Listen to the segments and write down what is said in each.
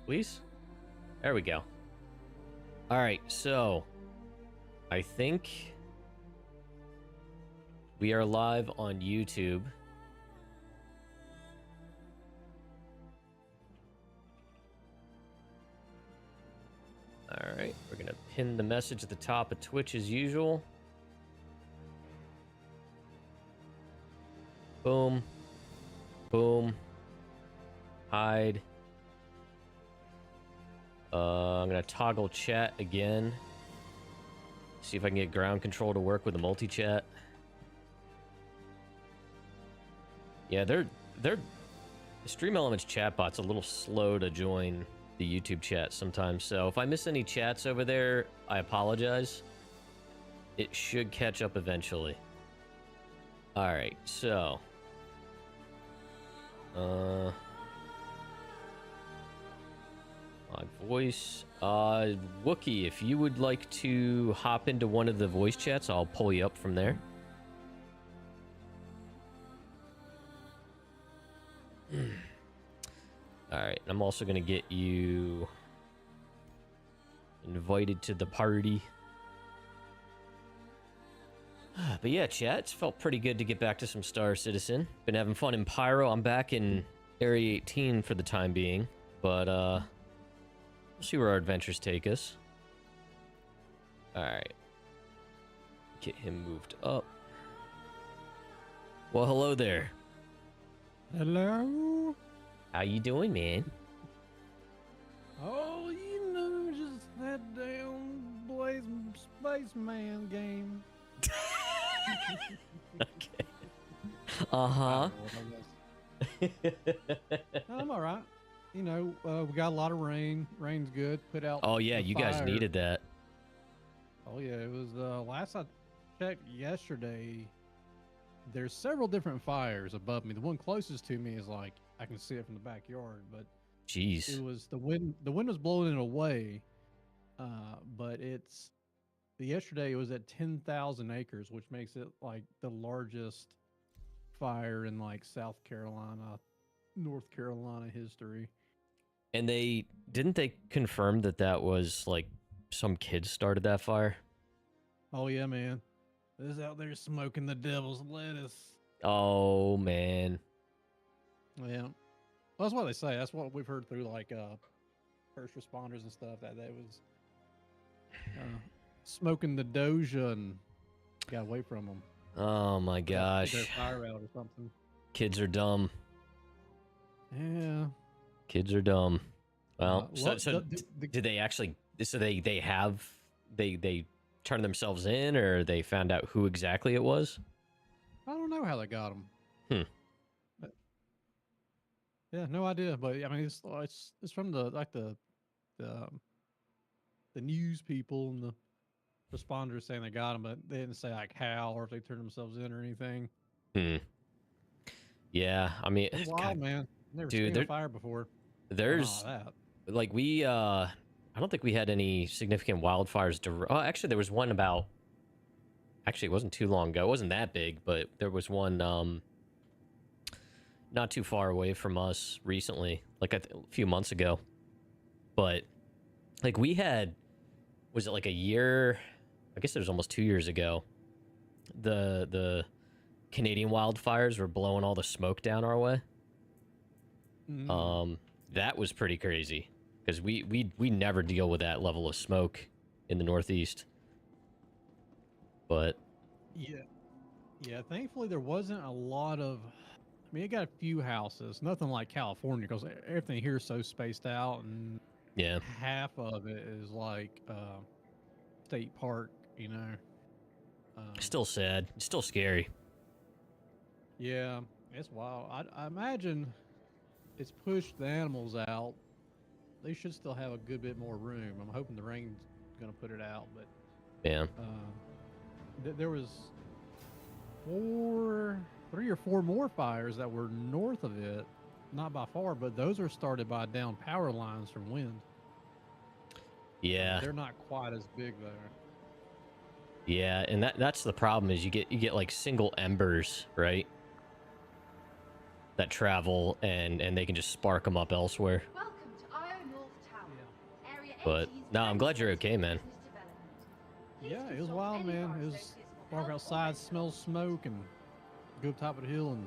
please. There we go. All right, so I think we are live on YouTube. All right, we're gonna pin the message at the top of Twitch as usual. Boom. Boom. Hide. I'm gonna toggle chat again. See if I can get ground control to work with the multi-chat. Yeah, the Stream Elements chatbot's a little slow to join the YouTube chat sometimes, so if I miss any chats over there, I apologize. It should catch up eventually. Alright, so... my voice. Wookie, if you would like to hop into one of the voice chats, I'll pull you up from there. Alright, I'm also going to get you invited to the party. But yeah, chat, it's felt pretty good to get back to some Star Citizen. Been having fun in Pyro. I'm back in Area 18 for the time being. But, we'll see where our adventures take us. Alright. Get him moved up. Well, hello there. Hello? How you doing, man? Oh, you know, just that damn blazing spaceman game. Okay. Uh-huh. I'm all right. You know, we got a lot of rain. Rain's good. Put out. Oh, yeah, the you guys fire. needed that. Oh, yeah. It was last I checked yesterday. There's several different fires above me. The one closest to me is like I can see it from the backyard, but Jeez. it was the wind. The wind was blowing it away, but it's yesterday it was at 10,000 acres, which makes it like the largest fire in like South Carolina, North Carolina history. And didn't they confirm that that was like some kid started that fire? Oh yeah, man. This out there smoking the devil's lettuce. Oh man. Yeah. Well, that's what they say. That's what we've heard through like first responders and stuff, that they was smoking the Doja and got away from them. Oh my gosh. Their fire out or something. Kids are dumb. Yeah. Kids are dumb. Well, did they actually? So they turned themselves in, or they found out who exactly it was? I don't know how they got them. Hmm. Yeah, no idea. But I mean, it's from the news people and the responders saying they got them, but they didn't say like how or if they turned themselves in or anything. Hmm. Yeah, I mean, It's wild, man. Never dude, seen a fire before. There's like I don't think we had any significant wildfires. Oh, actually, there was one about. Actually, it wasn't too long ago. It wasn't that big, but there was one not too far away from us recently, like a few months ago. But like we had, was it like a year? I guess it was almost 2 years ago. The Canadian wildfires were blowing all the smoke down our way. Mm. That was pretty crazy because we never deal with that level of smoke in the Northeast. But yeah, thankfully there wasn't a lot of. I mean, it got a few houses, nothing like California because everything here is so spaced out, and yeah, half of it is like state park, you know. Still sad. It's still scary. Yeah, it's wild. I imagine it's pushed the animals out. They should still have a good bit more room. I'm hoping the rain's going to put it out, but Yeah. There was 3 or 4 more fires that were north of it, not by far, but those are started by down power lines from wind. Yeah. They're not quite as big there. Yeah, and that's the problem is you get like single embers, right? That travel and they can just spark them up elsewhere. Welcome to Iron North But no, I'm glad you're okay, man. Yeah, it was wild, man. It was walk outside, smell smoke, and go up top of the hill and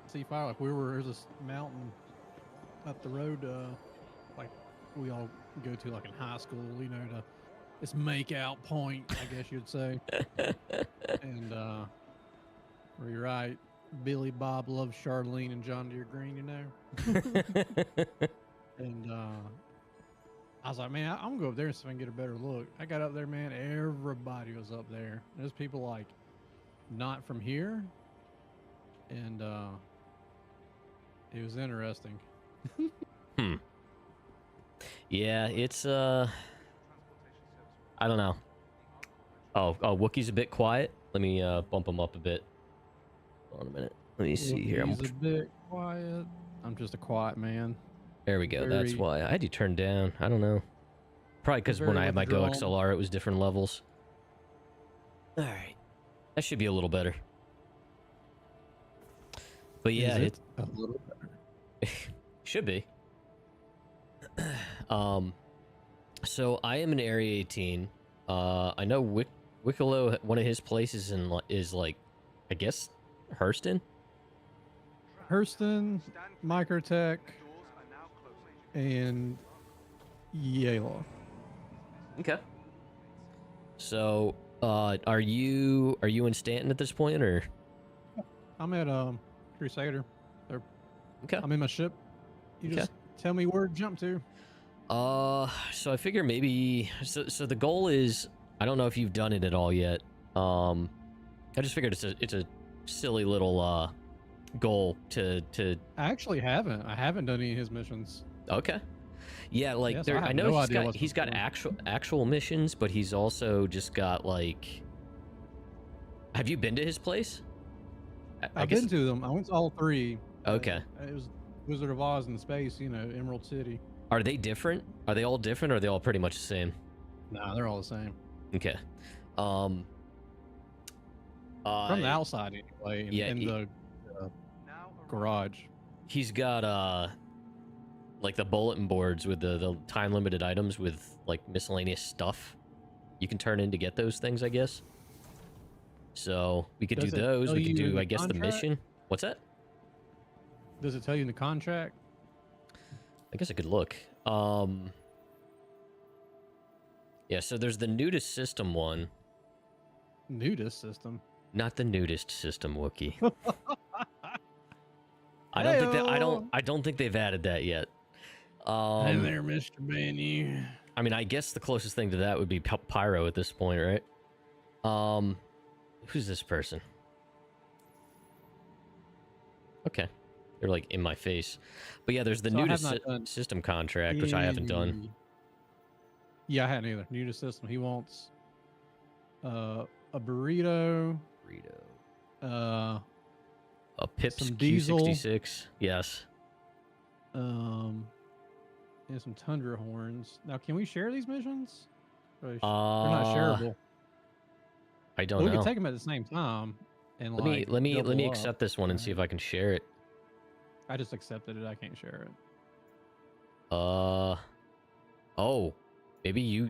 see fire. Like there's this mountain up the road, like we all go to like in high school, you know, to this make out point, I guess you'd say. And where you're right, Billy Bob loves Charlene and John Deere Green, you know. And I was like, man, I'm gonna go up there and see if I can get a better look. I got up there, man. Everybody was up there. There's people like not from here, and it was interesting. Hmm. Yeah, it's I don't know. Oh, Wookiee's a bit quiet. Let me bump him up a bit. Hold on a minute. Let me see here. He's a bit quiet. I'm just a quiet man. There we go. That's why I had you turned down. I don't know. Probably because when I had my Go XLR, it was different levels. All right, that should be a little better. But yeah, it's a little better. Should be. So I am in Area 18. I know Wikelo, one of his places is like, I guess, Hurston, Microtech, and Yale. Okay. So, are you in Stanton at this point, or? I'm at Crusader. Okay. I'm in my ship. You just tell me where to jump to. So I figure maybe so the goal is, I don't know if you've done it at all yet. I just figured it's a silly little goal to I actually haven't. I haven't done any of his missions. Okay. Yeah, like so I know he's got actual missions, but he's also just got like. Have you been to his place? I've been to them. I went to all three. Okay. It was Wizard of Oz in space, you know, Emerald City. Are they different? Are they all different, or are they all pretty much the same? Nah, they're all the same. Okay. From the outside, anyway. In the garage. He's got like the bulletin boards with the time limited items with like miscellaneous stuff you can turn in to get those things, I guess. So we could do those. We could do, I guess, the mission. What's that? Does it tell you in the contract? I guess I could look. Yeah, so there's the nudist system one. Nudist system? Not the nudist system, Wookie. I don't think they've added that yet. Hey there, Mr. Benny. I mean, I guess the closest thing to that would be Pyro at this point, right? Who's this person? Okay. They're like in my face. But yeah, there's the nudist system contract, which I haven't done. Yeah, I hadn't either. Nudist system. He wants a burrito. A Pips some Q66. Yes. And some Tundra horns. Now, can we share these missions? They're not shareable. I don't know. We can take them at the same time. And let me accept this one and see if I can share it. I just accepted it. I can't share it. Oh, maybe you.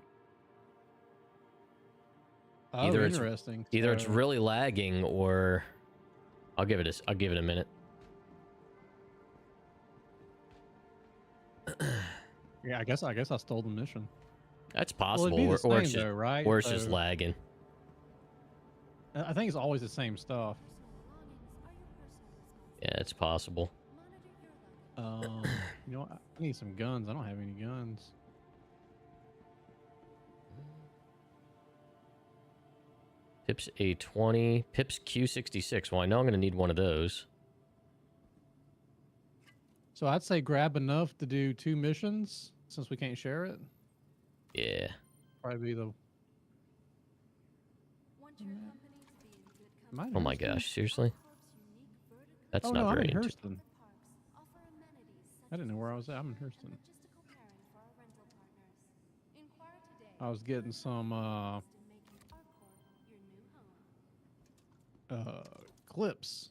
Oh, interesting. Either it's really lagging, or I'll give it a minute. Yeah, I guess I stole the mission. That's possible, well, or it's just, right? Or it's just lagging. I think it's always the same stuff. Yeah, it's possible. You know what? I need some guns. I don't have any guns. Pips A20, Pips Q66. Well, I know I'm going to need one of those. So I'd say grab enough to do 2 missions, since we can't share it. Yeah. Probably be the... Oh my gosh, seriously? That's not very interesting. I didn't know where I was at. I'm in Hurston. I was getting some clips.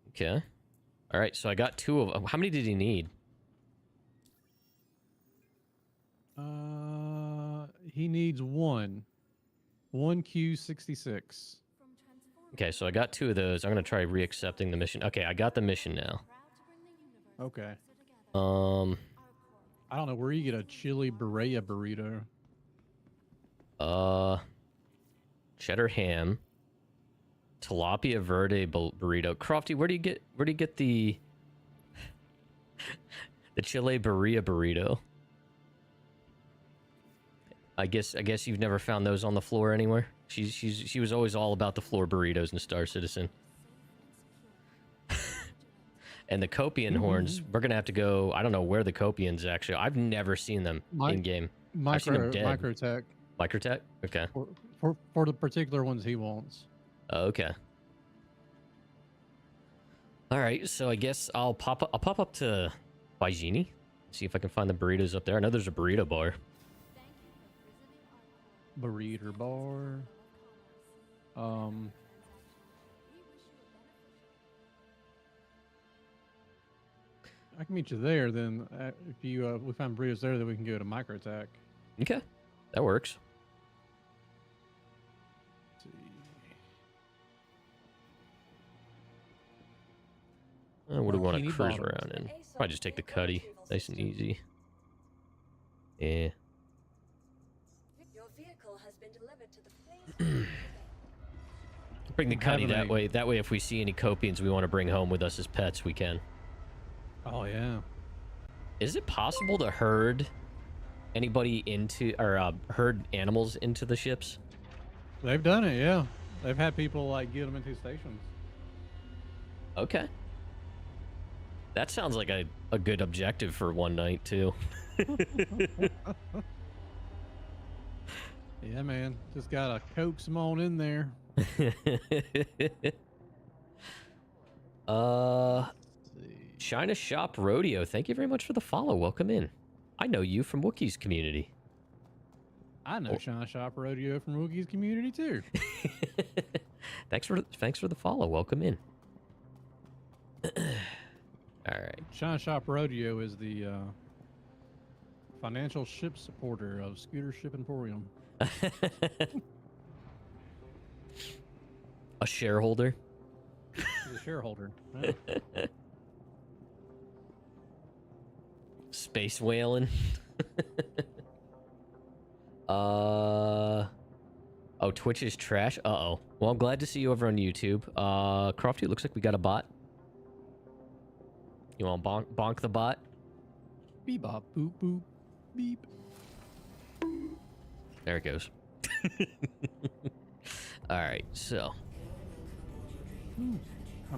Okay. All right, so I got 2 of them. How many did he need? He needs one Q66. Okay, so I got 2 of those. I'm gonna try reaccepting the mission. Okay, I got the mission now. Okay. Um, I don't know where you get a chili Berea burrito. cheddar ham, tilapia verde burrito. Crofty, where do you get the the chile Berea burrito? I guess you've never found those on the floor anywhere. She was always all about the floor burritos in Star Citizen. And the Copian horns, we're gonna have to go. I don't know where the Copians actually. I've never seen them in game. I've seen them dead. Microtech. Microtech. Okay. For the particular ones he wants. Okay. All right. So I guess I'll pop up to Baijini, see if I can find the burritos up there. I know there's a burrito bar. Burrito bar. I can meet you there. Then, if you we find burritos there, then we can go to Microtech. Okay, that works. Let's see. What do we want to cruise around in? Probably just take the Cuddy, nice and easy. Yeah. Your vehicle has been delivered to the Bring the Cuddy that way. That way, if we see any Copians we want to bring home with us as pets, we can. Oh yeah. Is it possible to herd anybody into or herd animals into the ships? They've done it. Yeah, they've had people like get them into stations. Okay. That sounds like a good objective for one night too. Yeah, man. Just gotta coax them on in there. China Shop Rodeo, thank you very much for the follow. Welcome in. I know you from Wookiees community. I know China Shop Rodeo from Wookiees community too. Thanks for the follow. Welcome in. All right. China Shop Rodeo is the financial ship supporter of Scooter Ship Emporium. A shareholder. He's a shareholder. Yeah. Space whaling. Oh, Twitch is trash. Uh-oh. Well, I'm glad to see you over on YouTube. Crofty, looks like we got a bot. You want to bonk the bot? Beep bop boop boop beep. There it goes. All right, so I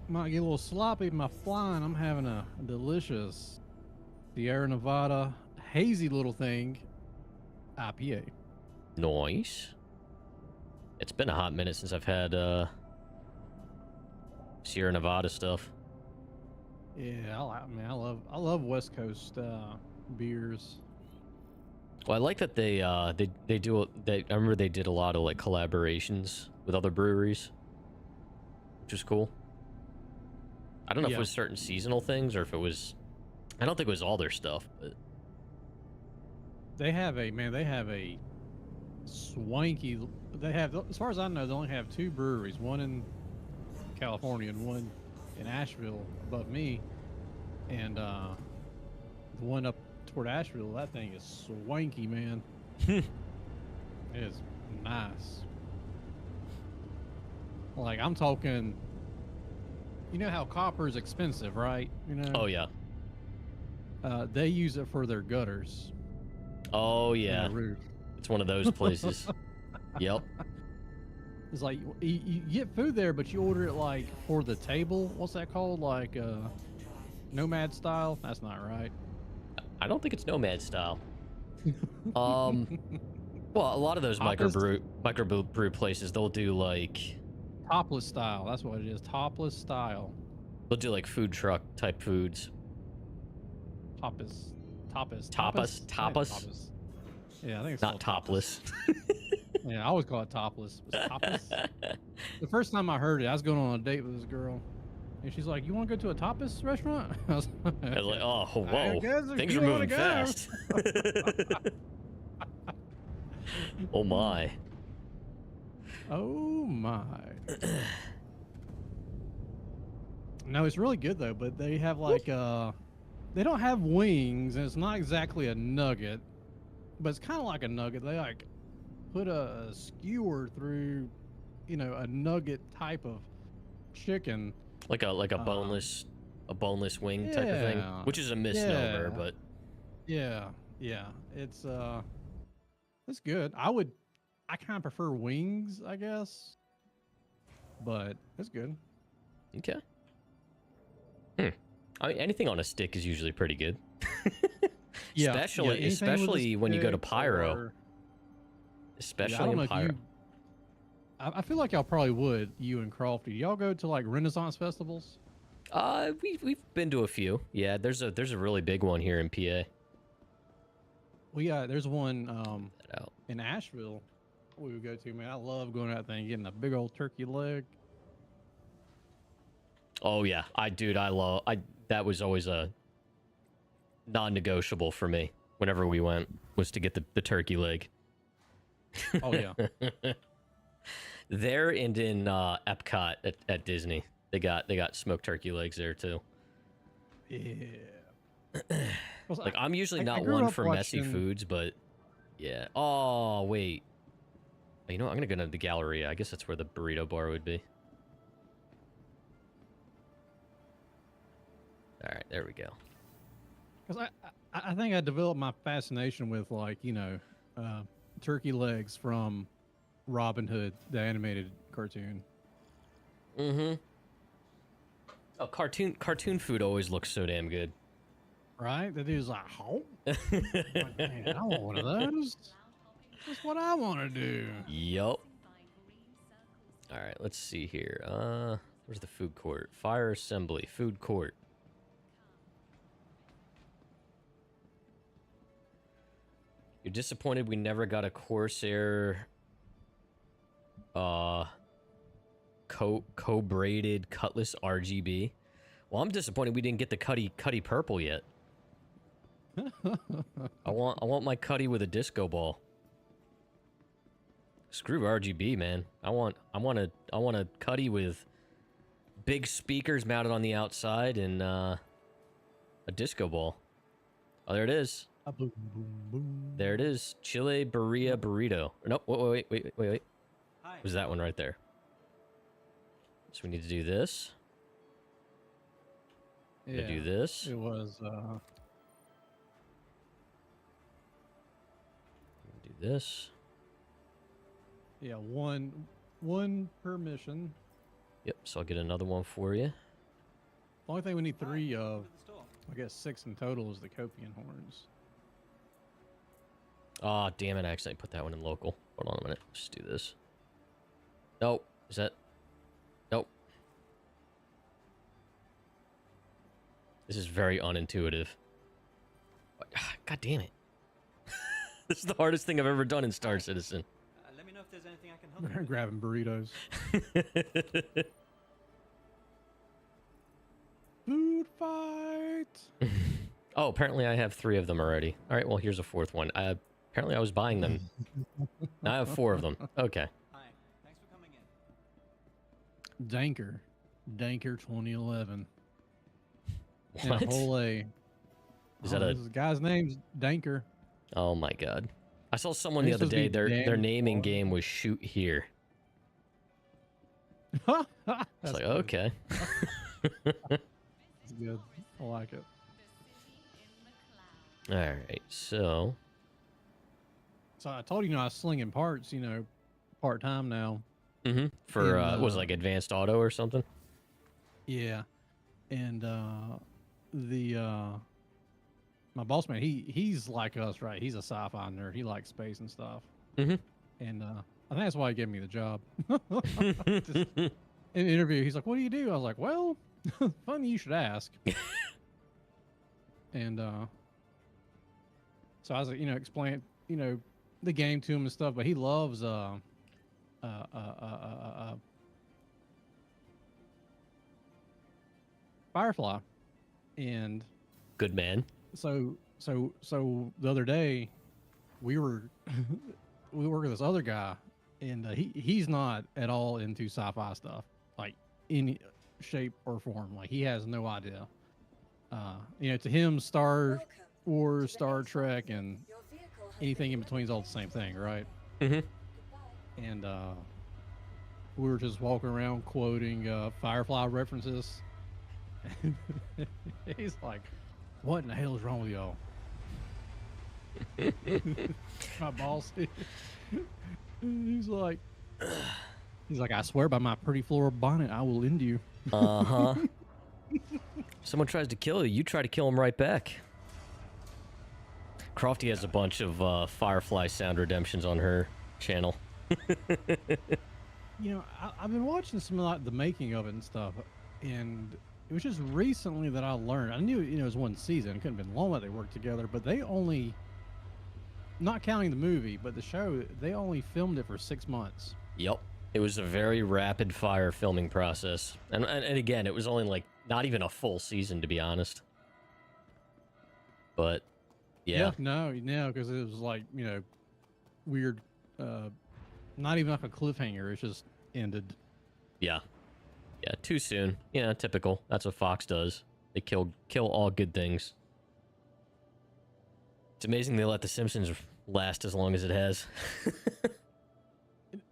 might get a little sloppy in my flying. I'm having a delicious Sierra Nevada hazy little thing IPA. Nice. It's been a hot minute since I've had Sierra Nevada stuff. Yeah, I love West Coast beers. Well, I like that they do. I remember they did a lot of like collaborations with other breweries, which was cool. I don't know if it was certain seasonal things or if it was. I don't think it was all their stuff, but they have a swanky. They have, as far as I know, they only have 2 breweries. One in California and one in Asheville above me, and the one up toward Asheville, that thing is swanky, man. It is nice. Like, I'm talking, you know how copper is expensive, right? You know. Oh yeah. They use it for their gutters. Oh yeah. It's one of those places. Yep. It's like you get food there, but you order it like for the table. What's that called? Like nomad style? That's not right. I don't think it's nomad style. Well, a lot of those microbrew places, they'll do like topless style. That's what it is. Topless style. They'll do like food truck type foods. Tapas. Yeah, I think it's not topless. Yeah, I always call it topless. It's tapas. The first time I heard it, I was going on a date with this girl, and she's like, "You want to go to a tapas restaurant?" I was like, "Oh, whoa, things are moving fast." Oh my. Oh my. No, it's really good though, but they have like they don't have wings and it's not exactly a nugget, but it's kind of like a nugget. They like put a skewer through, you know, a nugget type of chicken. Like a Um, boneless wing type of thing, yeah. which is a misnomer, Yeah. but Yeah. Yeah. It's good. I kind of prefer wings, I guess, but it's good. okay. I mean, anything on a stick is usually pretty good. Yeah. Yeah. Anything with a Especially when you go to stick Pyro. or yeah, I Especially don't in know if Pyro. you I feel like y'all probably would, you and Crofty. Y'all go to like Renaissance festivals? We've been to a few. Yeah, there's a really big one here in PA. There's one That out. in Asheville we would go to, man. I love going out there and getting a big old turkey leg. Oh yeah, that was always a non-negotiable for me whenever we went, was to get the turkey leg. Oh yeah. There and in Epcot at Disney. They got smoked turkey legs there too. Yeah. Like I'm usually I not grew one up for messy watching- foods, but yeah. Oh wait. You know what? I'm gonna go to the Galleria. I guess that's where the burrito bar would be. All right, there we go. Because I think I developed my fascination with like, you know, turkey legs from Robin Hood, the animated cartoon. Mm-hmm. Oh, cartoon food always looks so damn good. Right? The dude's like, oh, like, man, I want one of those. That's what I want to do. Yup. All right, let's see here. Where's the food court? Fire assembly, food court. You're disappointed we never got a Corsair co-braided Cutlass RGB. Well, I'm disappointed we didn't get the Cuddy purple yet. I want my Cuddy with a disco ball. Screw RGB, man. I want a Cuddy with big speakers mounted on the outside and a disco ball. Oh, there it is. Boom, boom, boom. There it is. Chile Birria Burrito. Nope. Wait. Hi. Was that one right there? So we need to do this. Yeah, Do this. it was. Do this. Yeah, one per mission. Yep. So I'll get another one for you. The only thing we need three of, Welcome to the store. I guess 6 in total, is the Copian horns. Ah, damn it! I accidentally put that one in local. Hold on a minute. Let's do this. Nope. Is that? Nope. This is very unintuitive. God damn it! This is the hardest thing I've ever done in Star Citizen. Let me know if there's anything I can help you with. Grabbing burritos. Food fight. Oh, apparently I have 3 of them already. All right, well, here's a 4th one. Apparently I was buying them. Now I have 4 of them. Okay. Hi. Thanks for coming in. Danker 2011. And What? a whole A. Is that a... This guy's name's Danker. Oh my god. I saw someone the This other was day, the their damn naming bar. game was Shoot Here. That's It's like, good. okay. That's good. I like it. All right, so... So I told you, I was slinging parts, part time now. Mm-hmm. For, In, was it like Advanced Auto or something? Yeah. And my boss man, he's like us, right? He's a sci-fi nerd. He likes space and stuff. Mm-hmm. And I think that's why he gave me the job. Just in the interview, he's like, "What do you do?" I was like, "Well, funny you should ask." And so I was like, explain, the game to him and stuff. But he loves Firefly, and Good man. so the other day we were we work with this other guy, and he's not at all into sci-fi stuff, like any shape or form. Like he has no idea. To him, Star Welcome Wars, to the Star main Trek, flight. and Your vehicle has anything in been between is all the delivered same thing, right? Mm-hmm. Goodbye. And we were just walking around quoting Firefly references. He's like, "What in the hell is wrong with y'all?" My boss. He's like, "I swear by my pretty floral bonnet, I will end you." Uh-huh. Someone tries to kill you, you try to kill him right back. Crofty has a bunch of Firefly sound redemptions on her channel. I've been watching some of like the making of it and stuff, and it was just recently that I learned. I knew it was one season. It couldn't have been long that they worked together, but they only, not counting the movie, but the show, they only filmed it for 6 months. Yep. It was a very rapid fire filming process. And again, it was only like not even a full season, to be honest. But yeah. No, because it was like, weird, not even like a cliffhanger. It's just ended. Yeah. Yeah, too soon. Yeah, typical. That's what Fox does. They kill all good things. It's amazing they let The Simpsons last as long as it has.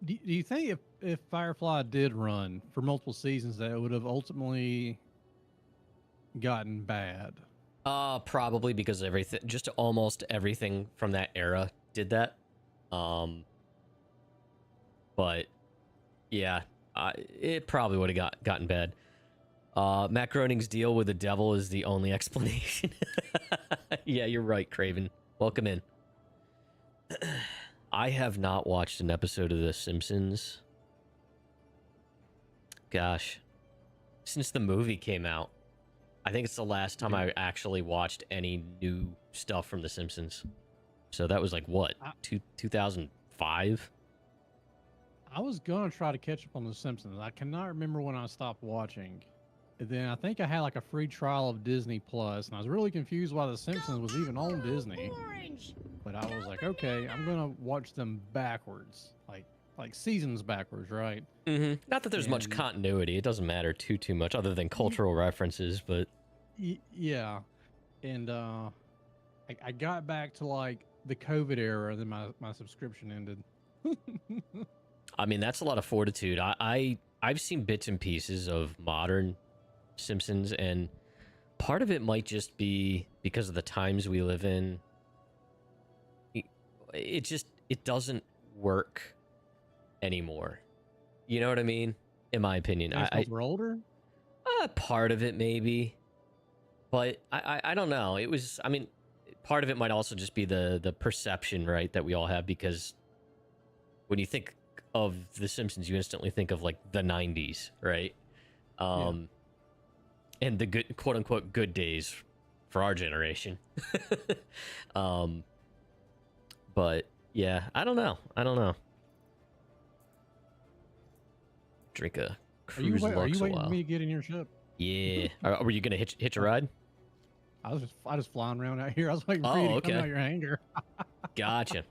Do you think if Firefly did run for multiple seasons, that it would have ultimately gotten bad? Probably because everything, just almost everything from that era did that. But yeah, it probably would have gotten bad. Matt Groening's deal with the devil is the only explanation. Yeah, you're right, Craven. Welcome in. I have not watched an episode of The Simpsons. Gosh, since the movie came out. I think it's the last time I actually watched any new stuff from The Simpsons. So that was like, what, 2005? I was going to try to catch up on The Simpsons. I cannot remember when I stopped watching. And then I think I had like a free trial of Disney Plus, and I was really confused why The Simpsons was even on Disney. But I was like, okay, I'm going to watch them backwards. Like seasons backwards, right? Mm-hmm. Not that there's much continuity. It doesn't matter too much other than cultural references, but... Yeah. And I got back to like the COVID era, and then my subscription ended. I mean, that's a lot of fortitude. I've seen bits and pieces of modern Simpsons, and part of it might just be because of the times we live in. It doesn't work anymore. You know what I mean? In my opinion, We're older. Part of it maybe, but I don't know. It was. I mean, part of it might also just be the perception, right, that we all have, because when you think of The Simpsons, you instantly think of like the 90s, right? And the good, quote unquote, good days for our generation. But yeah, I don't know. Drink a Cruise Lux Are you a waiting while. for me to get in your ship? Yeah. Were you gonna hitch a ride? I just flying around out here. I was waiting for you to come out your hangar. Gotcha.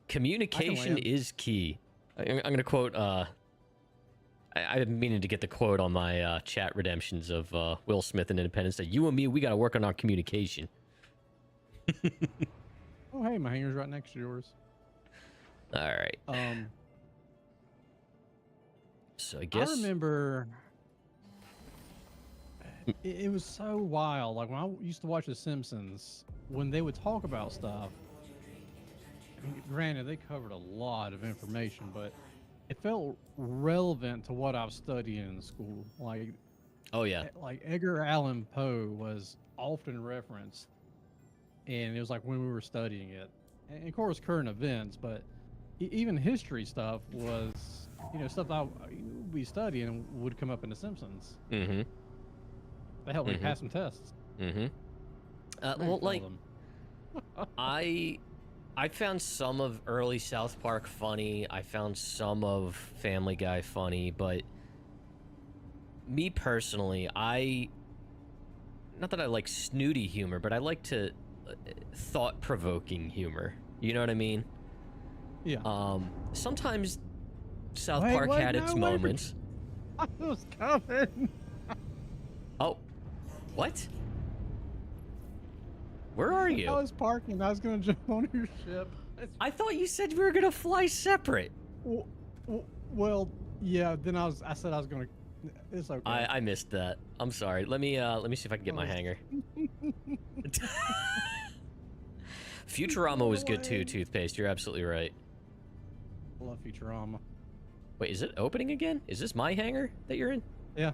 Communication is key. I'm gonna quote. I've been meaning to get the quote on my chat redemptions of Will Smith and Independence Day. You and me, we got to work on our communication. Oh, hey, my hangar's right next to yours. All right. So I guess I remember it was so wild. Like when I used to watch The Simpsons, when they would talk about stuff. I mean, granted, they covered a lot of information, but it felt relevant to what I was studying in school. Like, oh yeah, like Edgar Allan Poe was often referenced, and it was like when we were studying it, and of course current events, but even history stuff was, stuff I would be studying and would come up in The Simpsons. Mm-hmm. They helped me pass some tests. Mm-hmm. Well, like, I found some of early South Park funny. I found some of Family Guy funny, but me personally, not that I like snooty humor, but I like to thought-provoking humor. You know what I mean? Yeah. Sometimes South Wait, Park wait, had its no, wait for- moments. I was coming. Oh, what? Where are I you? was parking. I was gonna jump on your ship. I thought you said we were gonna fly separate. W- Well, yeah. Then I said I was gonna. It's okay. I missed that. I'm sorry. Let me see if I can get my hanger. Futurama was good too, Toothpaste. You're absolutely right. Love Futurama. Wait, is it opening again? Is this my hangar that you're in? Yeah.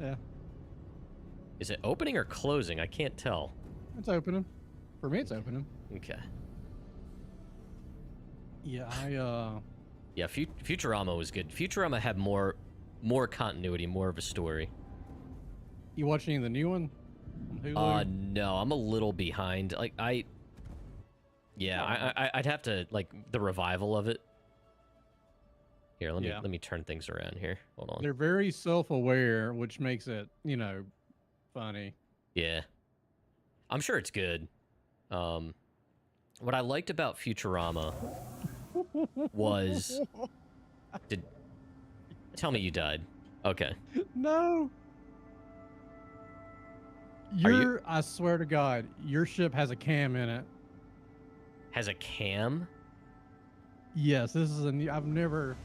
Yeah. Is it opening or closing? I can't tell. It's opening. For me, it's opening. Okay. Yeah, Yeah, Futurama was good. Futurama had more continuity, more of a story. You watching the new one? On Hulu? No, I'm a little behind. Like I'd have to like the revival of it. Here, let me turn things around here. Hold on. They're very self-aware, which makes it, funny. Yeah. I'm sure it's good. What I liked about Futurama was tell me you died. Okay. No. I swear to God, your ship has a cam in it. Has a cam? Yes, this is a new. I've never.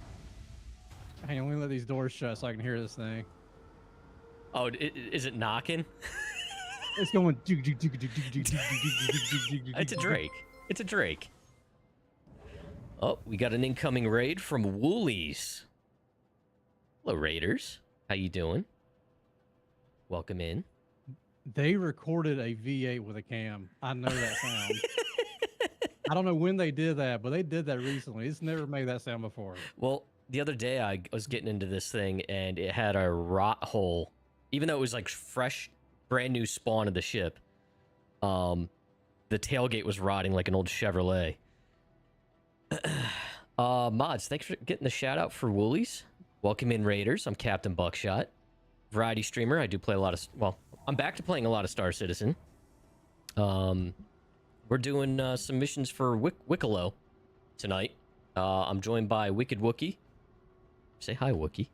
Hang on, let me let these doors shut so I can hear this thing. Oh, is it knocking? It's going. It's a Drake. It's a Drake. Oh, we got an incoming raid from Woolies. Hello, Raiders. How you doing? Welcome in. They recorded a V8 with a cam. I know that sound. I don't know when they did that, but they did that recently. It's never made that sound before. Well, the other day I was getting into this thing and it had a rot hole. Even though it was like fresh, brand new spawn of the ship, the tailgate was rotting like an old Chevrolet. Mods, thanks for getting the shout out for Woolies. Welcome in, Raiders. I'm Captain Buckshot. Variety streamer. I do play a lot of... Well, I'm back to playing a lot of Star Citizen. We're doing some missions for Wikelo tonight. I'm joined by Wicked Wookie. Say hi, Wookie.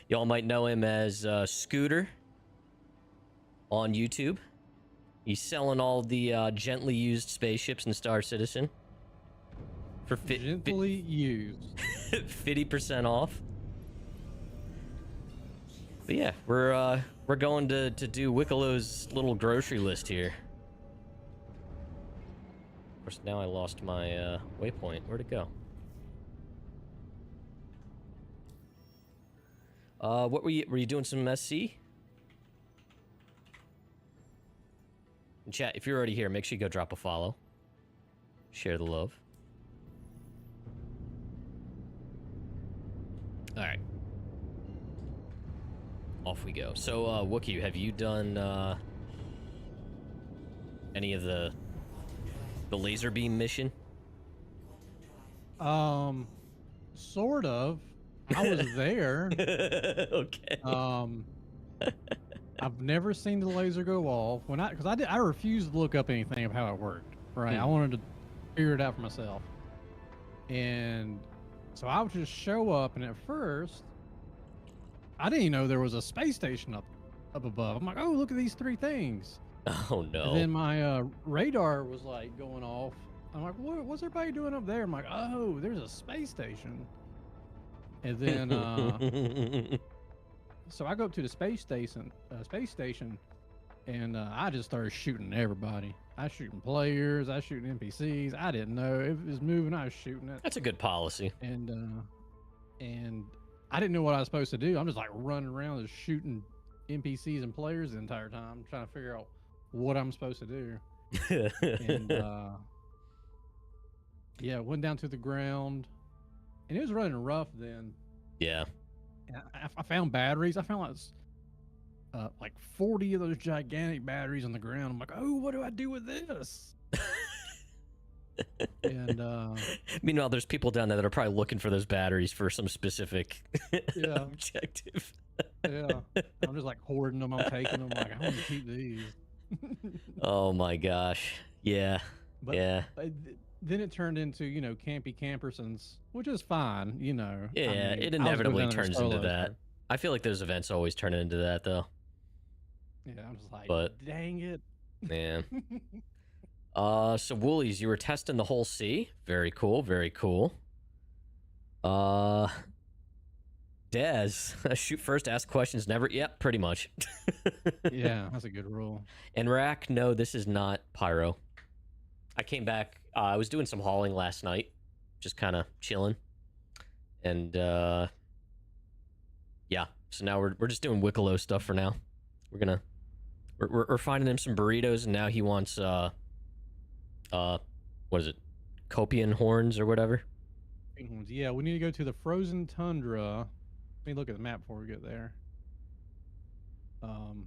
Y'all might know him as Scooter on YouTube. He's selling all the gently used spaceships in Star Citizen for Gently used 50% off. But yeah, we're going to do Wikelo's little grocery list here. Of course, now I lost my waypoint. Where'd it go? What were you doing? Some SC? And chat, if you're already here, make sure you go drop a follow. Share the love. All right. Off we go. So, Wookie, have you done any of the laser beam mission? Sort of. I was there. Okay. I've never seen the laser go off. I refused to look up anything of how it worked. Right. I wanted to figure it out for myself. And so I would just show up, and at first, I didn't even know there was a space station up above. I'm like, oh, look at these three things. Oh no. And then my radar was like going off. I'm like, what's everybody doing up there? I'm like, oh, there's a space station. And then so I go up to the space station, and I just started shooting everybody. I was shooting players, I was shooting NPCs. I didn't know if it was moving. I was shooting it. That's a good policy. And I didn't know what I was supposed to do. I'm just like running around just shooting NPCs and players the entire time, trying to figure out what I'm supposed to do. And yeah, went down to the ground, and it was running rough then. Yeah. And I found batteries. I found like 40 of those gigantic batteries on the ground. I'm like, oh, what do I do with this? And meanwhile, there's people down there that are probably looking for those batteries for some specific objective. Yeah, I'm just like hoarding them. I'm taking them. Like, I want to keep these. Oh my gosh. Yeah. But yeah. then it turned into, you know, Campy Campersons, which is fine, you know. Yeah, I mean, it I was going inevitably down there turns into solo, that. so, I feel like those events always turn into that, though. yeah, I'm just like, But dang it. yeah. So Woolies, you were testing the whole sea. Very cool. Very cool. Dez, shoot first, ask questions never. Yep, pretty much. Yeah, that's a good rule. And Rack, no, this is not Pyro. I came back. I was doing some hauling last night, just kind of chilling, and yeah. So now we're just doing Wikelo stuff for now. We're finding him some burritos, and now he wants what is it, Copian horns or whatever. Yeah, we need to go to the frozen tundra. Let me look at the map before we get there. Man.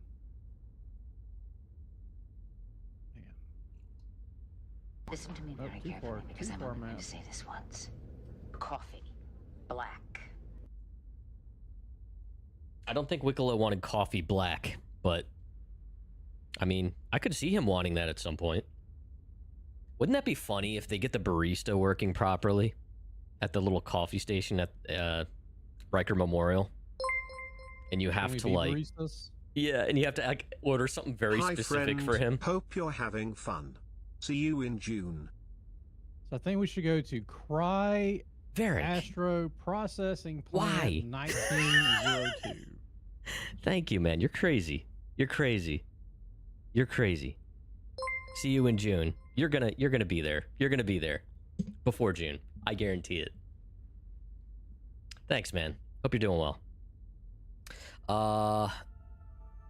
Listen to me Oh, very too carefully far- because too I'm far, only going Matt. to say this once. Coffee. Black. I don't think Wikelo wanted coffee black, but I mean, I could see him wanting that at some point. Wouldn't that be funny if they get the barista working properly at the little coffee station at Riker Memorial, and you have Can we to be like, baristas? yeah, and you have to like, order something very Hi, specific friend. for him. Hope you're having fun. See you in June. So I think we should go to Cry Varric, Astro Processing Why? Plant 1902. thank you, man. You're crazy. You're crazy. You're crazy. See you in June. You're gonna be there. You're gonna be there before June. I guarantee it. Thanks, man. Hope you're doing well.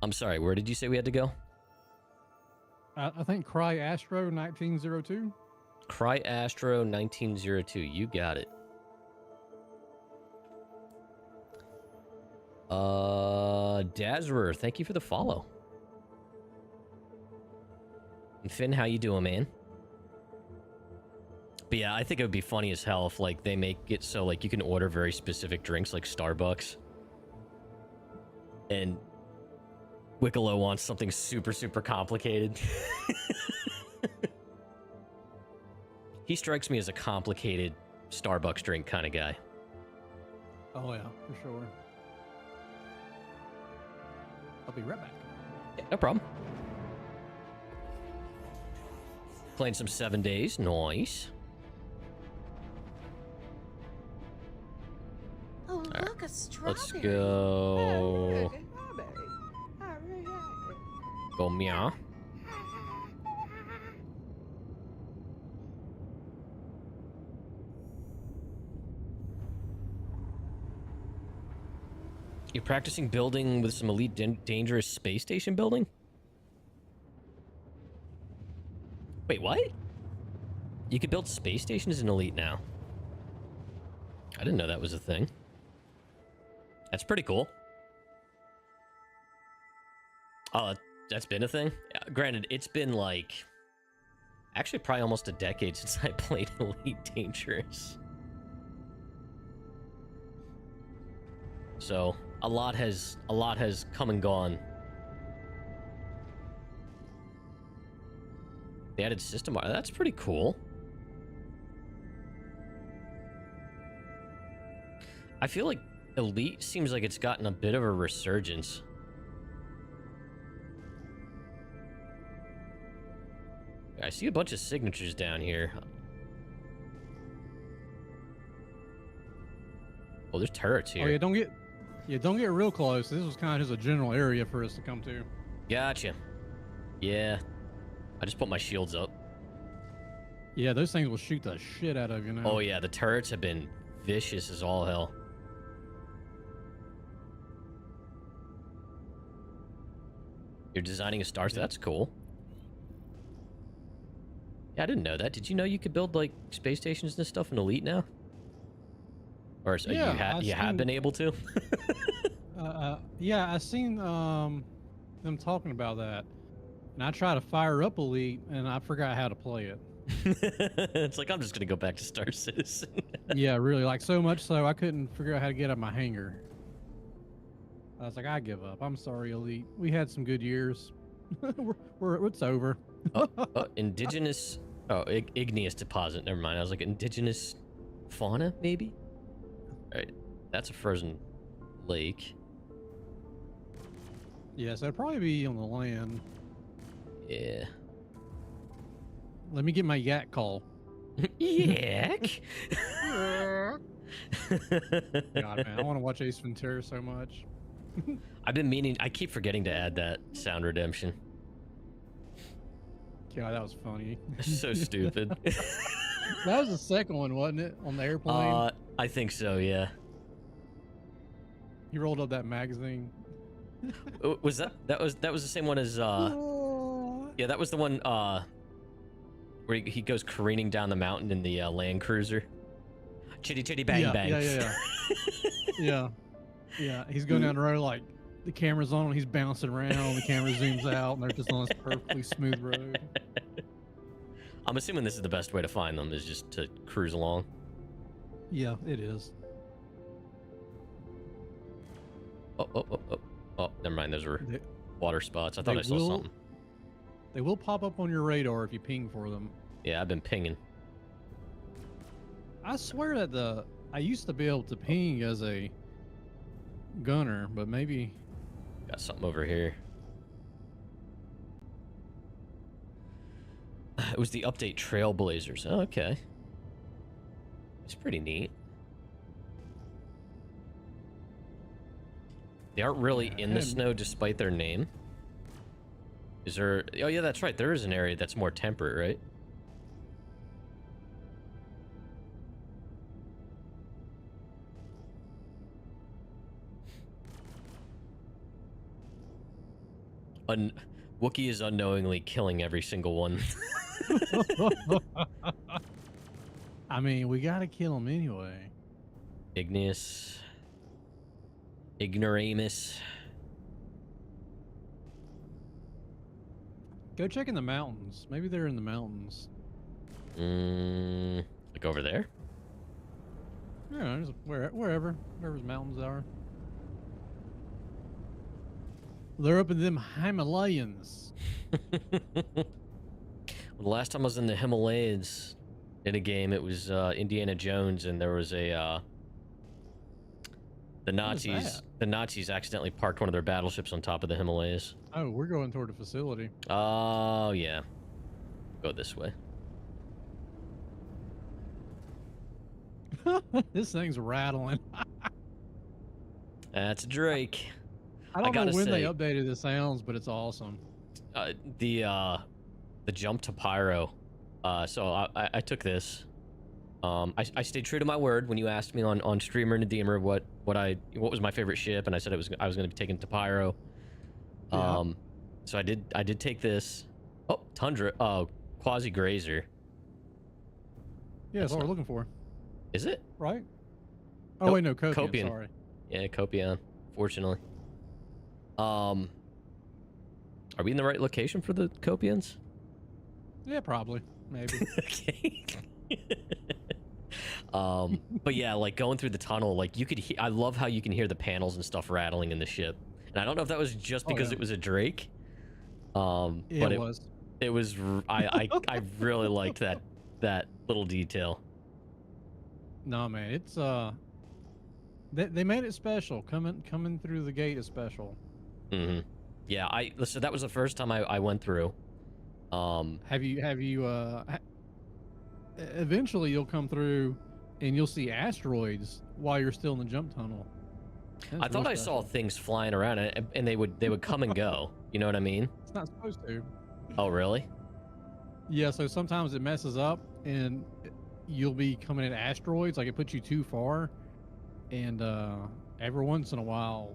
I'm sorry. Where did you say we had to go? I think Cry Astro 1902. Cry Astro 1902. You got it. Dazrer, thank you for the follow. And Finn, how you doing, man? But yeah, I think it would be funny as hell if like they make it so like you can order very specific drinks like Starbucks. And Wikelo wants something super, super complicated. He strikes me as a complicated Starbucks drink kind of guy. Oh yeah, for sure. I'll be right back. Yeah, no problem. Playing some 7 Days. Nice. Oh, right, look, a strawberry. Let's go. Go meow. You're practicing building with some elite dangerous space station building? Wait, what? You could build space stations in Elite now. I didn't know that was a thing. That's pretty cool. Oh, that's been a thing? Granted, it's been like... actually, probably almost a decade since I played Elite Dangerous. So, a lot has come and gone. They added system art. That's pretty cool. I feel like Elite seems like it's gotten a bit of a resurgence. I see a bunch of signatures down here. Oh, there's turrets here. Oh yeah, don't get real close. This was kind of just a general area for us to come to. Gotcha. Yeah. I just put my shields up. Yeah, those things will shoot the shit out of you now. Oh yeah, the turrets have been vicious as all hell. You're designing a star, so that's cool. Yeah, I didn't know that. Did you know you could build like space stations and stuff in Elite now? Or so Yeah, you have been able to? Yeah, I seen them talking about that, and I tried to fire up Elite, and I forgot how to play it. It's like, I'm just gonna go back to Star Citizen. Yeah, really, like so much so I couldn't figure out how to get out of my hangar. I was like, I give up. I'm sorry, Elite. We had some good years. It's over. Indigenous Oh, igneous deposit. Never mind. I was like, indigenous fauna, maybe? All right. That's a frozen lake. Yes, that'd probably be on the land. Yeah. Let me get my yak call. Yak. God, man, I want to watch Ace Ventura so much. I've been meaning. I keep forgetting to add that sound redemption. God, that was funny. So stupid. That was the second one, wasn't it? On the airplane. I think so. Yeah. He rolled up that magazine. Was that was the same one as yeah, that was the one where he goes careening down the mountain in the Land Cruiser. Chitty chitty bang bang. Yeah. He's going down the road like the camera's on him, he's bouncing around, the camera zooms out, and they're just on this perfectly smooth road. I'm assuming this is the best way to find them, is just to cruise along. Yeah, it is. Oh, never mind. Those were water spots. I thought I saw something. They will pop up on your radar if you ping for them. Yeah, I've been pinging. I swear that I used to be able to ping as a gunner, but maybe... Got something over here. It was the update Trailblazers. Oh, okay. It's pretty neat. They aren't really in the snow despite their name. Is there... Oh, yeah, that's right. There is an area that's more temperate, right? Wookiee is unknowingly killing every single one. I mean, we gotta kill him anyway. Igneous. Ignoramus. Go check in the mountains. Maybe they're in the mountains. Like over there? Yeah, just wherever mountains are. They're up in them Himalayas. Well, the last time I was in the Himalayas in a game, it was Indiana Jones, and there was a the Nazis accidentally parked one of their battleships on top of the Himalayas. Oh, we're going toward the facility. Oh yeah, go this way. This thing's rattling. That's Drake. I don't know when they updated the sounds, but it's awesome. The jump to pyro. So I took this. I stayed true to my word when you asked me on streamer and Deemer what was my favorite ship, and I said I was going to be taken to pyro. Yeah. So I did take this. Oh, Tundra. Quasi Grazer. Yeah, that's what we're looking for. Is it? Right? Oh Nope. wait, no, Copian. Copian. Sorry. Yeah, Copian. Fortunately. Are we in the right location for the Copians? Yeah, probably. Maybe. Okay. But yeah, like going through the tunnel, like you could I love how you can hear the panels and stuff rattling in the ship. And I don't know if that was just because it was a Drake. Yeah, but it was I really liked that little detail. No, man, it's they made it special. Coming through the gate is special. Mm-hmm. Yeah, so that was the first time I went through. Have you eventually you'll come through and you'll see asteroids while you're still in the jump tunnel. I thought I saw things flying around and they would come and go. You know what I mean? It's not supposed to. Oh, really? Yeah, so sometimes it messes up and you'll be coming in asteroids, like it puts you too far, and every once in a while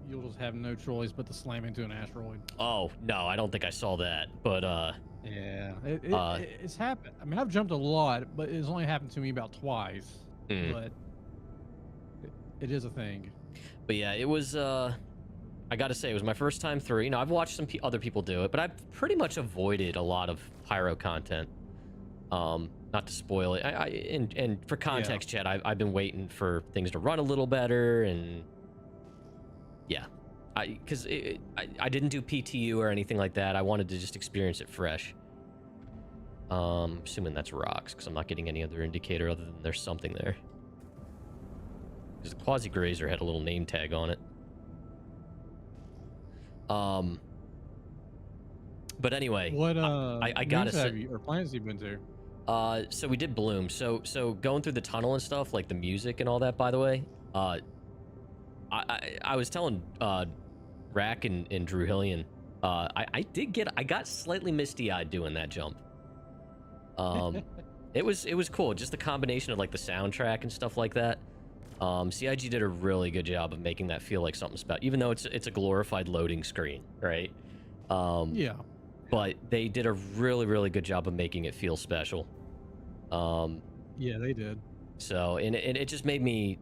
you'll just have no choice but to slam into an asteroid. Oh, no, I don't think I saw that, but yeah, it's happened. I mean, I've jumped a lot, but it's only happened to me about twice. But it is a thing. But yeah, it was I gotta say, it was my first time through. You know, I've watched some other people do it, but I've pretty much avoided a lot of pyro content. Not to spoil it. And for context, Chad, I've been waiting for things to run a little better, and yeah, because I didn't do PTU or anything like that. I wanted to just experience it fresh. Assuming that's rocks, because I'm not getting any other indicator other than there's something there. Because the quasi-grazer had a little name tag on it. But anyway, What I gotta moves have say, you or planets you been to? so we did Bloom. So going through the tunnel and stuff, like the music and all that. By the way, I was telling Rack and Drew Hillian, I got slightly misty-eyed doing that jump. It was cool, just the combination of like the soundtrack and stuff like that. CIG did a really good job of making that feel like something special, even though it's a glorified loading screen, right? Yeah. But they did a really good job of making it feel special. Yeah, they did. So and it just made me,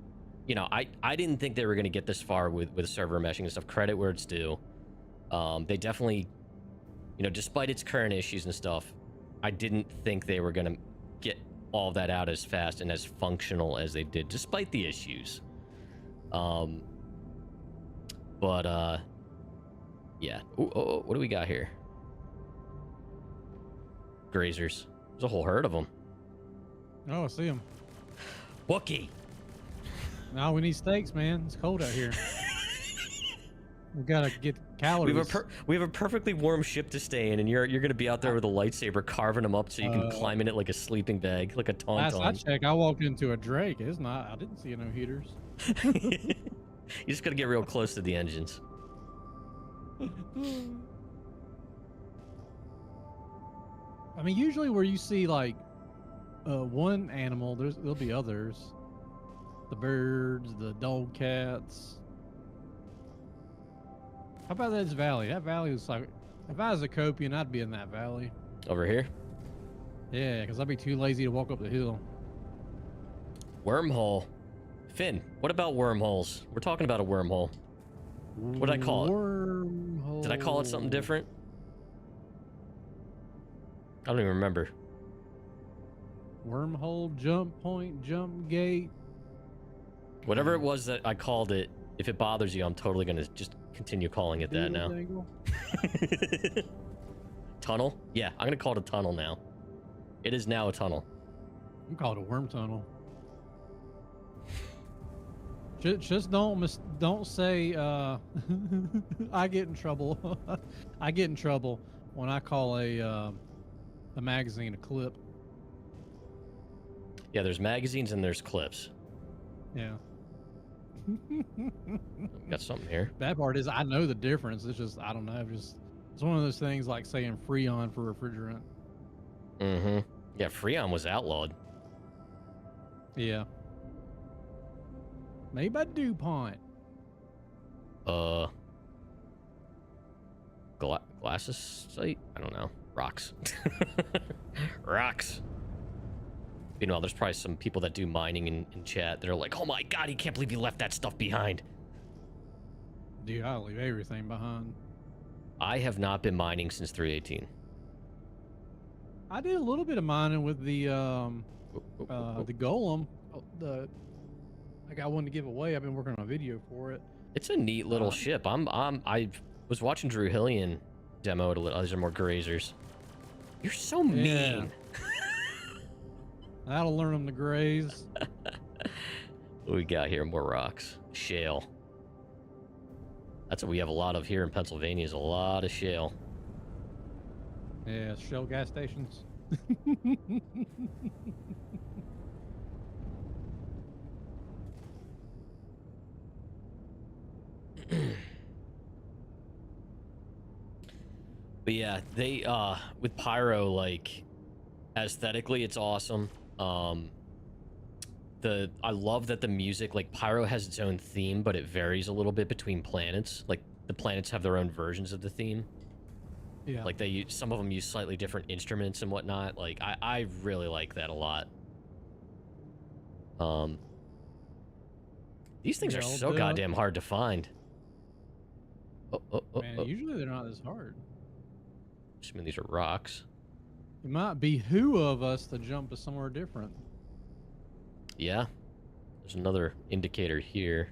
you know, I didn't think they were going to get this far with server meshing and stuff. Credit where it's due. They definitely, you know, despite its current issues and stuff, I didn't think they were going to get all that out as fast and as functional as they did, despite the issues. But yeah. Ooh, what do we got here? Grazers. There's a whole herd of them. Oh, I see them. Wookie. Now we need steaks, man. It's cold out here. We gotta get calories. We have a perfectly warm ship to stay in, and you're gonna be out there with a lightsaber carving them up so you can climb in it like a sleeping bag, like a Last I tauntaun. checked, I walked into a Drake. It's not. I didn't see no heaters. You just gotta get real close to the engines. I mean, usually where you see like one animal, there'll be others. The birds, the dog cats. How about this valley? That valley was like, if I was a Copian, I'd be in that valley. Over here. Yeah, because I'd be too lazy to walk up the hill. Wormhole. Finn, what about wormholes? We're talking about a wormhole. What did I call it? Wormhole. Did I call it something different? I don't even remember. Wormhole, jump point, jump gate. Whatever it was that I called it, if it bothers you, I'm totally gonna just continue calling it that now. Tunnel? Yeah, I'm gonna call it a tunnel now. It is now a tunnel. I'm called a worm tunnel. Just don't say I get in trouble. I get in trouble when I call a magazine a clip. Yeah, there's magazines and there's clips. Yeah. Got something here. Bad part is I know the difference. It's just I don't know. It's one of those things like saying Freon for refrigerant. Mm-hmm. Yeah, Freon was outlawed. Yeah. Made by DuPont. Glasses site? I don't know. Rocks. Rocks. Meanwhile, there's probably some people that do mining in chat that are like, oh my god, he can't believe he left that stuff behind. Dude, I leave everything behind. I have not been mining since 318. I did a little bit of mining with the golem. I got one to give away. I've been working on a video for it. It's a neat little ship. I was watching Drew Hillian demo it a little. These are more grazers. You're so mean. That'll learn them to graze. What we got here? More rocks. Shale. That's what we have a lot of here in Pennsylvania, is a lot of shale. Yeah, Shell gas stations. But yeah, they with Pyro, like aesthetically it's awesome. I love that the music, like Pyro has its own theme, but it varies a little bit between planets. Like the planets have their own versions of the theme. Yeah. Like some of them use slightly different instruments and whatnot. Like I really like that a lot. These things are so goddamn hard to find. Man, usually they're not this hard. Assuming these are rocks. It might behoove of us to jump to somewhere different. Yeah. There's another indicator here.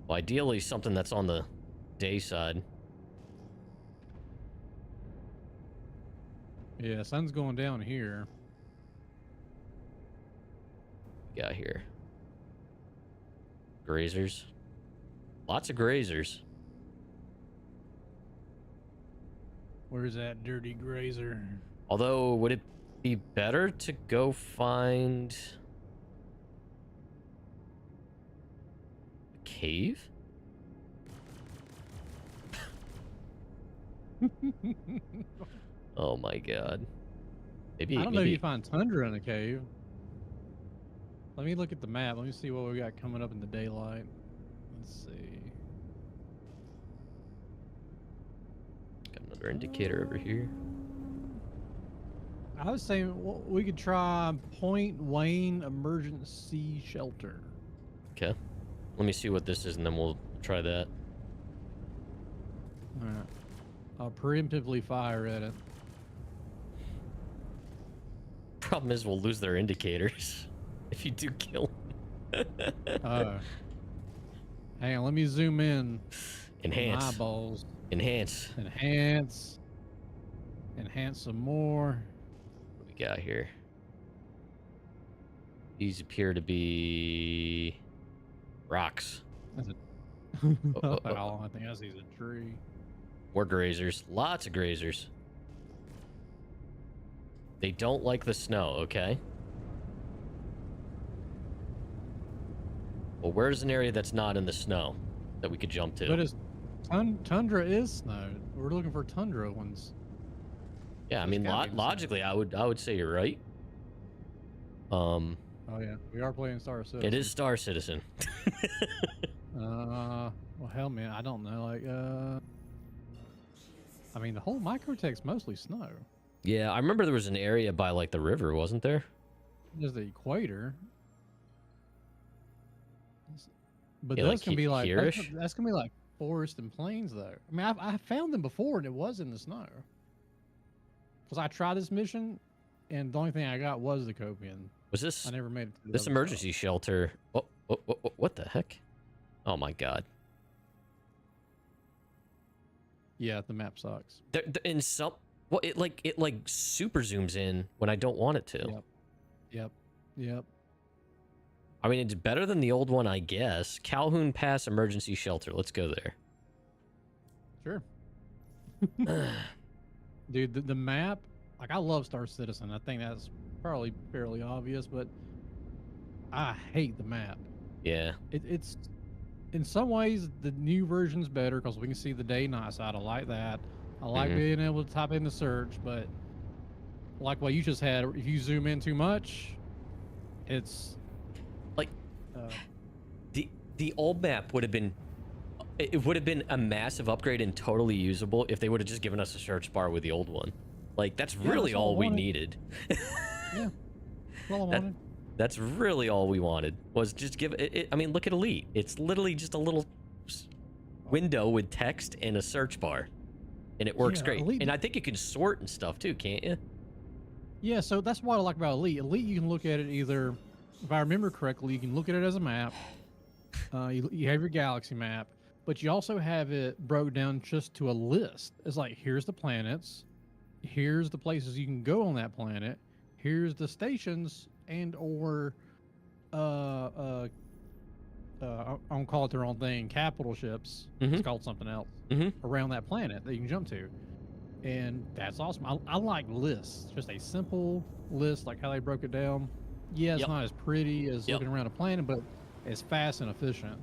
Well, ideally something that's on the day side. Yeah, sun's going down here. Got here. Grazers. Lots of grazers. Where's that dirty grazer? Although, would it be better to go find a cave? Oh my god. Maybe I don't know if you find tundra in a cave. Let me look at the map. Let me see what we got coming up in the daylight. Let's see. Got another indicator over here. I was saying we could try Point Wayne Emergency Shelter. Okay. Let me see what this is and then we'll try that. Alright. I'll preemptively fire at it. Problem is we'll lose their indicators if you do kill them. Hang on, let me zoom in. Enhance. My eyeballs. Enhance. Enhance. Enhance some more. What we got here? These appear to be rocks. That's a Oh. I think I see a tree. More grazers. Lots of grazers. They don't like the snow, okay? Well, where's an area that's not in the snow that we could jump to? But it's tundra is snow. We're looking for tundra ones. Yeah, I There's mean, gotta be logically, I would say you're right. Oh yeah, we are playing Star Citizen. It is Star Citizen. Well, hell, man, I don't know. Like, I mean, the whole microtech's mostly snow. Yeah, I remember there was an area by like the river, wasn't there? There's the equator. But Yeah, those like can be like here-ish? that's gonna be like forest and plains, though. I mean, I found them before, and it was in the snow. Because I tried this mission, and the only thing I got was the Copian. Was this I never made it to the this other emergency side. shelter? What the heck? Oh my god! Yeah, the map sucks. In some, well, it like super zooms in when I don't want it to. Yep. I mean, it's better than the old one, I guess. Calhoun Pass Emergency Shelter. Let's go there. Sure. Dude, the map, like, I love Star Citizen. I think that's probably fairly obvious, but I hate the map. Yeah. It's in some ways the new version's better because we can see the day night side. I like that. I like Mhm. being able to type in the search, but like what you just had, if you zoom in too much, it's Like, the old map would have been, it would have been a massive upgrade and totally usable if they would have just given us a search bar with the old one. Like, that's really that's all I all we wanted. needed. yeah. Well, I wanted. That's really all we wanted, was just give it. I mean, look at Elite. It's literally just a little window with text and a search bar, and it works Yeah, great. Elite- And I think you can sort and stuff too, can't you? Yeah, so that's what I like about Elite. Elite, you can look at it either, if I remember correctly, you can look at it as a map. You have your galaxy map, but you also have it broke down just to a list. It's like, here's the planets, here's the places you can go on that planet, here's the stations and or I don't call it the wrong thing, capital ships. Mhm. It's called something else around that planet that you can jump to. And that's awesome. I like lists. Just a simple list, like how they broke it down. Yeah, it's Yep. not as pretty as Yep. looking around a planet, but it's fast and efficient.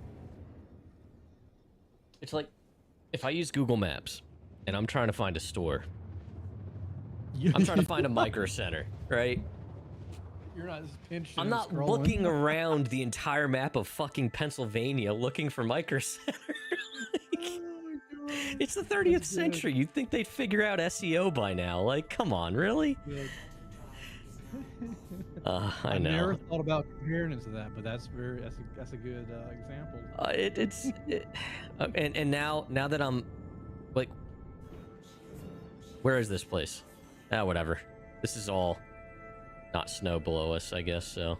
It's like, if I use Google Maps and I'm trying to find a store, I'm trying to find a micro center, right? You're not just pinching. I'm and not scrolling. looking around the entire map of fucking Pennsylvania looking for micro center. Oh my God. It's the 30th That's good. century. You'd think they'd figure out SEO by now. Like, come on, really? Good. I know. never thought about comparing it to that, but that's a good example. And now that I'm like, where is this place? Ah, whatever. This is all not snow below us, I guess. So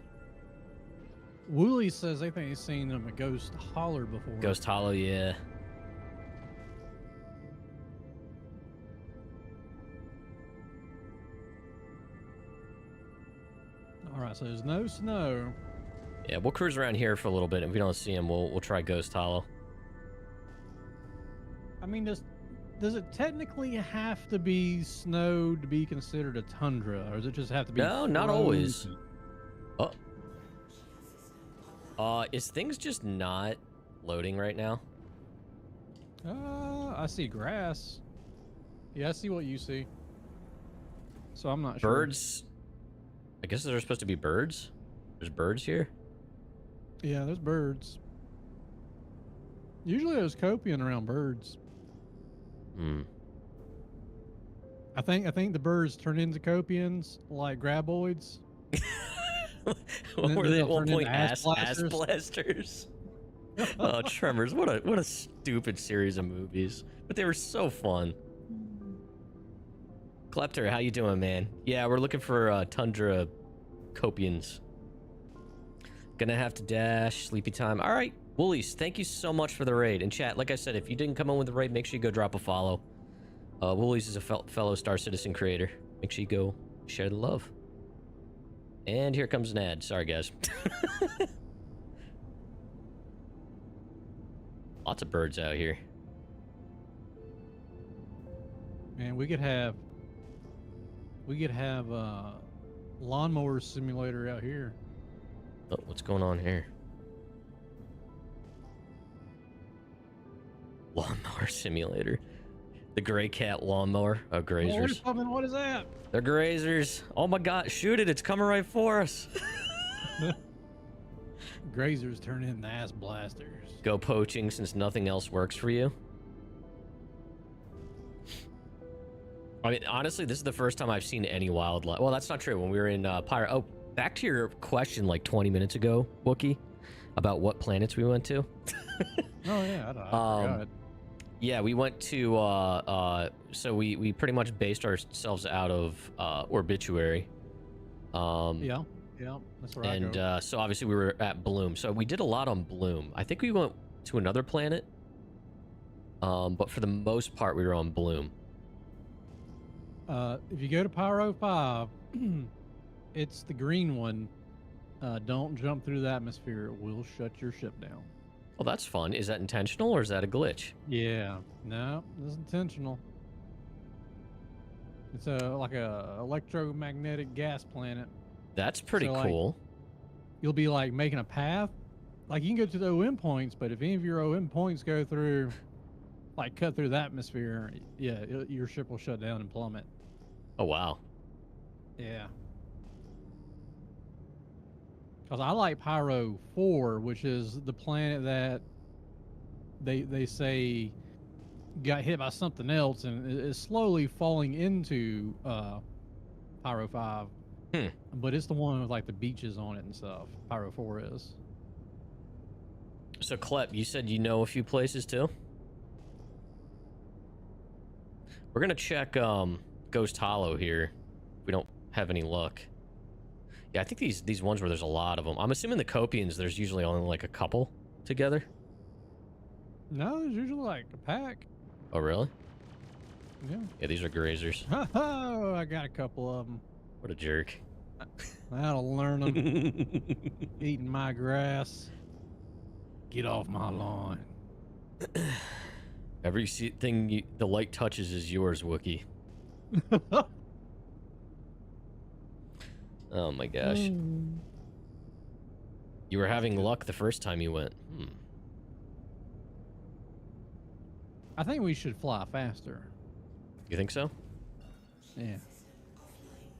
Wooly says they think he's seen them at Ghost Holler before. Ghost Hollow, yeah. Alright, so there's no snow. Yeah, we'll cruise around here for a little bit. If we don't see him, we'll try Ghost Hollow. I mean, does it technically have to be snow to be considered a tundra, or does it just have to be? No, not always. frozen? Is things just not loading right now? I see grass. Yeah, I see what you see. So I'm not sure. Birds. I guess there's supposed to be birds. There's birds here. Yeah, there's birds. Usually there's copian around birds. Hmm. I think the birds turn into copians like graboids. What were then they at they'll one turn point? into ass Ass blasters. Oh, Tremors! What a stupid series of movies, but they were so fun. Klepter, how you doing, man? Yeah, we're looking for tundra copians. Gonna have to dash. Sleepy time. All right, Woolies, thank you so much for the raid. And chat, like I said, if you didn't come in with the raid, make sure you go drop a follow. Woolies is a fellow Star Citizen creator. Make sure you go share the love. And here comes an ad. Sorry, guys. Lots of birds out here. Man, we could have a lawnmower simulator out here. Oh, what's going on here? Lawnmower simulator. The gray cat lawnmower. Oh, grazers. What is that? They're grazers. Oh my god, shoot it. It's coming right for us. Grazers turn into ass blasters. Go poaching since nothing else works for you. I mean, honestly, this is the first time I've seen any wildlife. Well, that's not true. When we were in Pyro. Oh, back to your question like 20 minutes ago, Wookie, about what planets we went to. Oh, yeah. I forgot. Yeah, we went to, so we pretty much based ourselves out of Orbituary. Yeah, that's where I go. And so obviously we were at Bloom. So we did a lot on Bloom. I think we went to another planet. But for the most part, we were on Bloom. If you go to Pyro 5, it's the green one. Don't jump through the atmosphere. It will shut your ship down. Well, that's fun. Is that intentional or is that a glitch? Yeah. No, it's intentional. It's like a electromagnetic gas planet. That's pretty So, cool. You'll be like making a path. Like you can go to the OM points, but if any of your OM points go through, like cut through the atmosphere, yeah, your ship will shut down and plummet. Oh, wow. Yeah. Because I like Pyro 4, which is the planet that they say got hit by something else and is slowly falling into Pyro 5. But it's the one with like the beaches on it and stuff. Pyro 4 is. So, Klep, you said you know a few places too? We're going to check Ghost Hollow here. If we don't have any luck. Yeah, I think these ones where there's a lot of them. I'm assuming the Copians, there's usually only like a couple together. No, there's usually like a pack. Oh, really? Yeah. Yeah, these are grazers. Oh, I got a couple of them. What a jerk. That'll learn them. Eating my grass. Get off my lawn. Everything the light touches is yours, Wookie. Oh my gosh. You were having luck the first time you went. I think we should fly faster. You think so? Yeah.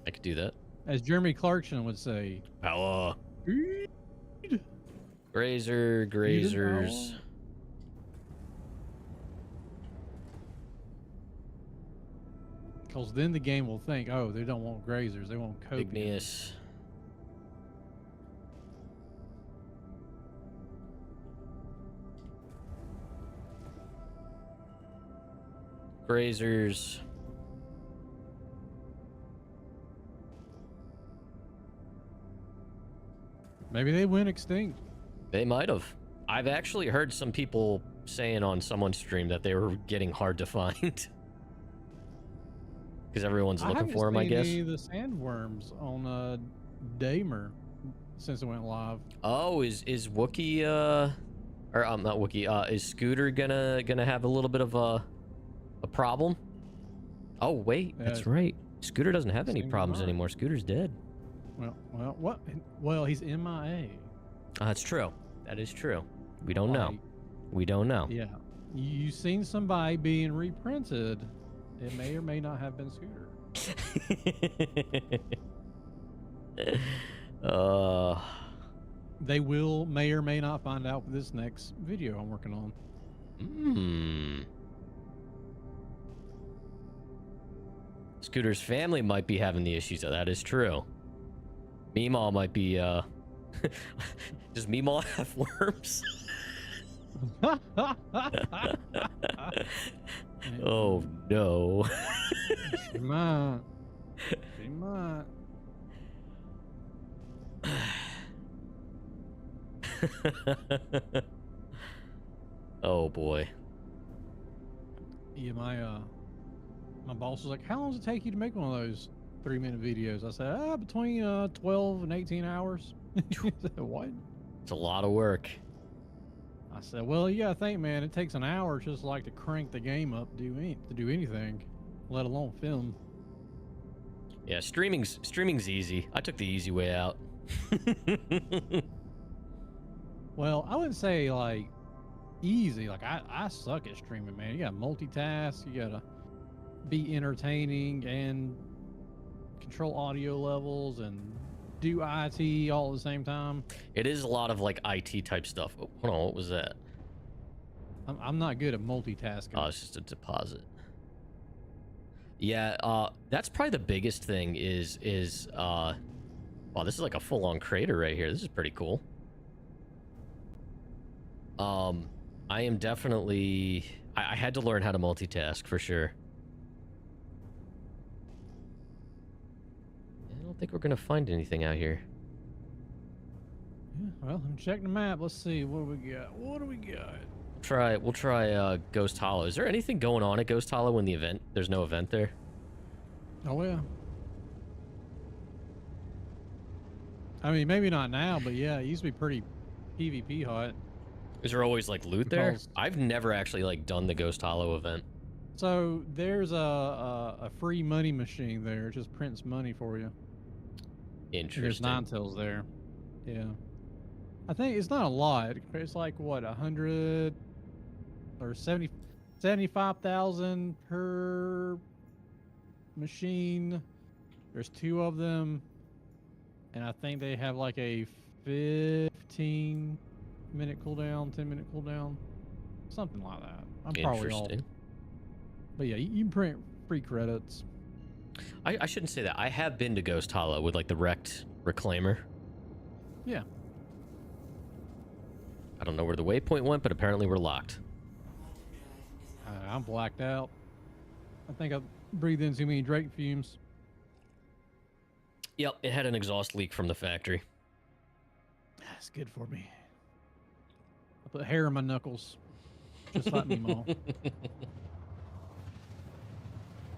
I could do that. As Jeremy Clarkson would say. Power. Grazers. Because then the game will think, oh, they don't want grazers, they want copians. Igneous. Grazers. Maybe they went extinct. They might have. I've actually heard some people saying on someone's stream that they were getting hard to find. Because everyone's looking for them, I guess. I haven't seen any of the sandworms on Damer. since it went live. Oh, is Wookie or not Wookie, is Scooter gonna have a little bit of a problem? Oh wait, Yeah, that's right. Scooter doesn't have any seems problems not. anymore. Scooter's dead. Well, what? Well, he's MIA. That's true. That is true. We don't know. Like, We don't know. Yeah, you seen somebody being reprinted. It may or may not have been Scooter. They may or may not find out with this next video I'm working on. Scooter's family might be having the issues. That is true. Meemaw might be, does Meemaw have worms? Oh, no. She might. She might. Oh, boy. Yeah, my boss was like, "How long does it take you to make one of those 3-minute videos?" I said, between 12 and 18 hours. He said, "What?" It's a lot of work. I said, "Well, you gotta think, man. It takes an hour just like to crank the game up, to do anything, let alone film." Yeah, streaming's easy. I took the easy way out. Well, I wouldn't say like easy. Like I suck at streaming, man. You gotta multitask. You gotta be entertaining and control audio levels and do IT all at the same time. It is a lot of like IT type stuff. Oh, hold on, what was that? I'm not good at multitasking. Oh, it's just a deposit. Yeah, that's probably the biggest thing is wow, this is like a full-on crater right here. This is pretty cool. I am definitely I had to learn how to multitask for sure. I don't think we're gonna find anything out here. Yeah, well, I'm checking the map. Let's see what we got. What do we got? We'll try Ghost Hollow. Is there anything going on at Ghost Hollow when there's no event there? Oh yeah. I mean, maybe not now, but yeah, it used to be pretty PvP hot. Is there always like loot there? Because- I've never actually like done the Ghost Hollow event. So there's a free money machine there. It just prints money for you. Interesting. There's Ninetales there. Yeah. I think it's not a lot. It's like what, 100 or 75,000 per machine. There's 2 of them, and I think they have like a 15-minute cooldown, 10-minute cooldown, something like that. I'm probably off. Interesting. But yeah, you can print free credits. I shouldn't say that. I have been to Ghost Hollow with like the wrecked reclaimer. Yeah. I don't know where the waypoint went, but apparently we're locked. I'm blacked out. I think I breathed in too many Drake fumes. Yep, it had an exhaust leak from the factory. That's good for me. I put hair in my knuckles, just like me, Mom.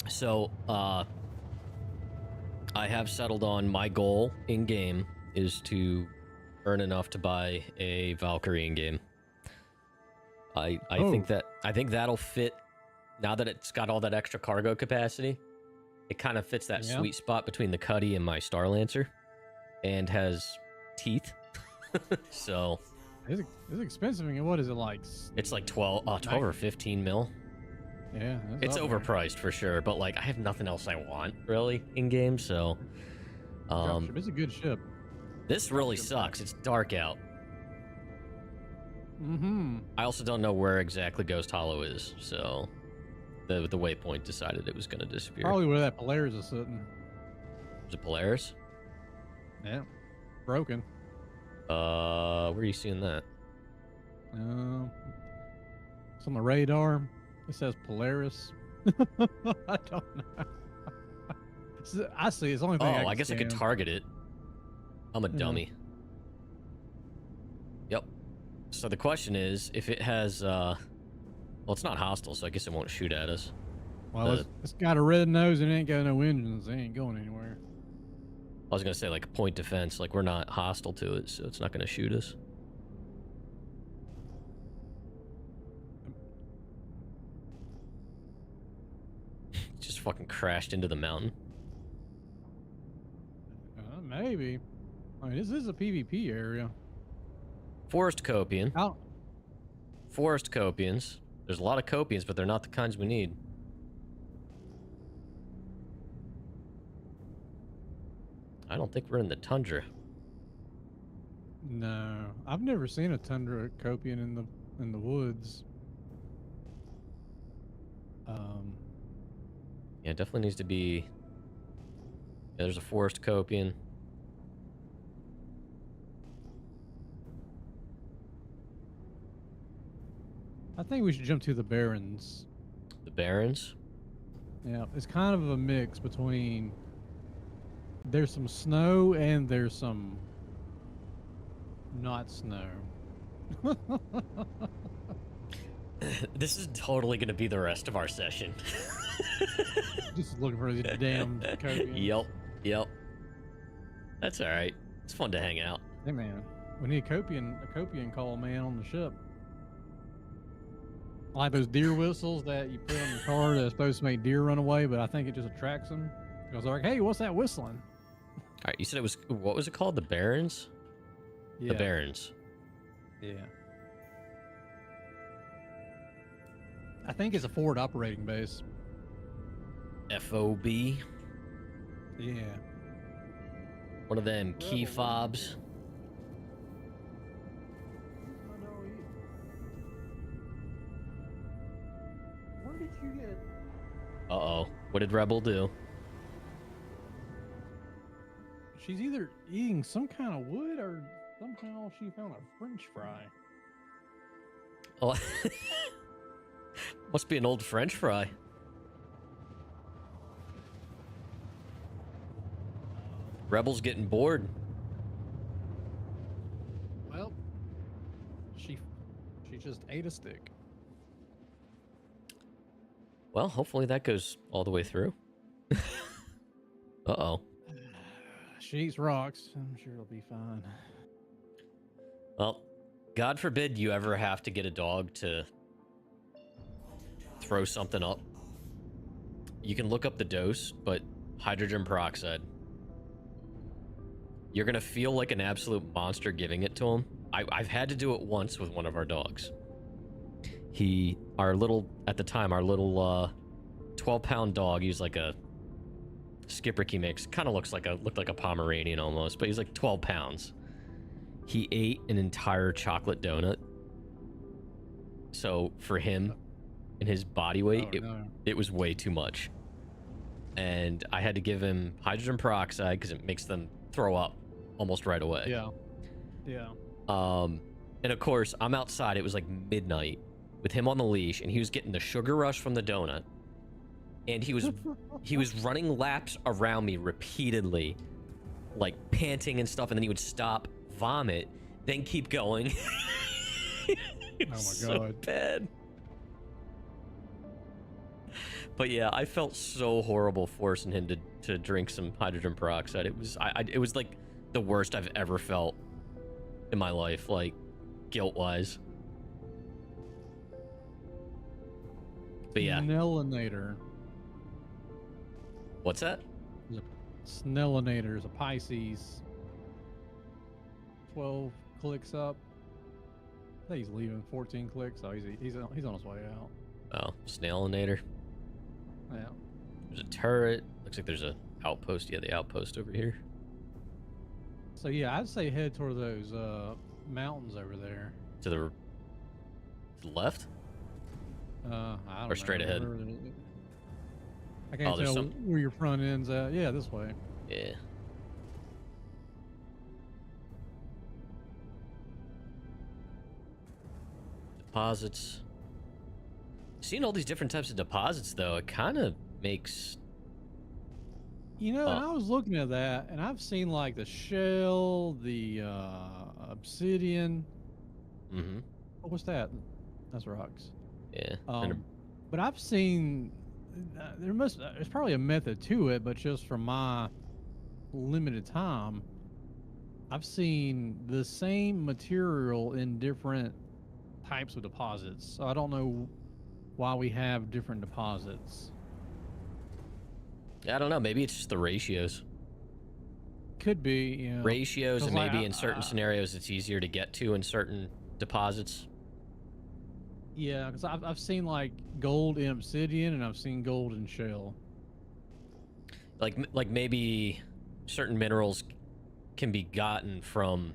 So, I have settled on my goal in game is to earn enough to buy a Valkyrie in game. I think that'll fit now that it's got all that extra cargo capacity. It kind of fits that sweet spot between the Cuddy and my Star Lancer, and has teeth. So It's expensive. I mean, what is it like? it's like 12 or 15 mil. Yeah, It's up there. overpriced for sure, but like I have nothing else I want really in game, so Dropship. It's a good ship. this really sucks. It's dark out. Mm-hmm. I also don't know where exactly Ghost Hollow is, so the waypoint decided it was going to disappear. Probably where that Polaris is sitting. Was it Polaris? Yeah. Broken. Where are you seeing that? It's on the radar. It says Polaris. I don't know. I see. It's the only thing. I guess I could scan. target it. I'm a Yeah. dummy. Yep. So the question is, if it has, well, it's not hostile, so I guess it won't shoot at us. Well, it's got a red nose and it ain't got no engines. It ain't going anywhere. I was gonna say like point defense, like we're not hostile to it, so it's not gonna shoot us. Just fucking crashed into the mountain. Maybe. I mean, this is a PvP area. Forest Copian. Out. Forest Copians. There's a lot of Copians, but they're not the kinds we need. I don't think we're in the tundra. No, I've never seen a tundra copian in the woods. Yeah, it definitely needs to be. Yeah, there's a forest Copian. I think we should jump to the Barrens. The Barrens. Yeah, it's kind of a mix between. There's some snow and there's some not snow. This is totally gonna be the rest of our session. Just looking for these damn copians. Yep. That's all right. It's fun to hang out. Hey man, we need a copian call man on the ship. Like those deer whistles that you put on your car that's supposed to make deer run away, but I think it just attracts them. Because they're like, hey, what's that whistling? All right, you said it was, what was it called? The Barrens? Yeah. The Barrens. Yeah. I think it's a forward operating base. FOB. Yeah. One of them key fobs. Where did you get? Uh-oh. What did Rebel do? She's either eating some kind of wood or somehow she found a French fry. Oh. Must be an old French fry. Rebel's getting bored. Well, she just ate a stick. Well, hopefully that goes all the way through. Uh-oh. She eats rocks. I'm sure it'll be fine. Well, God forbid you ever have to get a dog to throw something up. You can look up the dose, but hydrogen peroxide. You're gonna feel like an absolute monster giving it to him. I've had to do it once with one of our dogs. At the time, our little 12-pound dog, he's like a Schipperke mix. Kind of looked like a Pomeranian almost, but he's like 12 pounds. He ate an entire chocolate donut. So for him and his body weight, it was way too much. And I had to give him hydrogen peroxide because it makes them throw up almost right away. Yeah. And of course, I'm outside. It was like midnight with him on the leash, and he was getting the sugar rush from the donut. And he was running laps around me repeatedly, like panting and stuff, and then he would stop, vomit, then keep going. It was Oh my so God. bad. But yeah, I felt so horrible forcing him to drink some hydrogen peroxide. It was like the worst I've ever felt in my life, like guilt-wise. But yeah. Snellinator. What's that? Snellinator is a Pisces. 12 clicks up. I think he's leaving 14 clicks. Oh, he's on his way out. Oh, Snailinator. Yeah. There's a turret. Looks like there's a outpost. Yeah, the outpost over here. So yeah, I'd say head toward those mountains over there. To the left? I don't know. Or straight ahead? I can't there's tell some- where your front end's at. Yeah, this way. Yeah. Deposits. Seeing all these different types of deposits, though, it kind of makes... You know, and I was looking at that, and I've seen like the shell, the obsidian. Mm-hmm. Oh, what's that? That's rocks. Yeah. But I've seen there's probably a method to it, but just from my limited time, I've seen the same material in different types of deposits. So I don't know why we have different deposits. I don't know. Maybe it's just the ratios. Could be, you know. Ratios, 'Cause, and like, maybe in certain scenarios it's easier to get to in certain deposits. Yeah, because I've seen like gold in obsidian and I've seen gold in shell. Like maybe certain minerals can be gotten from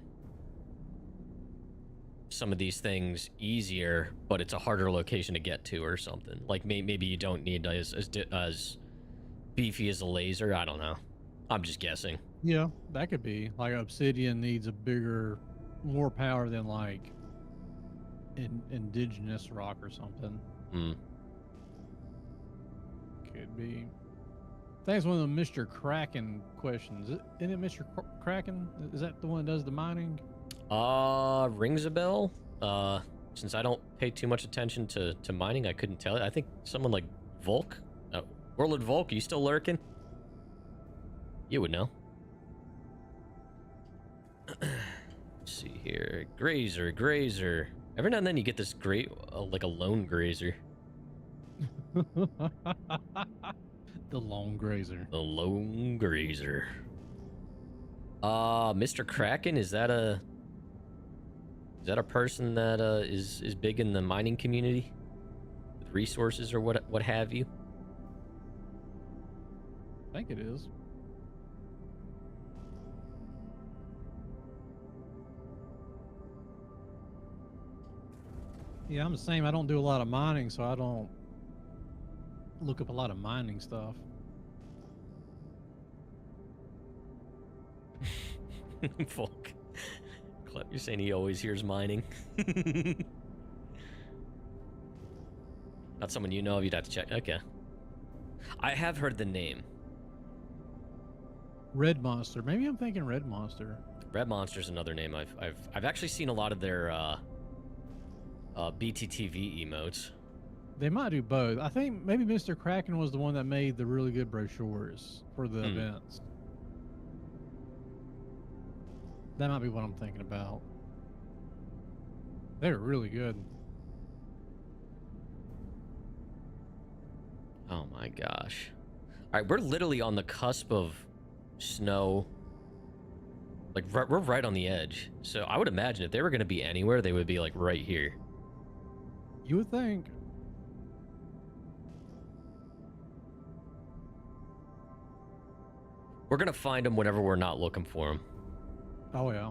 some of these things easier, but it's a harder location to get to or something. Like maybe you don't need as beefy as a laser. I don't know. I'm just guessing. Yeah, that could be. Like obsidian needs a more power than like indigenous rock or something. Hmm. Could be. Thanks, one of the Mr. Kraken questions. Isn't it Mr. Kraken? Is that the one that does the mining? Rings a bell. Since I don't pay too much attention to mining, I couldn't tell you. I think someone like Volk. Warlord Volk, are you still lurking? You would know. Let's see here. Grazer. Every now and then you get this great, like a lone grazer. The lone grazer. The lone grazer. Mr. Kraken, is that a person that is big in the mining community with resources or what have you? I think it is. Yeah, I'm the same. I don't do a lot of mining, so I don't look up a lot of mining stuff. Fuck. Clep, you're saying he always hears mining. Not someone you know of, you'd have to check. Okay. I have heard the name. Red Monster. Maybe I'm thinking Red Monster. Red Monster's another name I've actually seen a lot of their BTTV emotes. They might do both. I think maybe Mr. Kraken was the one that made the really good brochures for the events. That might be what I'm thinking about. They're really good. Oh my gosh. All right, we're literally on the cusp of snow. Like, we're right on the edge. So I would imagine if they were going to be anywhere, they would be like right here. You would think. We're going to find them whenever we're not looking for them. Oh, yeah.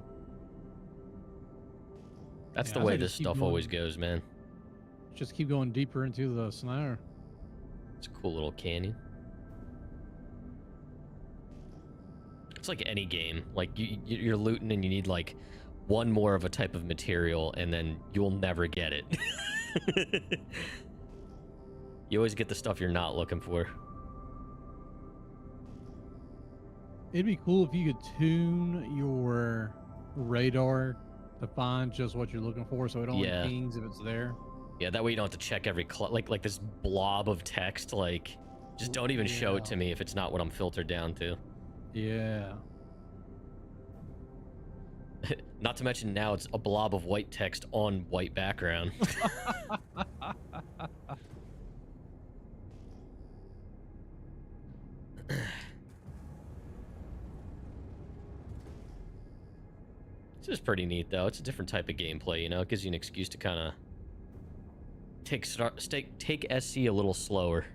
That's Yeah, the I way think this just keep stuff going. always goes, man. Just keep going deeper into the snow. It's a cool little canyon. It's like any game. Like, you're looting and you need, like, one more of a type of material, and then you'll never get it. You always get the stuff you're not looking for. It'd be cool if you could tune your radar to find just what you're looking for, so it only pings if it's there. Yeah, that way you don't have to check every like this blob of text. Like, just don't even show it to me if it's not what I'm filtered down to. Yeah. Not to mention now it's a blob of white text on white background. This is pretty neat, though. It's a different type of gameplay, you know? It gives you an excuse to kind of take SC a little slower.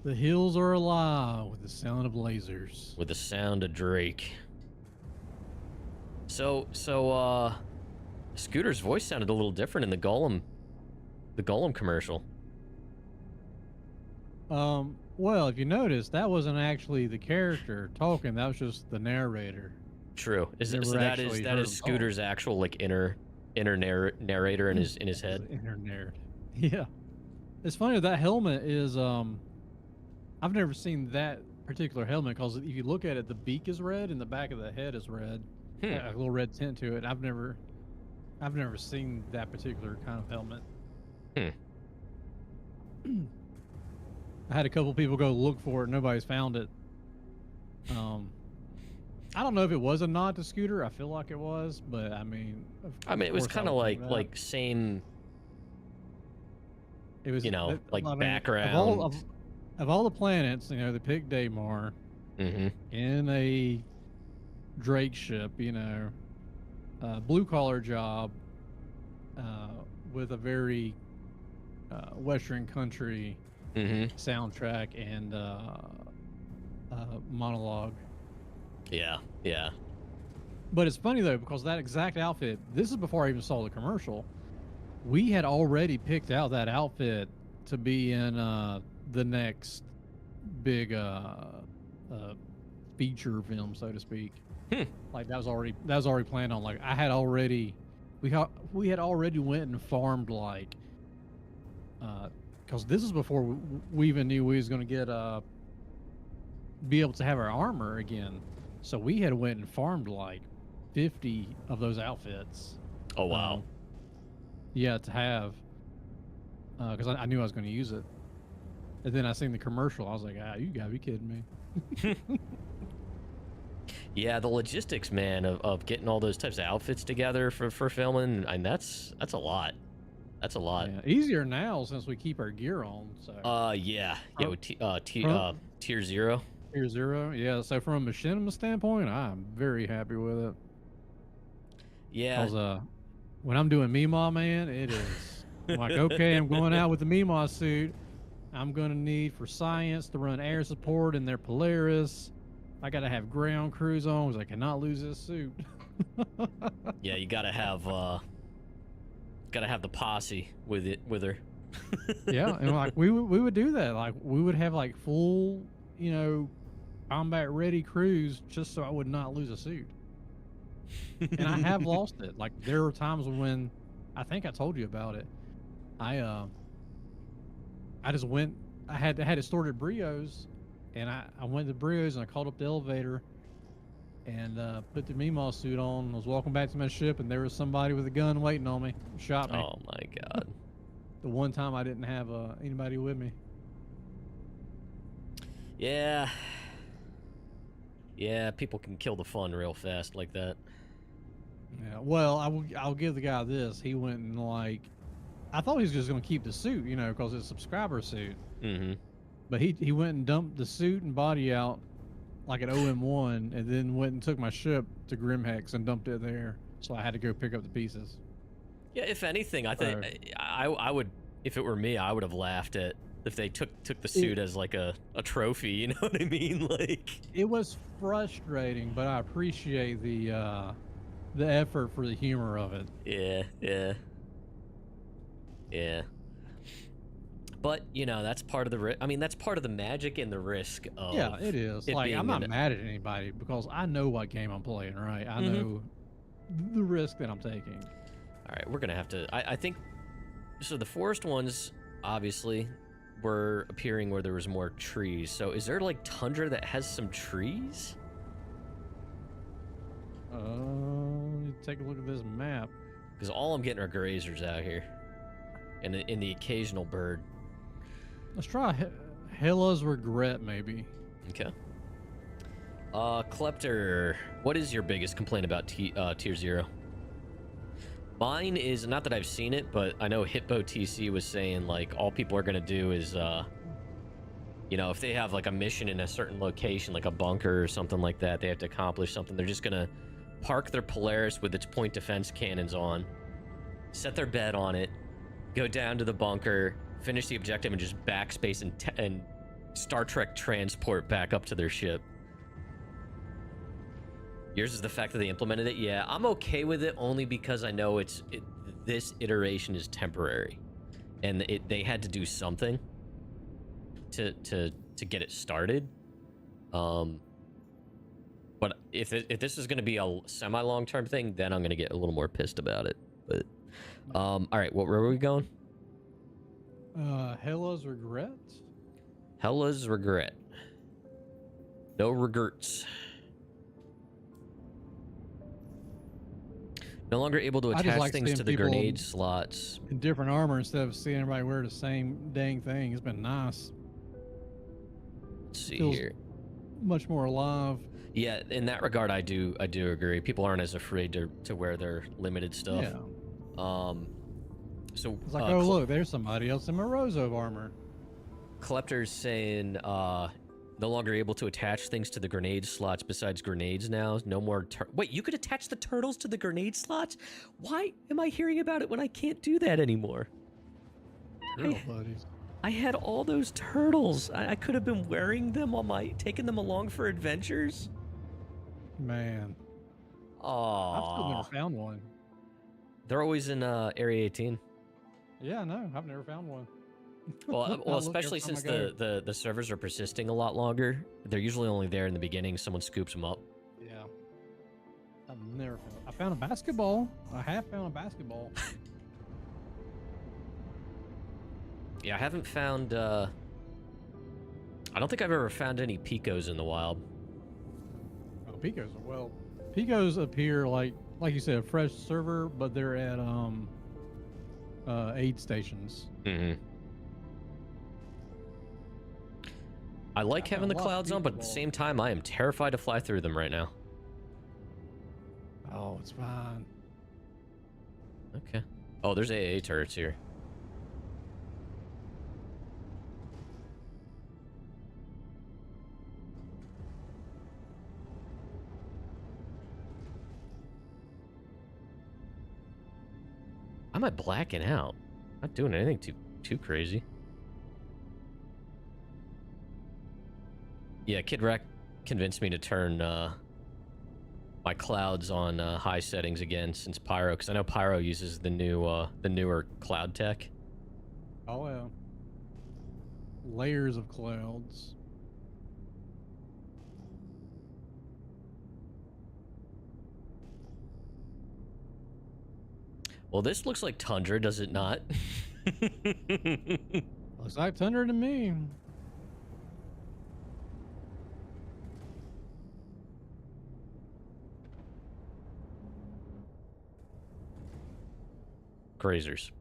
The hills are alive with the sound of lasers. With the sound of Drake. So, Scooter's voice sounded a little different in the Golem commercial. Well, if you notice, that wasn't actually the character talking. That was just the narrator. True. So that is Scooter's actual like inner narrator in his head. Inner narrator. Yeah. It's funny that helmet is I've never seen that particular helmet because if you look at it, the beak is red and the back of the head is red. A little red tint to it. I've never seen that particular kind of helmet. I had a couple people go look for it. Nobody's found it. I don't know if it was a nod to Scooter. I feel like it was, but I mean, it was kind of like same, it was, like I mean, background. of all the planets, they picked Daymar in a Drake ship, blue collar job, with a very Western country soundtrack and monologue. Yeah, yeah. But it's funny though, because that exact outfit, this is before I even saw the commercial. We had already picked out that outfit to be in the next big feature film, so to speak. Like that was already planned on. Like I had already, we had already went and farmed, like, because this is before we even knew we was going to get be able to have our armor again. So we had went and farmed like 50 of those outfits. Oh wow. Yeah, to have, because I knew I was going to use it. And then I seen the commercial. I was like, you gotta be kidding me. Yeah, the logistics, man, of getting all those types of outfits together for filming, and that's a lot. That's a lot. Yeah, easier now since we keep our gear on. So. Yeah, with tier 0. Tier 0, yeah. So from a machinima standpoint, I'm very happy with it. Yeah. Because when I'm doing Meemaw, man, it is like, okay, I'm going out with the Meemaw suit. I'm gonna need for science to run air support in their Polaris. I gotta have ground crews on because I cannot lose this suit. Yeah, you gotta have the posse with her. Yeah, and like we would do that. Like we would have like full, combat ready crews just so I would not lose a suit. And I have lost it. Like there were times when, I think I told you about it. I just went. I had it stored at Brio's, and I went to Brio's and I called up the elevator, and put the Meemaw suit on. I was walking back to my ship, and there was somebody with a gun waiting on me. Shot me. Oh my god. The one time I didn't have anybody with me. Yeah. Yeah, people can kill the fun real fast like that. Yeah. Well, I'll give the guy this. He went and like, I thought he was just going to keep the suit, because it's a subscriber suit. But he went and dumped the suit and body out like at OM1, and then went and took my ship to Grimhex and dumped it there. So I had to go pick up the pieces. Yeah, if anything, I think I would, if it were me, I would have laughed at if they took the suit as like a trophy. You know what I mean? Like, it was frustrating, but I appreciate the effort for the humor of it. Yeah. But that's part of the that's part of the magic and the risk of. Yeah, it is. Like, I'm not mad at anybody because I know what game I'm playing, right? I know the risk that I'm taking. All right, we're gonna have to. I think so. The forest ones obviously were appearing where there was more trees. So is there like tundra that has some trees? Take a look at this map. Because all I'm getting are grazers out here, and in the occasional bird. Let's try Hella's Regret, maybe. Okay. Klepter, what is your biggest complaint about tier 0? Mine is, not that I've seen it, but I know Hitbo TC was saying like all people are gonna do is if they have like a mission in a certain location, like a bunker or something like that, they have to accomplish something, they're just gonna park their Polaris with its point defense cannons on, set their bed on it, go down to the bunker, finish the objective, and just backspace and Star Trek transport back up to their ship. Yours is the fact that they implemented it. Yeah, I'm okay with it only because I know this iteration is temporary, and they had to do something to get it started. But if this is going to be a semi long-term thing, then I'm going to get a little more pissed about it. But all right, where were we going? Hella's Regret. Hella's Regret. No regrets. No longer able to attach things to the grenade slots. In different armor instead of seeing everybody wear the same dang thing. It's been nice. Let's see here. much more alive. Yeah, in that regard, I do agree. People aren't as afraid to wear their limited stuff. Yeah. So It's like, oh look, there's somebody else in Morozov armor. Klepter's saying no longer able to attach things to the grenade slots besides grenades now. No more. Wait, you could attach the turtles to the grenade slots? Why am I hearing about it when I can't do that anymore? Turtle buddies. I had all those turtles. I could have been wearing them on taking them along for adventures. Man. Oh, I've still never found one. They're always in Area 18. Yeah, no, I've never found one. Well, especially since the servers are persisting a lot longer. They're usually only there in the beginning. Someone scoops them up. Yeah. I've never found. I found a basketball. I have found a basketball. Yeah, I haven't found. I don't think I've ever found any Picos in the wild. Oh, Picos. Well, Picos appear like you said, a fresh server, but they're at aid stations. Mm-hmm. I like having the clouds on, but at the same time, I am terrified to fly through them right now. Oh, it's fine. Okay. Oh, there's AA turrets here. Am I blacking out? Not doing anything too crazy. Yeah, Kid Rec convinced me to turn my clouds on high settings again since Pyro, because I know Pyro uses the newer cloud tech. Oh yeah. Layers of clouds. Well, this looks like tundra, does it not? Looks like tundra to me. Grazers.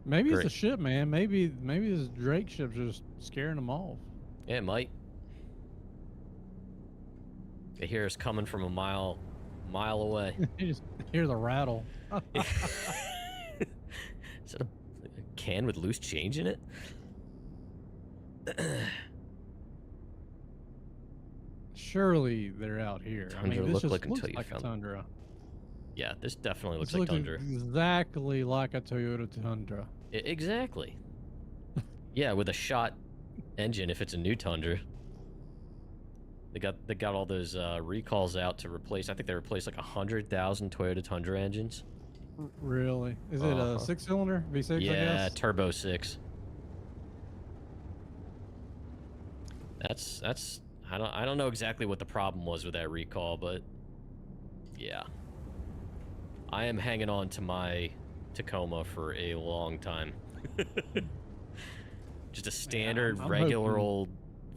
Maybe Great. it's a ship, man. Maybe this Drake ship's just scaring them off. Yeah, it might. They hear us coming from a mile away. You just hear the rattle. Is that a can with loose change in it? Surely they're out here. Tundra this looked just like looks until you like found a Tundra. Yeah, this definitely looks This like looks Tundra. exactly like a Toyota Tundra. Exactly. Yeah, with a shot engine if it's a new Tundra. They got all those recalls out to replace. I think they replaced like 100,000 Toyota Tundra engines. Really? Is it a 6-cylinder V6? Yeah, I guess? turbo 6. That's I don't know exactly what the problem was with that recall, but yeah. I am hanging on to my Tacoma for a long time. Just a standard I'm regular hoping. old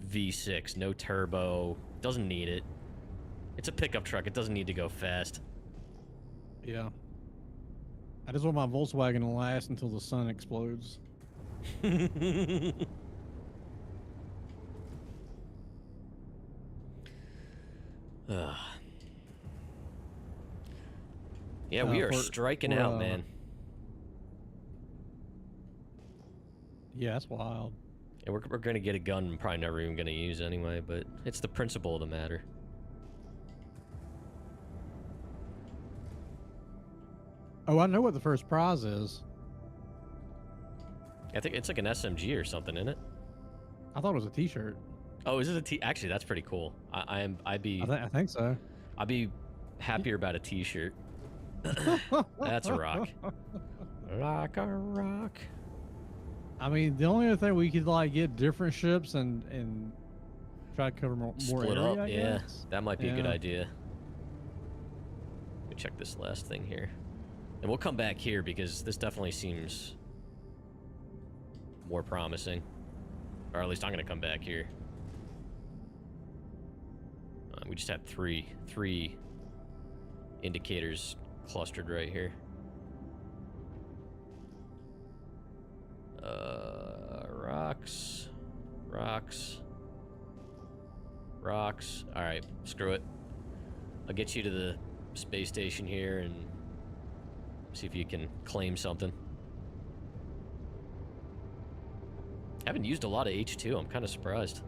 V6, no turbo. Doesn't need it. It's a pickup truck. It doesn't need to go fast. Yeah. I just want my Volkswagen to last until the sun explodes. Yeah, we are striking out, man. Yeah, that's wild. Yeah, we're going to get a gun I'm probably never even going to use anyway, but it's the principle of the matter. Oh, I know what the first prize is. I think it's like an SMG or something, isn't it? I thought it was a T-shirt. Oh, is it a T? Actually, that's pretty cool. I think so. I'd be happier about a T-shirt. That's a rock. Like a rock. I mean, the only other thing we could like get different ships and try to cover more Split area, up, I yeah. guess. That might be a good Yeah. idea. Let me check this last thing here. And we'll come back here because this definitely seems more promising. Or at least I'm going to come back here. We just had three indicators clustered right here. Rocks. Rocks. All right, screw it. I'll get you to the space station here and see if you can claim something. Haven't used a lot of H2. I'm kind of surprised.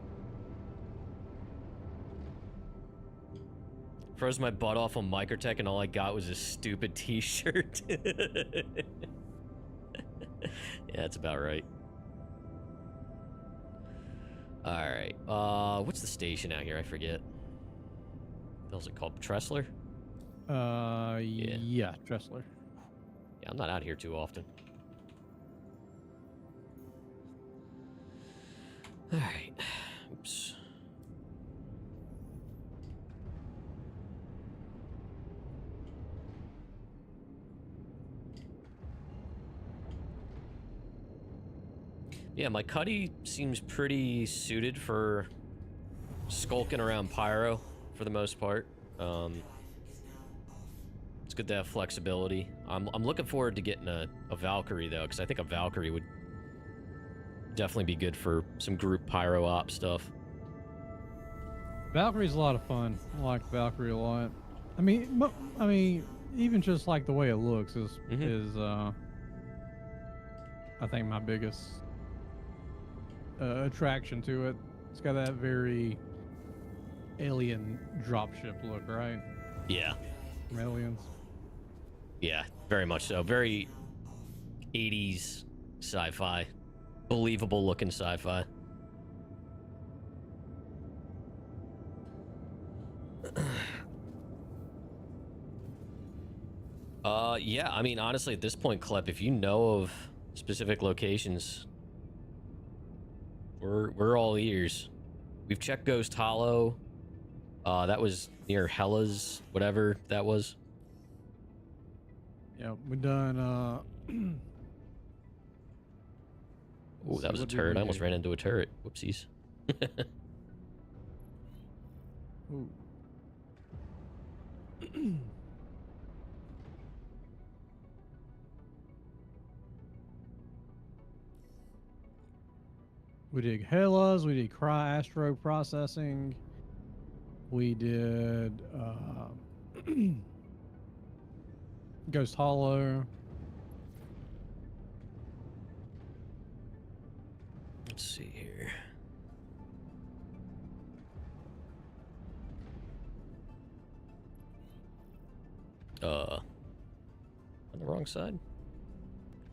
Froze my butt off on Microtech and all I got was a stupid t-shirt. Yeah, that's about right. Alright, what's the station out here? I forget. What was it called? Tressler? Yeah, Tressler. Yeah, I'm not out here too often. Alright. Oops. Yeah, my Cuddy seems pretty suited for skulking around Pyro for the most part. It's good to have flexibility. I'm looking forward to getting a Valkyrie though, because I think a Valkyrie would definitely be good for some group Pyro op stuff. Valkyrie's a lot of fun. I like Valkyrie a lot. I mean, even just like the way it looks is I think my biggest attraction to it. It's got that very alien dropship look, right? Yeah. From Aliens. Yeah, very much so. Very 80s sci-fi. Believable looking sci-fi. Yeah, I mean, honestly, at this point, Klep, if you know of specific locations, we're all ears. We've checked Ghost Hollow. That was near Hella's, whatever that was. Yeah, we done. Oh, that was a turret. I almost ran into a turret. Whoopsies. Ooh. We did Hellas, we did Astro Processing, we did Ghost Hollow. Let's see here. On the wrong side?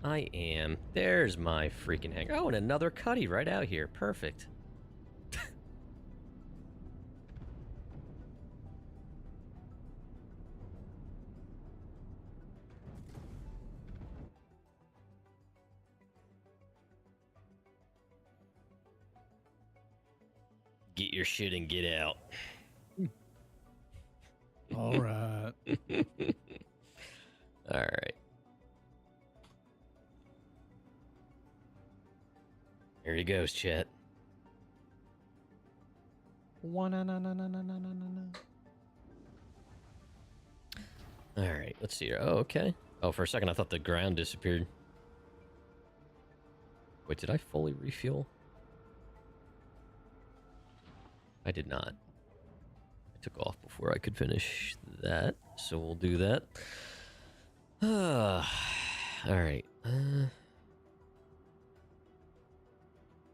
I am. There's my freaking hangar. Oh, and another Cuddy right out here. Perfect. Get your shit and get out. All right. All right. Here he goes, chat. All right, let's see here. Oh, okay. Oh, for a second I thought the ground disappeared. Wait, did I fully refuel? I did not. I took off before I could finish that, so we'll do that. All right.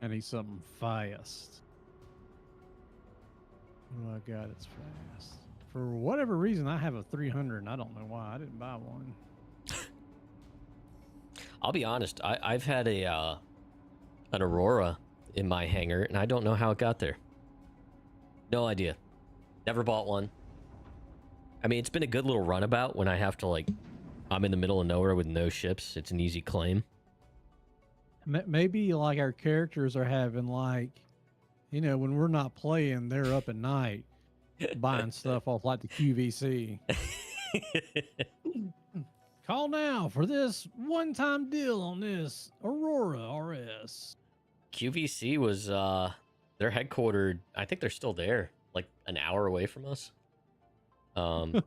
I need something fast. Oh my god, it's fast. For whatever reason, I have a 300, and I don't know why. I didn't buy one. I'll be honest. I've had an Aurora in my hangar, and I don't know how it got there. No idea. Never bought one. I mean, it's been a good little runabout when I have to, like, I'm in the middle of nowhere with no ships. It's an easy claim. Maybe, like, our characters are having, like, you know, when we're not playing, they're up at night buying stuff off, like, the QVC. Call now for this one-time deal on this Aurora RS. QVC was, they're headquartered, I think they're still there, like an hour away from us.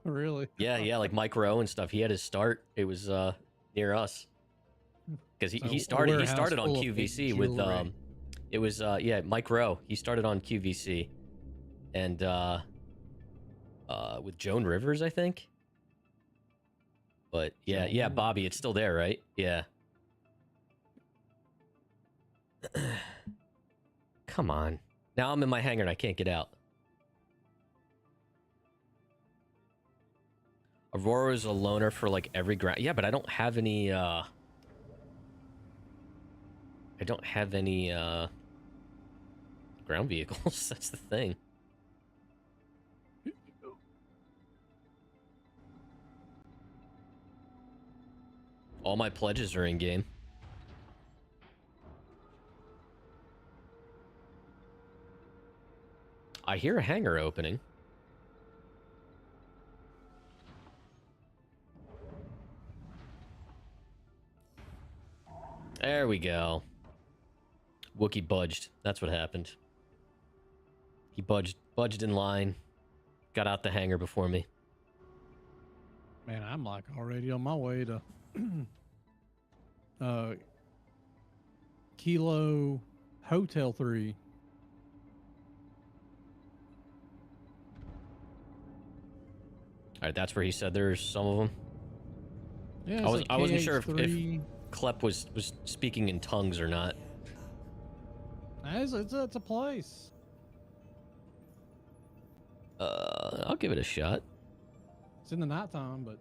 Really? Yeah, like Mike Rowe and stuff. He had his start. It was near us. Because he started on QVC with, it was, yeah, Mike Rowe. He started on QVC. and with Joan Rivers, I think. But yeah, Bobby, it's still there, right? Yeah. Come on. Now I'm in my hangar and I can't get out. Aurora's a loner for like every ground. Yeah, but I don't have any ground vehicles. That's the thing. All my pledges are in game. I hear a hangar opening. There we go. Wookie budged. That's what happened. He budged in line. Got out the hangar before me. Man, I'm like already on my way to Kilo Hotel 3. All right, that's where he said there's some of them. Yeah, I wasn't sure if Klep was speaking in tongues or not. It's a place. I'll give it a shot. It's in the nighttime, but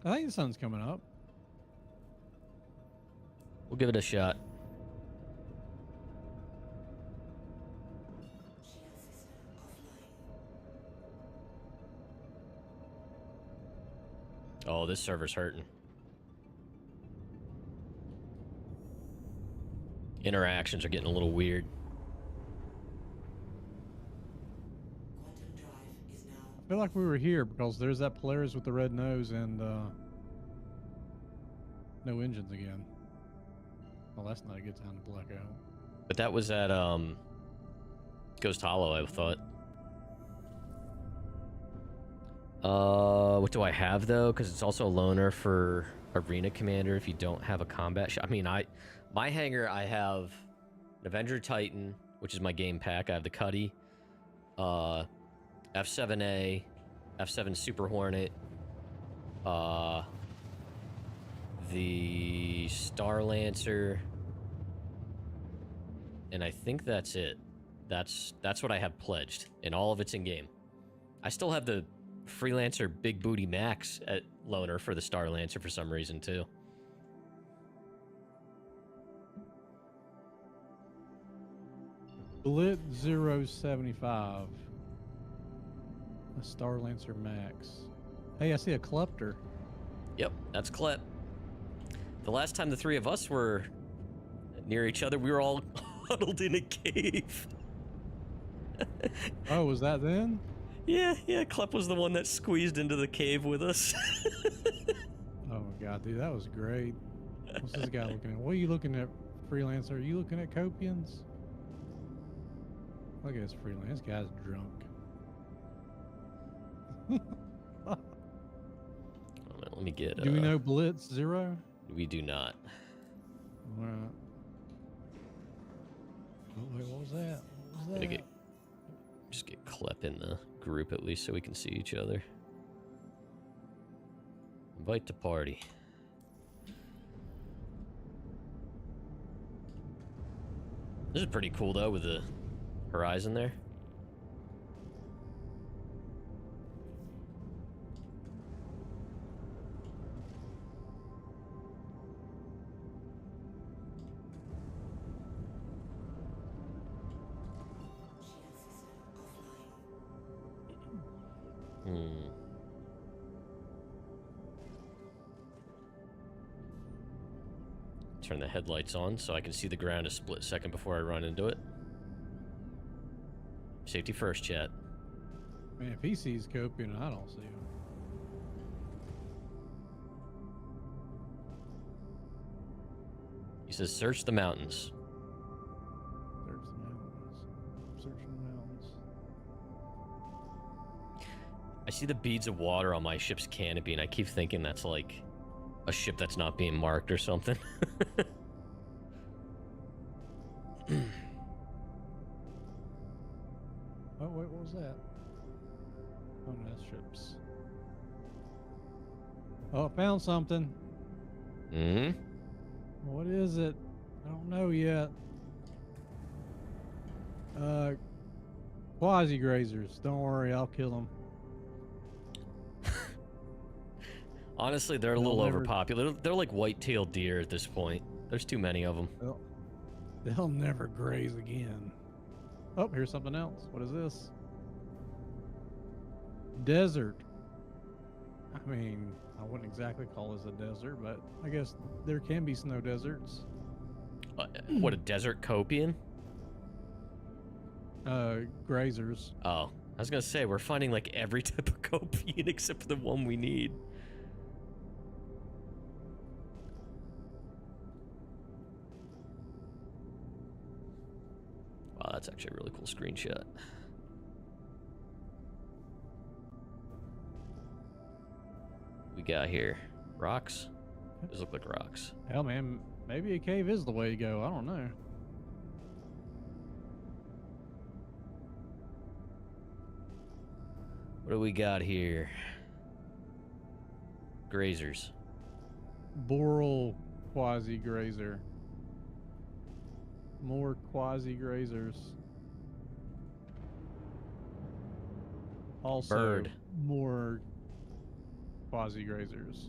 I think the sun's coming up. We'll give it a shot. Oh, this server's hurting. Interactions are getting a little weird. I feel like we were here because there's that Polaris with the red nose and no engines again. Well, that's not a good time to black out. But that was at Ghost Hollow, I thought. What do I have though? Because it's also a loaner for Arena Commander if you don't have a combat shop. I mean, my hangar, I have an Avenger Titan, which is my game pack. I have the Cuddy, F7A, F7 Super Hornet, the Star Lancer, and I think that's it. That's what I have pledged, and all of it's in game. I still have the Freelancer Big Booty Max at loaner for the Star Lancer for some reason too. Blit 075. A Star Lancer Max. Hey, I see a Klepter. Yep, that's Klep. The last time the three of us were near each other, we were all huddled in a cave. Oh, was that then? Yeah, Klep was the one that squeezed into the cave with us. Oh my god, dude, that was great. What's this guy looking at? What are you looking at, Freelancer? Are you looking at Copians? Look at this Freelancer. This guy's drunk. Let me get. Do we know Blitz 0? We do not. All right. Oh, wait, what was that? What was that? Just get Klep in the group at least so we can see each other. Invite to party. This is pretty cool though with the horizon there. Turn the headlights on so I can see the ground a split second before I run into it. Safety first, chat. Man, if he sees Copian, I don't see him. He says, search the mountains. Search the mountains. Searching the mountains. I see the beads of water on my ship's canopy, and I keep thinking that's like a ship that's not being marked or something. that? Oh, no, that's ships. Oh, I found something. Hmm? What is it? I don't know yet. Quasi-grazers. Don't worry, I'll kill them. Honestly, they're a They'll little never- overpopulated. They're like white-tailed deer at this point. There's too many of them. They'll never graze again. Oh, here's something else. What is this? Desert. I mean, I wouldn't exactly call this a desert, but I guess there can be snow deserts. What, a desert copian? Grazers. Oh, I was gonna say, we're finding like every type of copian except for the one we need. Wow, that's actually a really cool screenshot. We got here rocks. Those look like rocks. Hell, man, maybe a cave is the way to go. I don't know. What do we got here? Grazers. Boral quasi-grazer. More quasi-grazers. Also, Bird. more quasi-grazers.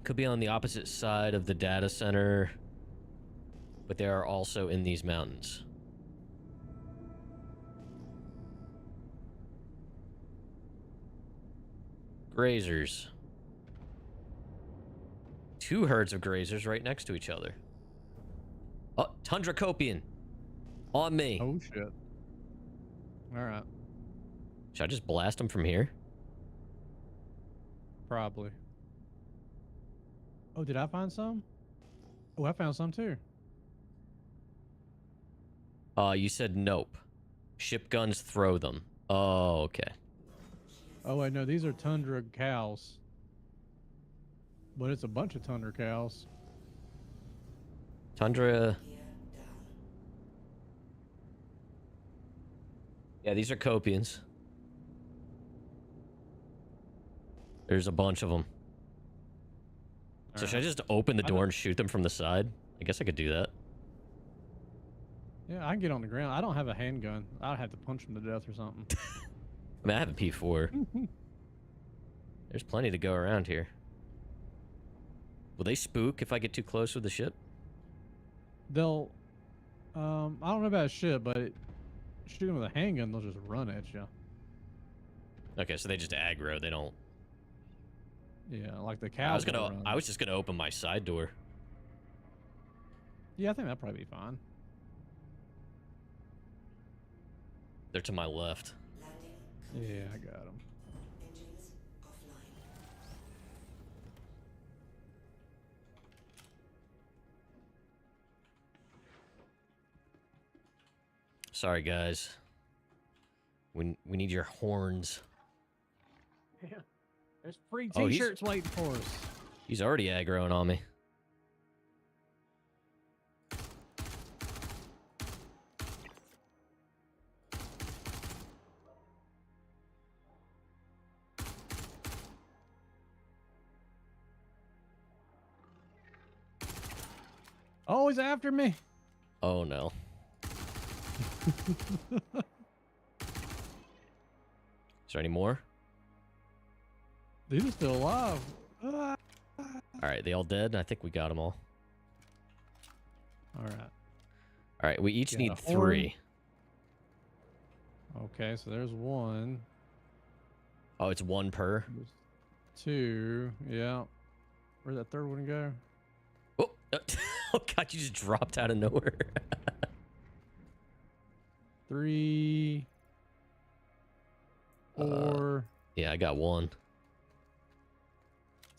Could be on the opposite side of the data center, but they are also in these mountains. Grazers. 2 herds of grazers right next to each other. Oh, Tundra Copian. On me. Oh, shit. All right. Should I just blast them from here? Probably. Oh, did I find some? Oh, I found some too. You said nope. Ship guns, throw them. Oh, okay. Oh, wait, no, these are tundra cows. But it's a bunch of tundra cows. Tundra. Yeah, these are Copians. There's a bunch of them. So should I just open the door and shoot them from the side? I guess I could do that. Yeah, I can get on the ground. I don't have a handgun. I'd have to punch them to death or something. I mean, I have a P4. There's plenty to go around here. Will they spook if I get too close with the ship? They'll, I don't know about a ship, but shoot them with a handgun, they'll just run at you. Okay, so they just aggro. They don't. Yeah, like the cows. I was just gonna open my side door. Yeah, I think that'd probably be fine. They're to my left. Yeah, I got them. Sorry, guys. We need your horns. Yeah, there's free Oh, T-shirts waiting for us. He's already aggroing on me. Oh, he's after me. Oh no. Is there any more? Dude is still alive. Ah. All right, they all dead? I think we got them all. All right. All right, we each Got need a horn. 3. Okay, so there's one. Oh, it's 1 per? There's 2. Yeah. Where'd that third one go? Oh, oh God, you just dropped out of nowhere. 3. 4. Yeah, I got 1.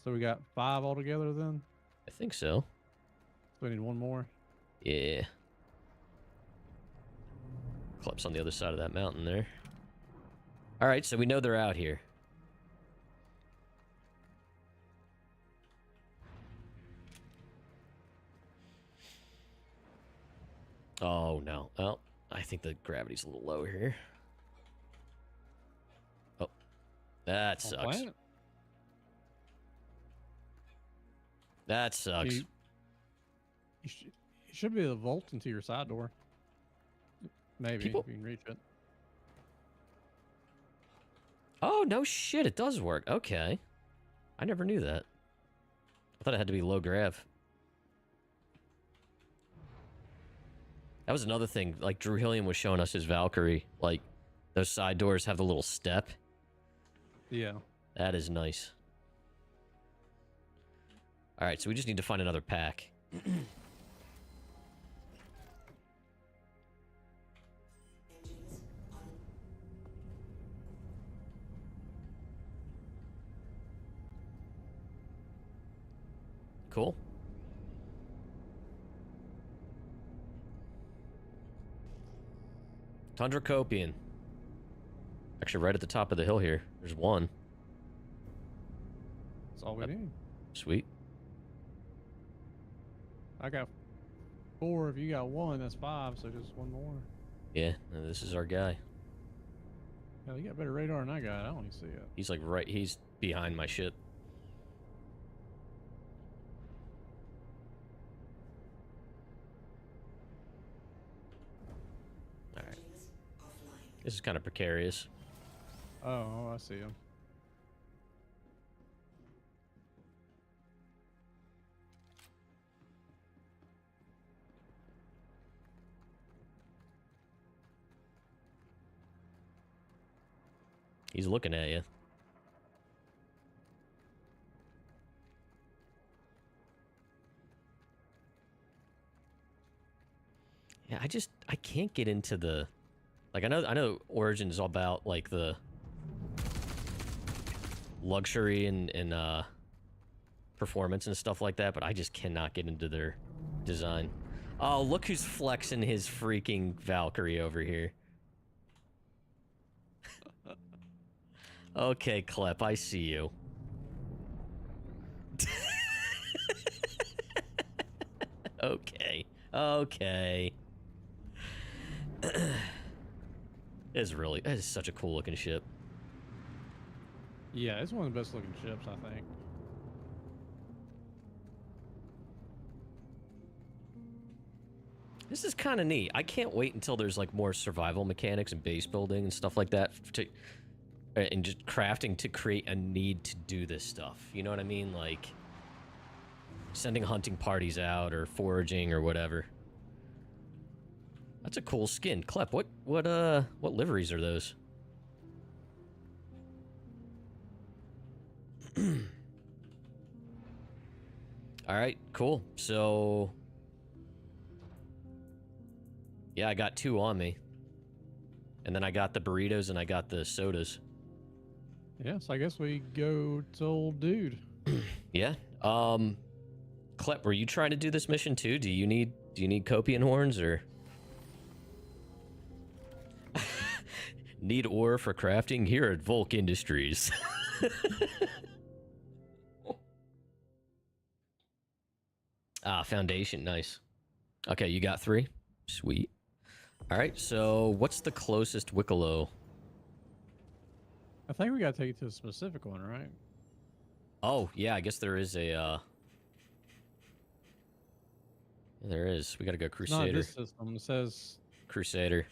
So we got 5 altogether then? I think so. So we need one more. Yeah. Club's on the other side of that mountain there. All right, so we know they're out here. Oh, no. Oh, I think the gravity's a little low here. Oh, that On sucks. planet? That sucks. You should be able to vault into your side door. Maybe, People- if you can reach it. Oh, no shit, it does work. Okay. I never knew that. I thought it had to be low grav. That was another thing. Like, Drew Hillian was showing us his Valkyrie. Like, those side doors have the little step. Yeah. That is nice. Alright, so we just need to find another pack. Cool. Tundra Copian. Actually, right at the top of the hill here. There's one. That's all we need. Sweet. I got 4. If you got 1, that's 5. So just 1 more. Yeah, this is our guy. Hell, you got better radar than I got. I don't even see it. He's like right, he's behind my ship. Alright. This is kind of precarious. Oh, I see him. He's looking at you. Yeah, I can't get into the, like, I know Origin is all about like the luxury and performance and stuff like that, but I just cannot get into their design. Oh, look who's flexing his freaking Valkyrie over here. Okay, Klep, I see you. Okay. Okay. It is such a cool looking ship. Yeah, it's one of the best looking ships, I think. This is kind of neat. I can't wait until there's like more survival mechanics and base building and stuff like that and just crafting to create a need to do this stuff. You know what I mean? Like sending hunting parties out or foraging or whatever. That's a cool skin. Klep, what liveries are those? All right, cool. So yeah, I got 2 on me. And then I got the burritos and I got the sodas. Yeah, so I guess we go to old dude. Yeah. Klep, were you trying to do this mission too? Do you need Copian horns or need ore for crafting here at Volk Industries? Foundation, nice. Okay, you got 3. Sweet. All right, so what's the closest Wikelo? I think we gotta take it to a specific one, right? Oh, yeah, I guess there is a, there is. We gotta go Not Crusader. this system. It says... Crusader.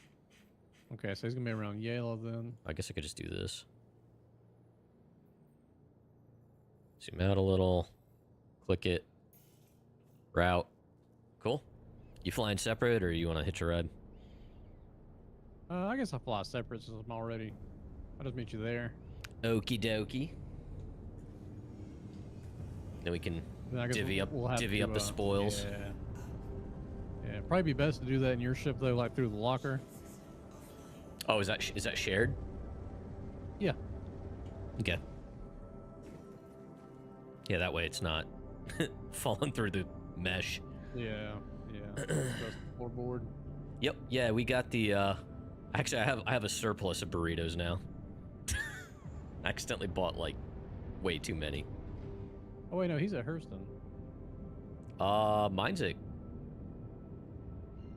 Okay, so he's gonna be around Yellow then. I guess I could just do this. Zoom out a little. Click it. Route. Cool. You flying separate, or you want to hitch a ride? I guess I'll fly separate since I'm already... I'll just meet you there. Okie dokie. Then we can Then I guess divvy up have the spoils. Yeah. Yeah, probably be best to do that in your ship though, like through the locker. Oh, is that shared? Yeah. Okay. Yeah, that way it's not falling through the mesh. Yeah. Yeah. Across the floorboard. Yep. Yeah, we got the. Actually, I have a surplus of burritos now. I accidentally bought like way too many. Oh wait, no, he's at Hurston. Mine's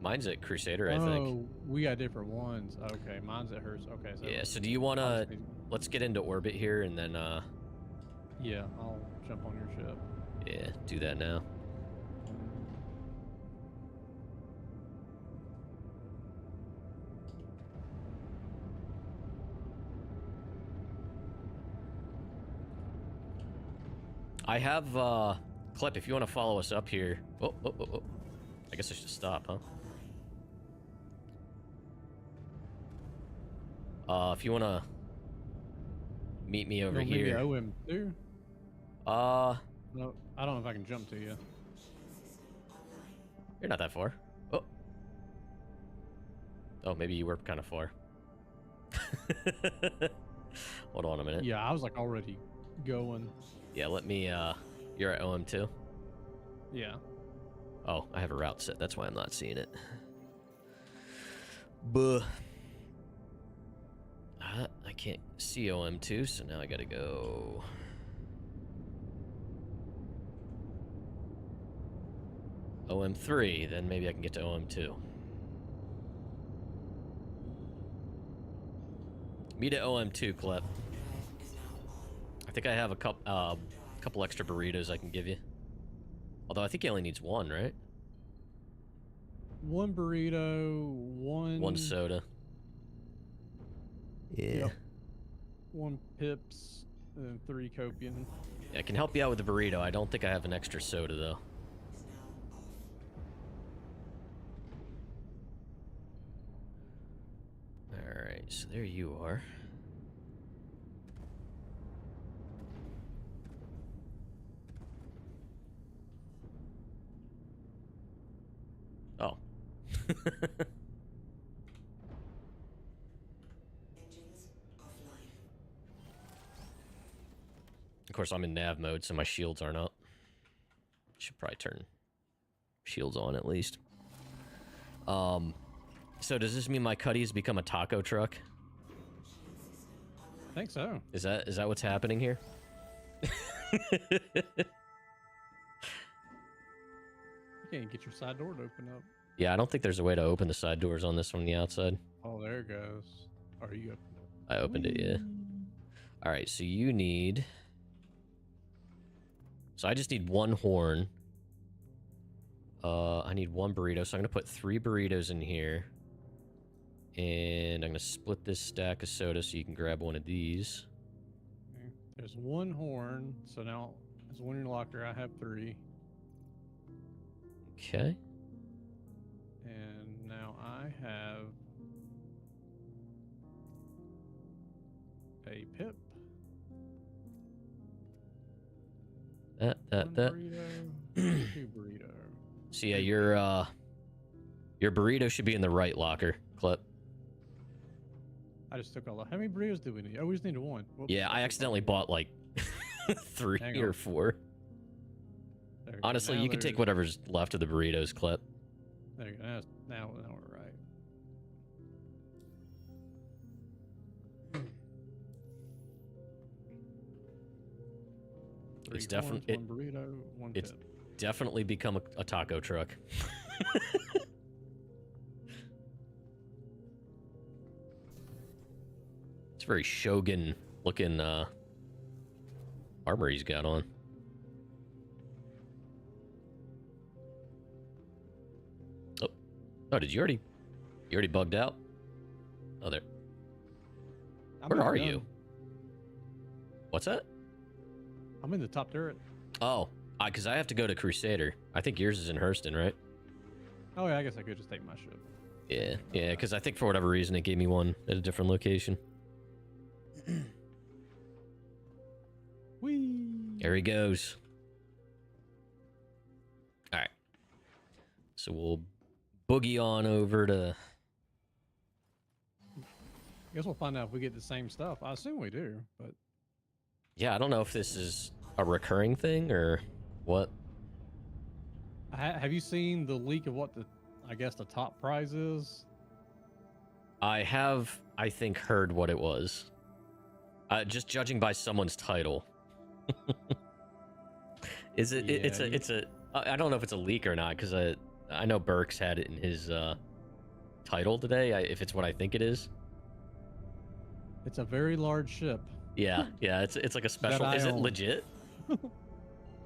Mine's at Crusader, I think. Oh, we got different ones. Okay, mine's at hers. Okay, so Yeah, so do you want I'll to... just need- Let's get into orbit here, and then, yeah, I'll jump on your ship. yeah, do that now. I have, Clip, if you want to follow us up here. Oh. I guess I should stop, huh? If you want to meet me over here. OM2? No, I don't know if I can jump to you. You're not that far. Oh. Oh, maybe you were kind of far. Hold on a minute. Yeah, I was like already going. Yeah, let me, you're at OM2? Yeah. Oh, I have a route set. That's why I'm not seeing it. Buh. I can't see OM2, so now I gotta go... OM3, then maybe I can get to OM2. Meet at OM2, Clep. I think I have a couple extra burritos I can give you. Although I think he only needs one, right? One burrito, One soda. Yeah. Yep. One Pips, and 3 Copian. Yeah, I can help you out with the burrito. I don't think I have an extra soda, though. Alright, so there you are. Oh. Of course, I'm in nav mode, so my shields aren't up. Should probably turn shields on at least. So does this mean my Cuddy has become a taco truck? I think so. Is that what's happening here? You can't get your side door to open up. Yeah, I don't think there's a way to open the side doors on this from the outside. Oh, there it goes. Or you opened it. I opened it, yeah. All right, so you need... So I just need one horn. I need one burrito, so I'm going to put 3 burritos in here. And I'm going to split this stack of soda so you can grab one of these. Okay. There's one horn, so now there's one in your locker. I have 3. Okay. And now I have a Pip. That. One burrito, 2 burrito. So yeah, your burrito should be in the right locker, Clip. I just took all the... How many burritos do we need? Oh, we just need 1. Whoops. Yeah, I accidentally bought like 3 Hang or on. 4. There we go. Honestly, Now you can take there's- whatever's left of the burritos, Clip. There you go. Now we're right. It's 3 horns, definitely 1 burrito, 1 it's Pip. definitely become a taco truck. It's very Shogun looking armor he's got on. Oh, did you already bugged out? Oh, there. I'm Where in the are gun. you? What's that? I'm in the top turret. Oh, because I have to go to Crusader. I think yours is in Hurston, right? Oh yeah, I guess I could just take my ship. Yeah, because I think for whatever reason it gave me one at a different location. Whee! There he goes. All right. So we'll boogie on over to... I guess we'll find out if we get the same stuff. I assume we do, but Yeah, I don't know if this is a recurring thing or what. have you seen the leak of what I guess the top prize is? I have, I think, heard what it was. Just judging by someone's title. Is it? Yeah, It's a. I don't know if it's a leak or not because I know Burks had it in his title today, if it's what I think it is. It's a very large ship. Yeah, yeah, it's like a special. I Is it own. legit?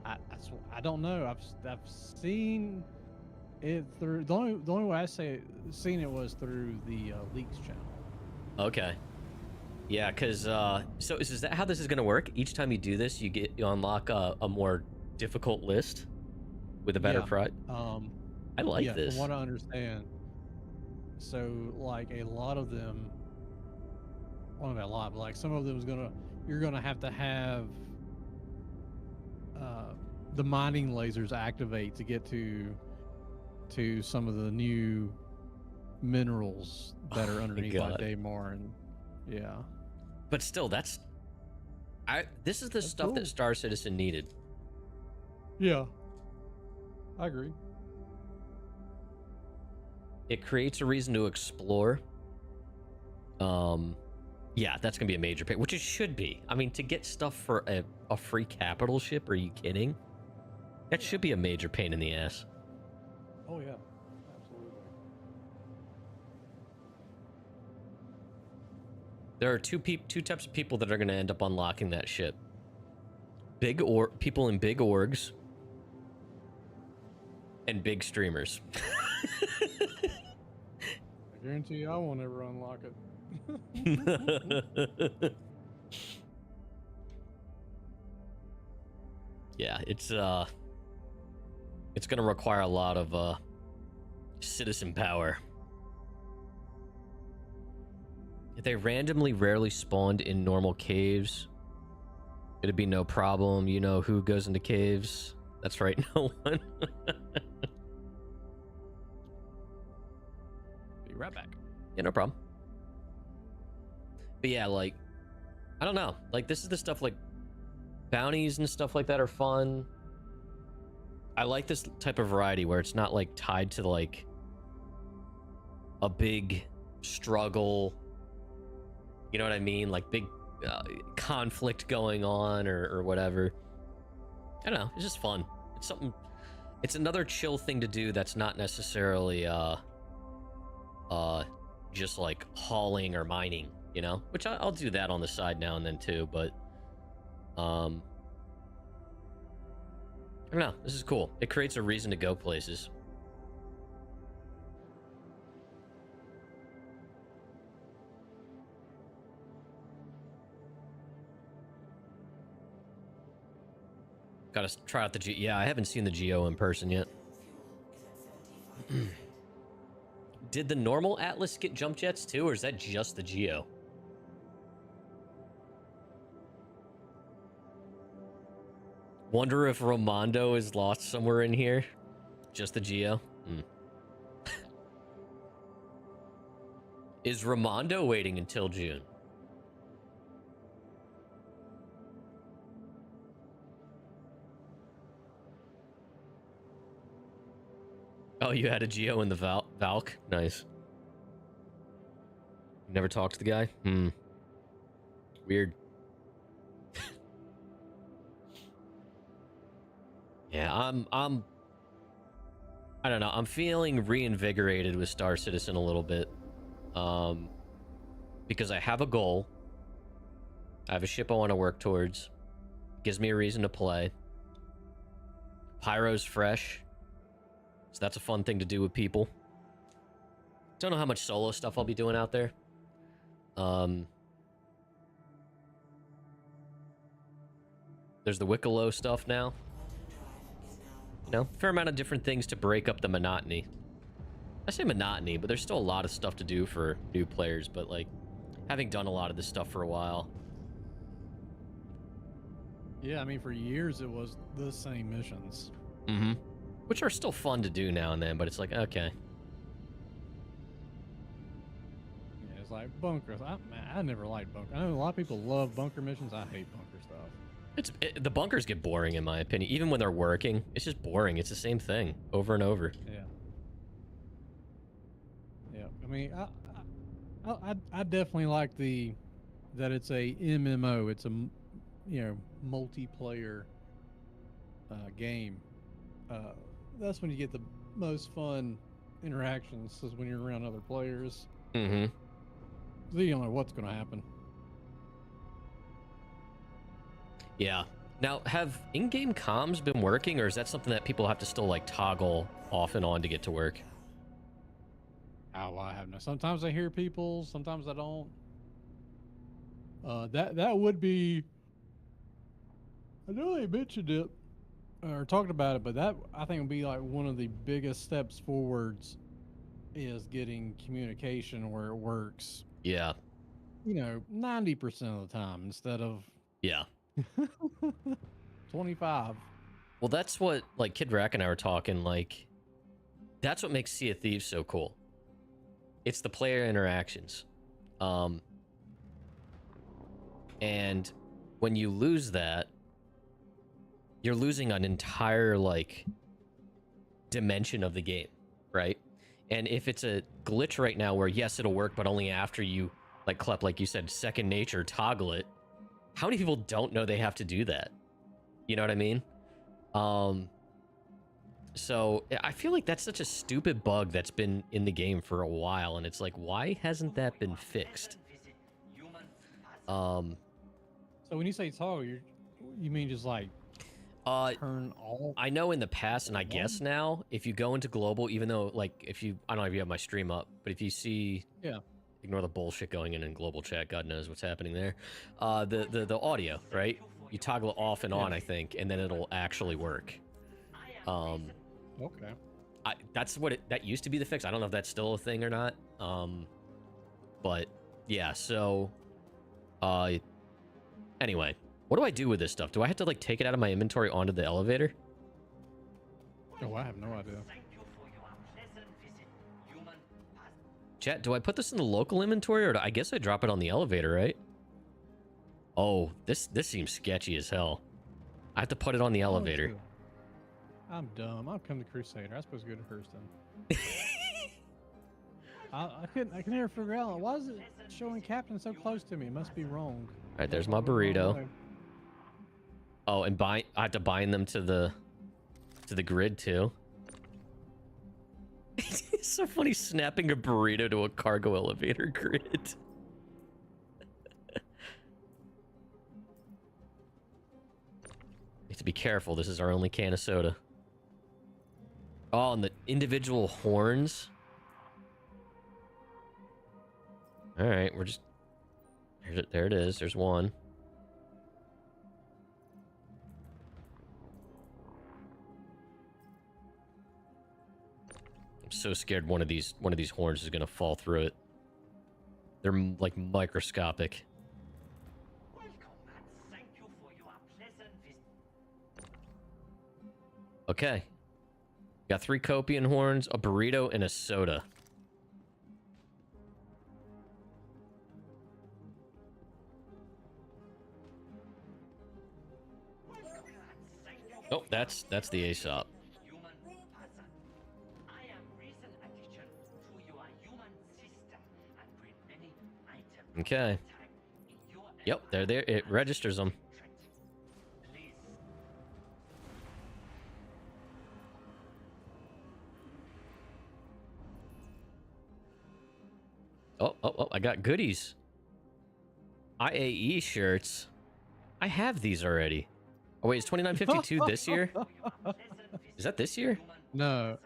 I don't know. I've seen it through the only way I seen it was through the leaks channel. Okay. Yeah, because so is that how this is gonna work? Each time you do this, you unlock a more difficult list with a better price. I like yeah, this. From what I understand. So like a lot of them, well, not a lot, but like some of them is you're gonna have to have the mining lasers activate to get to some of the new minerals that are underneath like Daymar, and yeah. But still, this is the stuff that Star Citizen needed. Yeah, I agree. It creates a reason to explore. Yeah, that's gonna be a major pain, which it should be. I mean, to get stuff for a free capital ship, are you kidding? That should be a major pain in the ass. Oh yeah, absolutely. There are two types of people that are gonna end up unlocking that ship. People in big orgs and big streamers. I guarantee you I won't ever unlock it. Yeah, it's gonna require a lot of citizen power. They randomly rarely spawned in normal caves. It'd be no problem. You know who goes into caves? That's right, no one. Be right back. Yeah, no problem. But yeah, like, I don't know. Like, this is the stuff, like, bounties and stuff like that are fun. I like this type of variety where it's not, like, tied to, like, a big struggle. You know what I mean? Like, big conflict going on or whatever. I don't know. It's just fun. It's something... It's another chill thing to do that's not necessarily, just, like, hauling or mining. You know, which I'll do that on the side now and then too, but I don't know. This is cool. It creates a reason to go places. Gotta try out the Geo. Yeah, I haven't seen the Geo in person yet. Did the normal Atlas get jump jets too, or is that just the Geo? Wonder if Ramondo is lost somewhere in here. Just the Geo? Is Ramondo waiting until June? Oh, you had a Geo in the Valk? Nice. You never talked to the guy? Weird. Yeah, I don't know. I'm feeling reinvigorated with Star Citizen a little bit. Because I have a goal. I have a ship I want to work towards. Gives me a reason to play. Pyro's fresh. So that's a fun thing to do with people. Don't know how much solo stuff I'll be doing out there. There's the Wikelo stuff now. You know, fair amount of different things to break up the monotony. I say monotony, but there's still a lot of stuff to do for new players, but like, having done a lot of this stuff for a while. Yeah, I mean, for years it was the same missions. Mm-hmm. Which are still fun to do now and then, but it's like, okay. Yeah, it's like bunkers. I never liked bunker. I know a lot of people love bunker missions. I hate bunker stuff. The bunkers get boring in my opinion. Even when they're working, it's just boring. It's the same thing over and over. Yeah. Yeah. I mean, I definitely like that it's a MMO. It's a, you know, multiplayer game. that's when you get the most fun interactions, is when you're around other players. Mm-hmm. So you don't know what's going to happen. Yeah. Now, have in-game comms been working, or is that something that people have to still like toggle off and on to get to work? Oh, I have no. Sometimes I hear people, sometimes I don't. That would be. I know they mentioned it or talked about it, but that I think would be like one of the biggest steps forwards is getting communication where it works. Yeah. 90% of the time instead of Yeah. 25. Well, that's what like Kid Rack and I were talking. Like, that's what makes Sea of Thieves so cool. It's the player interactions. And when you lose that, you're losing an entire like dimension of the game, right? And if it's a glitch right now where yes, it'll work, but only after you like Klep, like you said, second nature, toggle it. How many people don't know they have to do that? You know what I mean? So I feel like that's such a stupid bug that's been in the game for a while, and it's like, why hasn't that been fixed? So when you say toggle, you mean just like turn all? I know in the past, and I guess now, if you go into global, even though like if you, I don't know if you have my stream up, but if you see, Yeah. ignore the bullshit going in global chat. God knows what's happening there. The audio, right? You toggle it off and on, I think, and then it'll actually work. Okay. That's what that used to be the fix. I don't know if that's still a thing or not. But yeah. So, anyway, what do I do with this stuff? Do I have to like take it out of my inventory onto the elevator? Oh, I have no idea. Chat, do I put this in the local inventory, or I guess I drop it on the elevator, right? Oh, this seems sketchy as hell. I have to put it on the elevator. I'm dumb. I've come to Crusader. I'm supposed to go to Hurston. I can never figure out why is it showing Captain so close to me? It must be wrong. All right, there's my burrito. Oh, and I have to bind them to the grid too. It's so funny snapping a burrito to a cargo elevator grid. You have to be careful. This is our only can of soda. Oh, and the individual horns. All right, we're just... There it is. There's one. I'm so scared one of these horns is gonna fall through it. They're like microscopic. Okay. Got 3 Copian horns, a burrito, and a soda. Oh, that's the Aesop. Okay. Yep, they're there. It registers them. Oh, I got goodies. IAE shirts. I have these already. Oh, wait, is 2952 this year? Is that this year? No.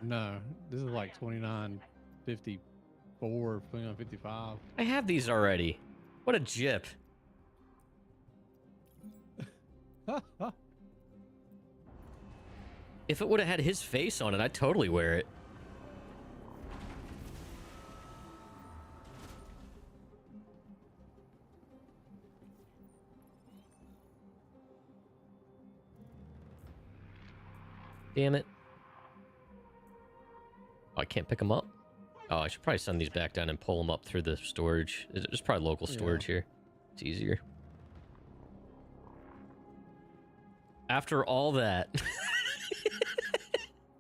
This is like 2954, 2955. I have these already. What a jip. If it would have had his face on it, I'd totally wear it. Damn it. Oh, I can't pick them up. Oh, I should probably send these back down and pull them up through the storage. There's probably local storage here. It's easier. After all that.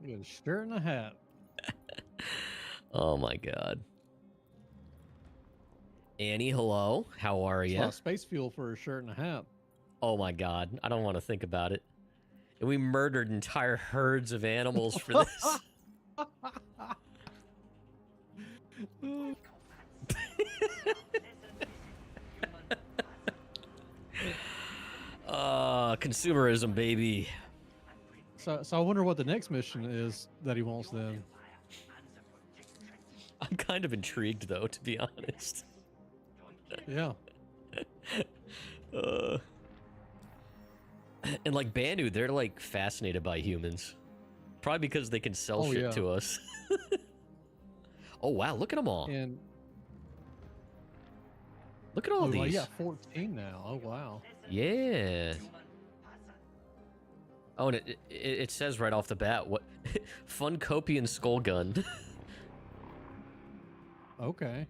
You got a shirt and a hat. Oh my god. Annie, hello. How are It's a you? lot of space fuel for a shirt and a hat. Oh my god. I don't want to think about it. And we murdered entire herds of animals for this. Consumerism, baby. So I wonder what the next mission is that he wants then. I'm kind of intrigued, though, to be honest. Yeah. And like Banu, they're like fascinated by humans. Probably because they can sell shit to us. Oh wow, look at them all. And look at all these. Well, you got 14 now. Oh wow. Yeah. Oh, and it says right off the bat what Funkopian Skull Gun. Okay.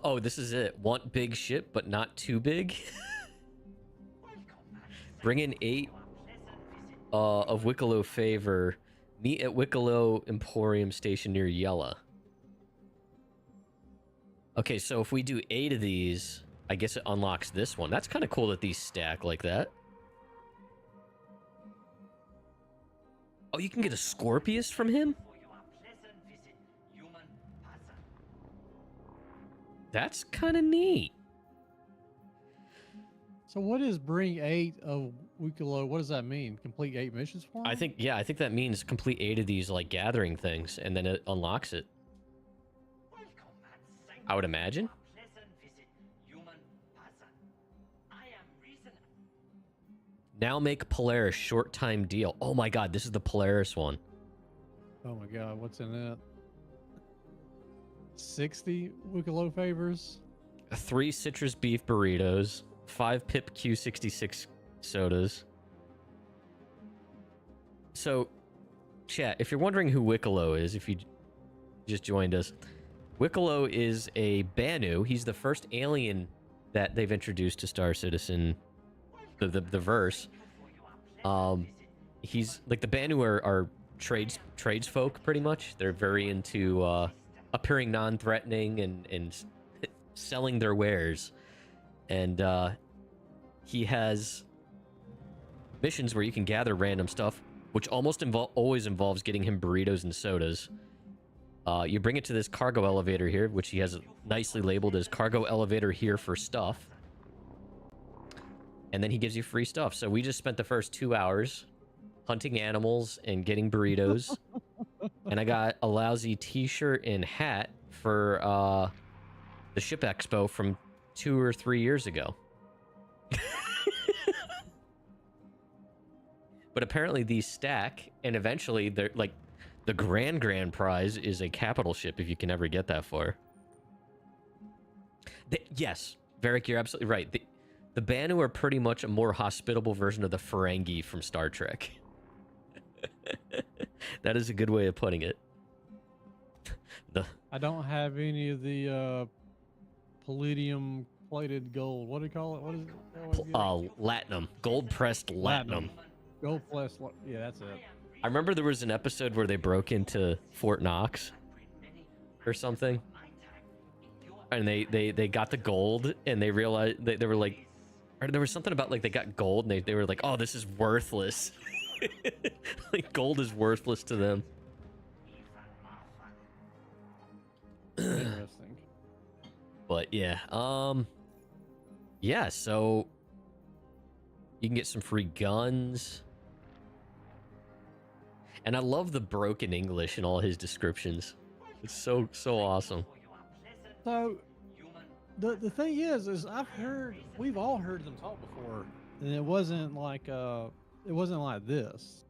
Oh, this is it. Want big ship, but not too big. Bring in 8 of Wikelo favor. Meet at Wikelo Emporium Station near Yella. Okay, so if we do 8 of these, I guess it unlocks this one. That's kind of cool that these stack like that. Oh, you can get a Scorpius from him? That's kind of neat. So what is bring 8 of Wikelo? What does that mean? Complete 8 missions for him? I think that means complete 8 of these like gathering things, and then it unlocks it. I would imagine. Now make Polaris short time deal. Oh my god, this is the Polaris one. Oh my god, what's in it? 60 Wikelo favors? 3 citrus beef burritos, 5 Pip Q66 sodas. So, chat, if you're wondering who Wikelo is, if you just joined us, Wikelo is a Banu. He's the first alien that they've introduced to Star Citizen, the verse. He's like the Banu are tradesfolk pretty much. They're very into appearing non-threatening and selling their wares. And he has missions where you can gather random stuff, which almost always involves getting him burritos and sodas. You bring it to this cargo elevator here, which he has nicely labeled as cargo elevator here for stuff. And then he gives you free stuff. So we just spent the first 2 hours hunting animals and getting burritos. And I got a lousy t-shirt and hat for the Ship Expo from 2 or 3 years ago. But apparently these stack, and eventually they're like the grand prize is a capital ship if you can ever get that far. Yes, Varric, you're absolutely right. The Banu are pretty much a more hospitable version of the Ferengi from Star Trek. That is a good way of putting it. I don't have any of the palladium plated gold. What do you call it? What is it? Latinum. Gold pressed Latinum. Gold pressed. Yeah, that's it. I remember there was an episode where they broke into Fort Knox or something. And they got the gold and they realized they were like, or there was something about like they got gold and they were like, oh, this is worthless. Like gold is worthless to them. Interesting. But yeah, yeah, so you can get some free guns. And I love the broken English in all his descriptions. It's so awesome. So the thing is we've all heard them talk before, and it wasn't like this.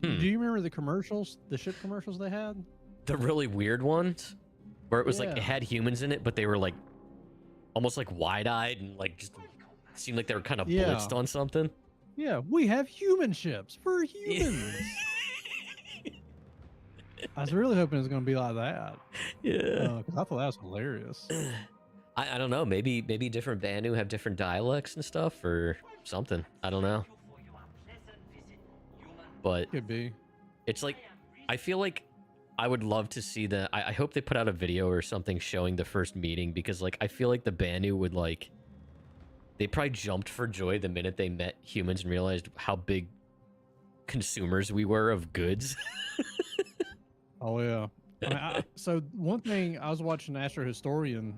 Do you remember the commercials, the ship commercials they had? The really weird ones where it was like it Yeah. had humans in it, but they were like almost like wide-eyed and like just seemed like they were kind of Yeah. blitzed on something. Yeah, we have human ships for humans. I was really hoping it was going to be like that. Yeah. 'Cause I thought that was hilarious. I don't know. Maybe different Banu have different dialects and stuff or something. I don't know. But Could be. it's like, I feel like I would love to see I hope they put out a video or something showing the first meeting, because like I feel like the Banu would like, They probably jumped for joy the minute they met humans and realized how big consumers we were of goods. Oh yeah. I mean, so one thing I was watching Astro Historian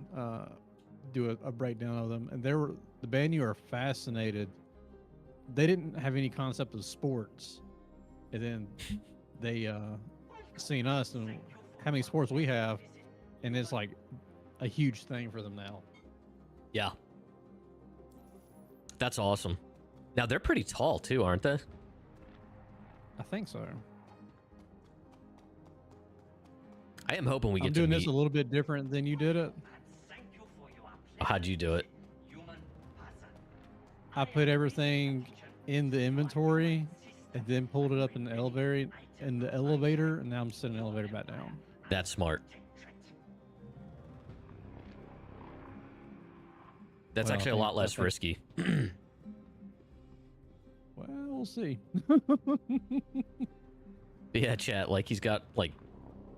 do a breakdown of them, and the Banyu are fascinated. They didn't have any concept of sports, and then they seen us and how many sports we have, and it's like a huge thing for them now. Yeah. That's awesome. Now, they're pretty tall, too, aren't they? I think so. I am hoping we get I'm to doing meet. this a little bit different than you did it. How'd you do it? I put everything in the inventory and then pulled it up in the elevator, and now I'm sending the elevator back down. That's smart. That's Well, actually a lot less risky. Well, we'll see. Yeah, chat, like he's got like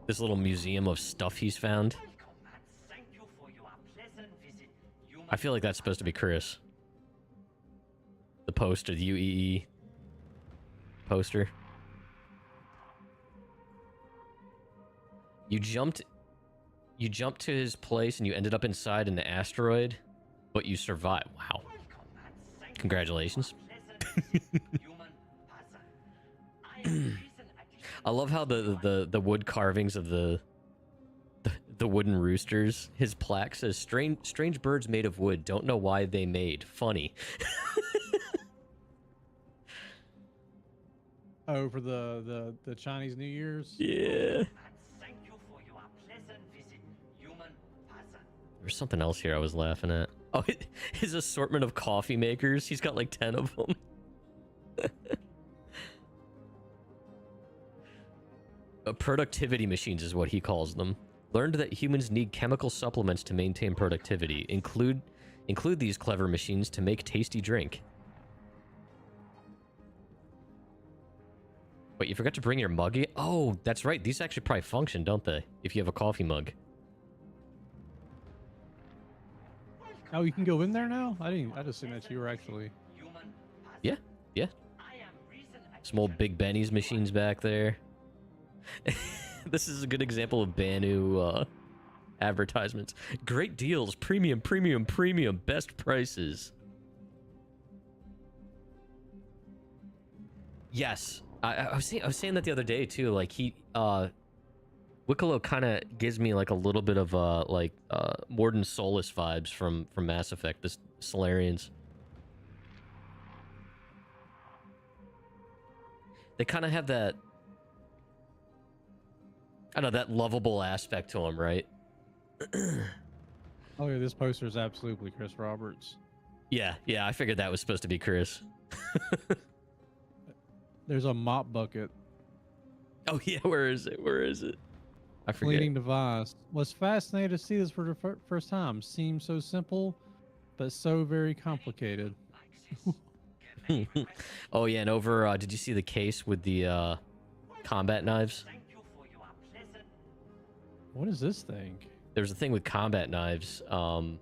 this little museum of stuff he's found. I feel like that's supposed to be Chris. The poster, the UEE poster. You jumped to his place and you ended up inside an asteroid, but you survived. Wow. Congratulations. I love how the wood carvings of the wooden roosters, his plaque says strange birds made of wood, don't know why they made. Funny. Oh, for the Chinese New Year's? Yeah. There's something else here I was laughing at. Oh, his assortment of coffee makers. He's got like 10 of them. Productivity machines is what he calls them. Learned that humans need chemical supplements to maintain productivity. Include these clever machines to make tasty drink. Wait, you forgot to bring your mug? Oh, that's right. These actually probably function, don't they? If you have a coffee mug. Oh, you can go in there now? I just seen that you were actually. Yeah, yeah. Some old Big Benny's machines back there. This is a good example of Banu advertisements. Great deals, premium, premium, premium, best prices. Yes, I was saying that the other day too. Like Wikelo kind of gives me like a little bit of Morden Solus vibes from Mass Effect. The Solarians. They kind of have that. I don't know, that lovable aspect to him, right? Oh yeah, this poster is absolutely Chris Roberts. Yeah, I figured that was supposed to be Chris. There's a mop bucket. Oh yeah, where is it? I forget. Cleaning device. Was fascinated to see this for the first time. Seems so simple, but so very complicated. Oh yeah, and over, did you see the case with the combat knives? What is this thing? There's a thing with combat knives, and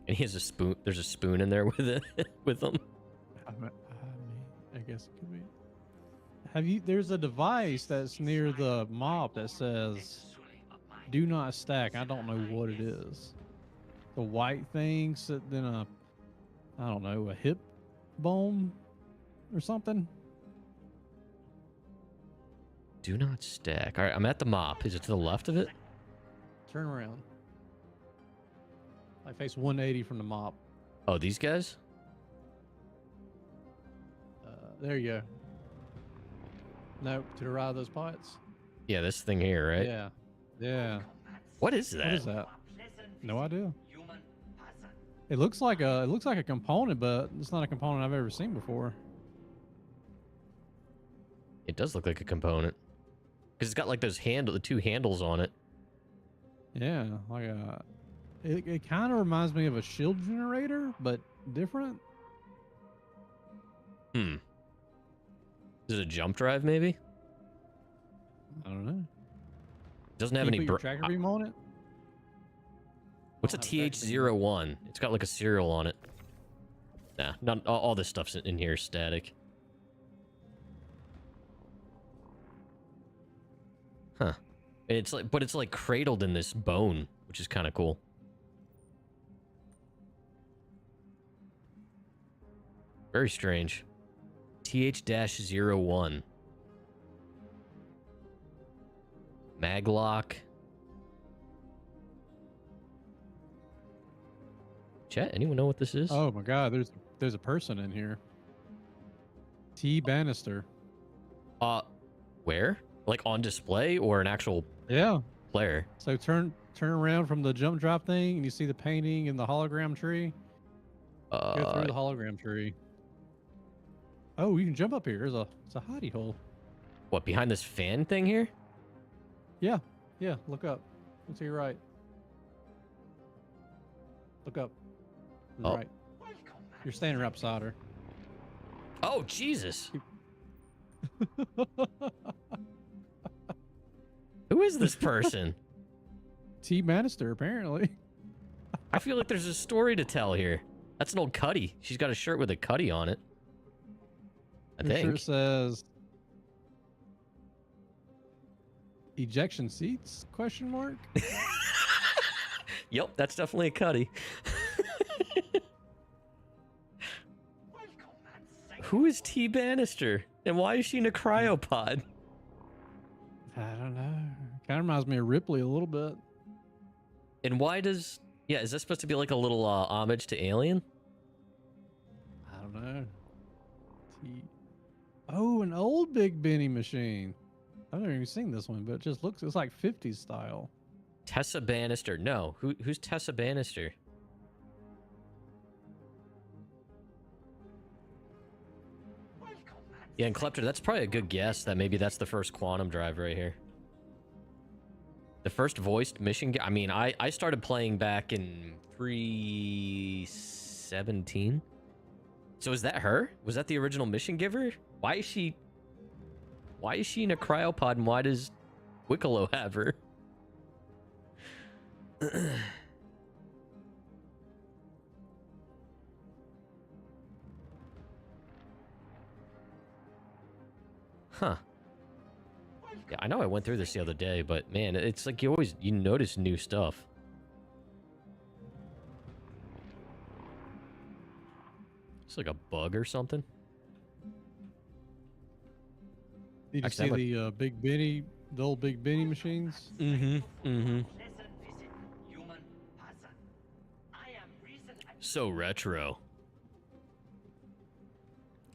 he has a spoon. There's a spoon in there with it, with them. I guess it could be. There's a device that's near the mop that says, "Do not stack." I don't know what it is. The white thing, then I don't know, a hip bone or something. Do not stack. All right, I'm at the mop. Is it to the left of it? Turn around. I face 180 from the mop. Oh, these guys? There you go. No, to the right of those pots. Yeah, this thing here, right? Yeah. What is that? What is that? No idea. It looks like a component, but it's not a component I've ever seen before. It does look like a component. Because it's got like those the two handles on it. Yeah, like it kind of reminds me of a shield generator, but different. Is it a jump drive, maybe? I don't know. Doesn't have Can any. you put your tracker beam on it? What's a I'll have a tracker beam. TH01? It's got like a serial on it. Nah, none, all this stuff's in here is static. Huh. It's like, but it's like cradled in this bone, which is kind of cool. Very strange. TH-01. Maglock. Chat, anyone know what this is? Oh my God, there's a person in here. T. Bannister. Where? Like on display or an actual Yeah. player? So turn around from the jump drop thing, and you see the painting in the hologram tree. Go through the hologram tree. Oh, you can jump up here. It's a hidey hole. What, behind this fan thing here? Yeah. Yeah. Look up. Look to your right. Look up. To the Oh. right. You're standing right beside her. Oh, Jesus. Who is this person? T. Bannister, apparently. I feel like there's a story to tell here. That's an old Cuddy. She's got a shirt with a Cuddy on it. I Your think. shirt says ejection seats? Question mark. Yep, that's definitely a Cuddy. Who is T. Bannister? And why is she in a cryopod? I don't know. Kind of reminds me of Ripley a little bit. And why does... Yeah, is this supposed to be like a little homage to Alien? I don't know. T. Oh, an old Big Benny machine. I've never even seen this one, but it just looks, it's like 50s style. Tessa Bannister. No. Who's Tessa Bannister? Yeah, and Klepter, that's probably a good guess that maybe that's the first quantum drive right here. The first voiced mission... I mean, I started playing back in 317. So is that her? Was that the original mission giver? Why is she in a cryopod, and why does Wikelo have her? Huh. Yeah, I know I went through this the other day, but man, it's like you notice new stuff. It's like a bug or something. Did you Actually, see the Big Benny, the old Big Benny machines? So retro.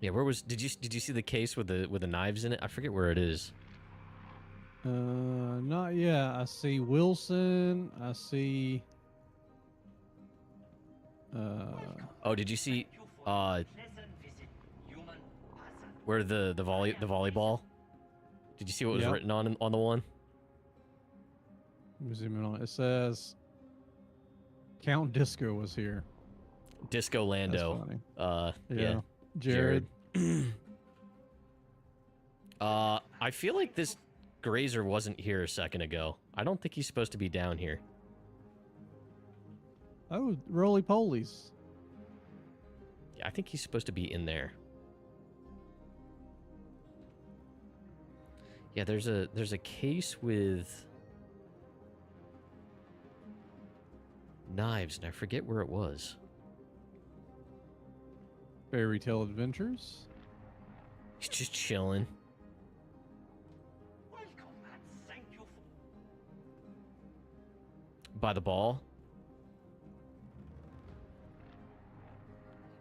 Yeah, where was did you see the case with the knives in it? I forget where it is. Not yet. I see Wilson. I see. Oh, did you see where the volleyball? Did you see what was written on the one? Let me zoom in on it. It says Count Disco was here. Disco Lando. That's funny. Yeah. Jared. I feel like this Grazer wasn't here a second ago. I don't think he's supposed to be down here. Oh, roly polies. Yeah, I think he's supposed to be in there. Yeah, there's a case with knives, and I forget where it was. Fairy Tale Adventures. He's just chilling. By the ball.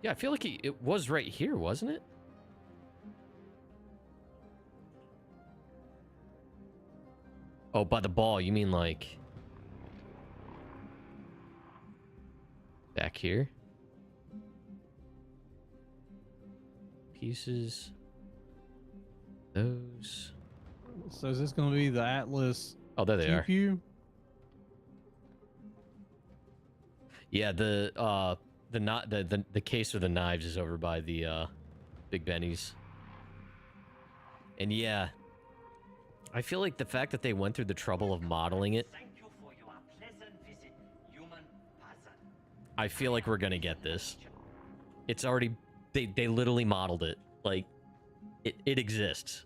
Yeah, I feel like it was right here, wasn't it? Oh, by the ball, you mean like back here? Pieces. Those. So is this going to be the Atlas? Oh, there they are. GPU? Yeah, the case with the knives is over by the Big Benny's. And yeah, I feel like the fact that they went through the trouble of modeling it, I feel like we're gonna get this. It's already they literally modeled it. Like it exists.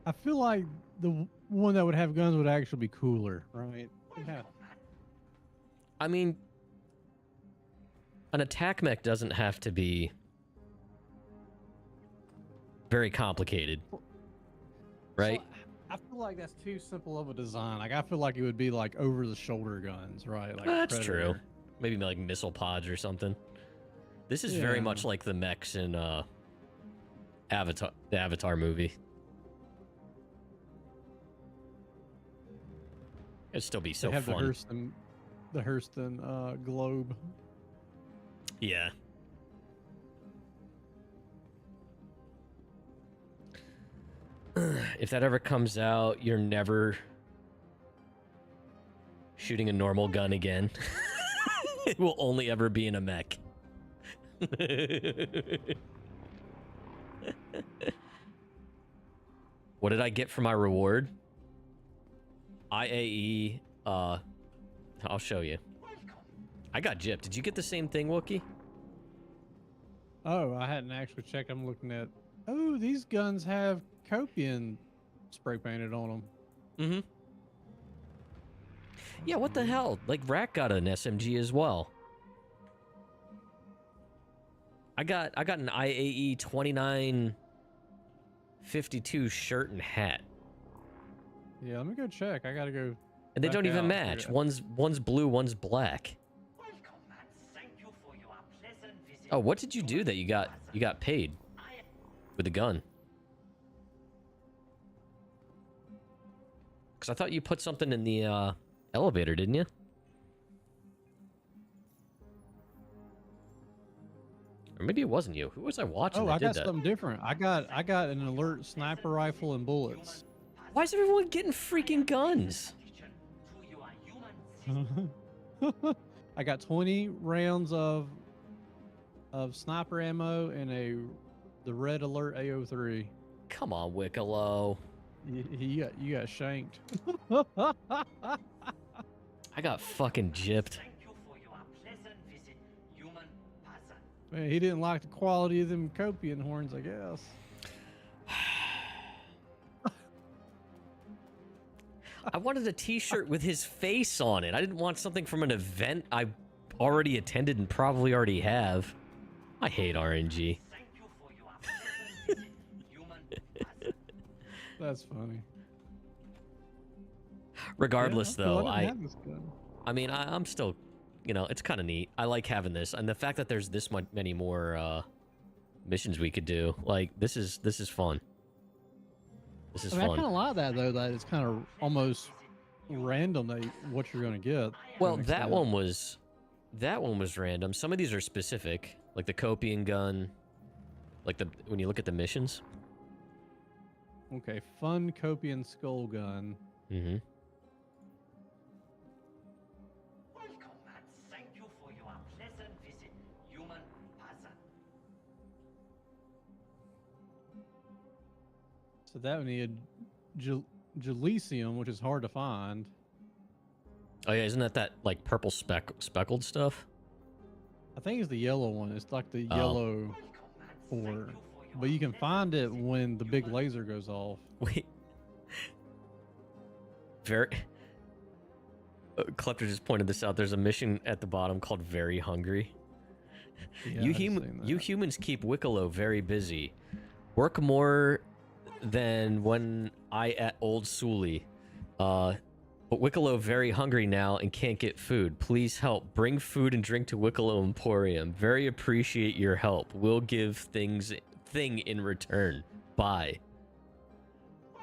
I feel like the one that would have guns would actually be cooler, right? Yeah. I mean, an attack mech doesn't have to be very complicated, right? So, I feel like that's too simple of a design. Like I feel like it would be like over the shoulder guns, right? Like That's Predator. true. Maybe like missile pods or something. This is very Yeah. much like the mechs in Avatar, the Avatar movie. It'd still be so They have fun. the Hurston globe. Yeah. If that ever comes out, you're never shooting a normal gun again. It will only ever be in a mech. What did I get for my reward? IAE, I'll show you. I got gypped. Did you get the same thing, Wookie? Oh, I hadn't actually checked. I'm looking at. Oh, these guns have Copian spray painted on them. Mm-hmm. Yeah, what the hell? Like, Rack got an SMG as well. I got an IAE 2952 shirt and hat. Yeah, let me go check. I gotta go. And they back don't even out. match. Yeah. One's blue, one's black. Oh, what did you do that you got paid with the gun? Because I thought you put something in the elevator, didn't you? Or maybe it wasn't you. Who was I watching Oh, that I did got that? something different. I got an alert sniper rifle and bullets. Why is everyone getting freaking guns? I got 20 rounds of sniper ammo and the red alert AO3. Come on, Wikelo. You got shanked. I got fucking gypped. Man, he didn't like the quality of them Copian horns, I guess. I wanted a t-shirt with his face on it. I didn't want something from an event I already attended and probably already have. I hate RNG. That's funny. Regardless, Yeah, cool. though, I didn't have this gun. I mean, I'm still, you know, it's kind of neat. I like having this, and the fact that there's this many more missions we could do. Like, this is fun. This is I mean, I fun. kind of like that though. That it's kind of almost random that what you're going to get. Well, that one was random. Some of these are specific, like the Copian gun, like when you look at the missions. Okay, fun Copian skull gun. Mm-hmm. So that would need Gelesium, which is hard to find. Oh yeah, isn't that like purple speckled stuff? I think it's the yellow one. It's like the Oh. yellow ore. But you can find it when the big laser goes off. Wait. Very. Klepter just pointed this out. There's a mission at the bottom called "Very Hungry." Yeah, you I've seen that. humans keep Wikelo very busy. Work more than when I at Old Sully. But Wikelo very hungry now and can't get food. Please help. Bring food and drink to Wikelo Emporium. Very appreciate your help. We'll give thing in return. Bye.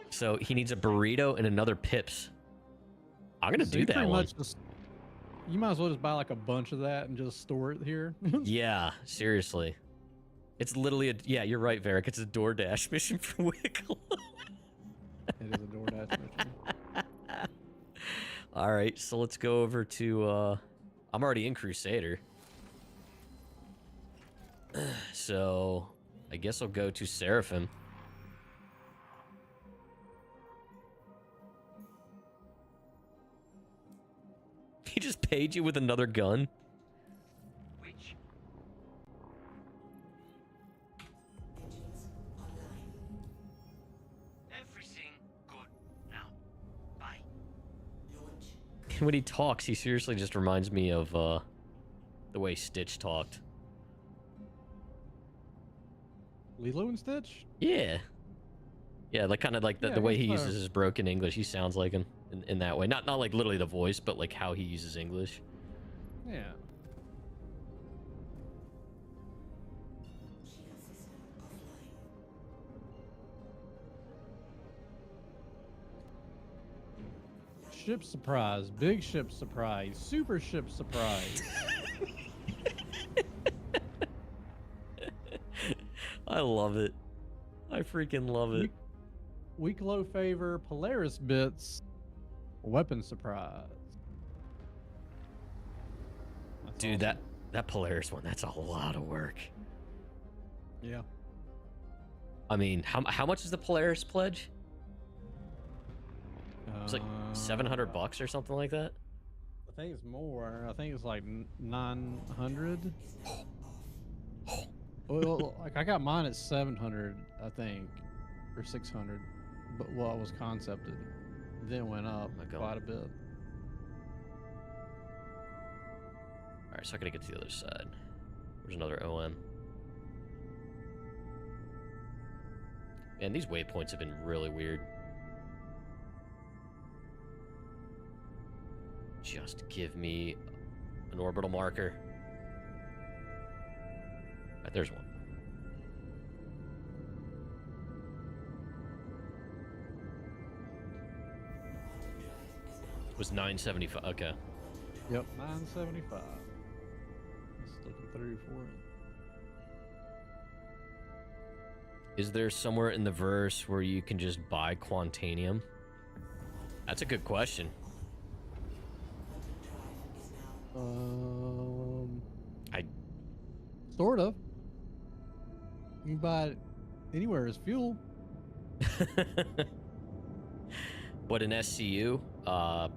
So he needs a burrito and another Pips. I'm gonna So do you that pretty one. much just, you might as well just buy like a bunch of that and just store it here. Yeah, seriously. It's literally yeah, you're right, Varric. It's a DoorDash mission for Wikelo. It is a DoorDash mission. All right, so let's go over to I'm already in Crusader. So, I guess I'll go to Seraphim. paid you with another gun? Which? Everything good now. Bye. When he talks, he seriously just reminds me of the way Stitch talked. Lilo and Stitch? Yeah. Yeah, like kind of like the, Yeah, the I way guess he so. uses his broken English. He sounds like him in that way. Not like literally the voice, but like how he uses English. Yeah. Ship surprise, big ship surprise, super ship surprise. I love it. I freaking love it. Wikelo favor, Polaris bits, weapon surprise. That's Dude, awesome. that Polaris one, that's a lot of work. Yeah. I mean, how much is the Polaris pledge? It's like $700 or something like that. I think it's more. I think it's like 900. Well, like I got mine at 700, I think, or 600, but well, it was concepted. Then it went up Oh my God. quite a bit. All right, so I gotta get to the other side. There's another OM. Man, these waypoints have been really weird. Just give me an orbital marker. All right, there's one. It was 975. Okay. Yep, 975. Just looking through for it. Is there somewhere in the verse where you can just buy Quantanium? That's a good question. I Sort of. You can buy it anywhere as fuel. But in SCU, I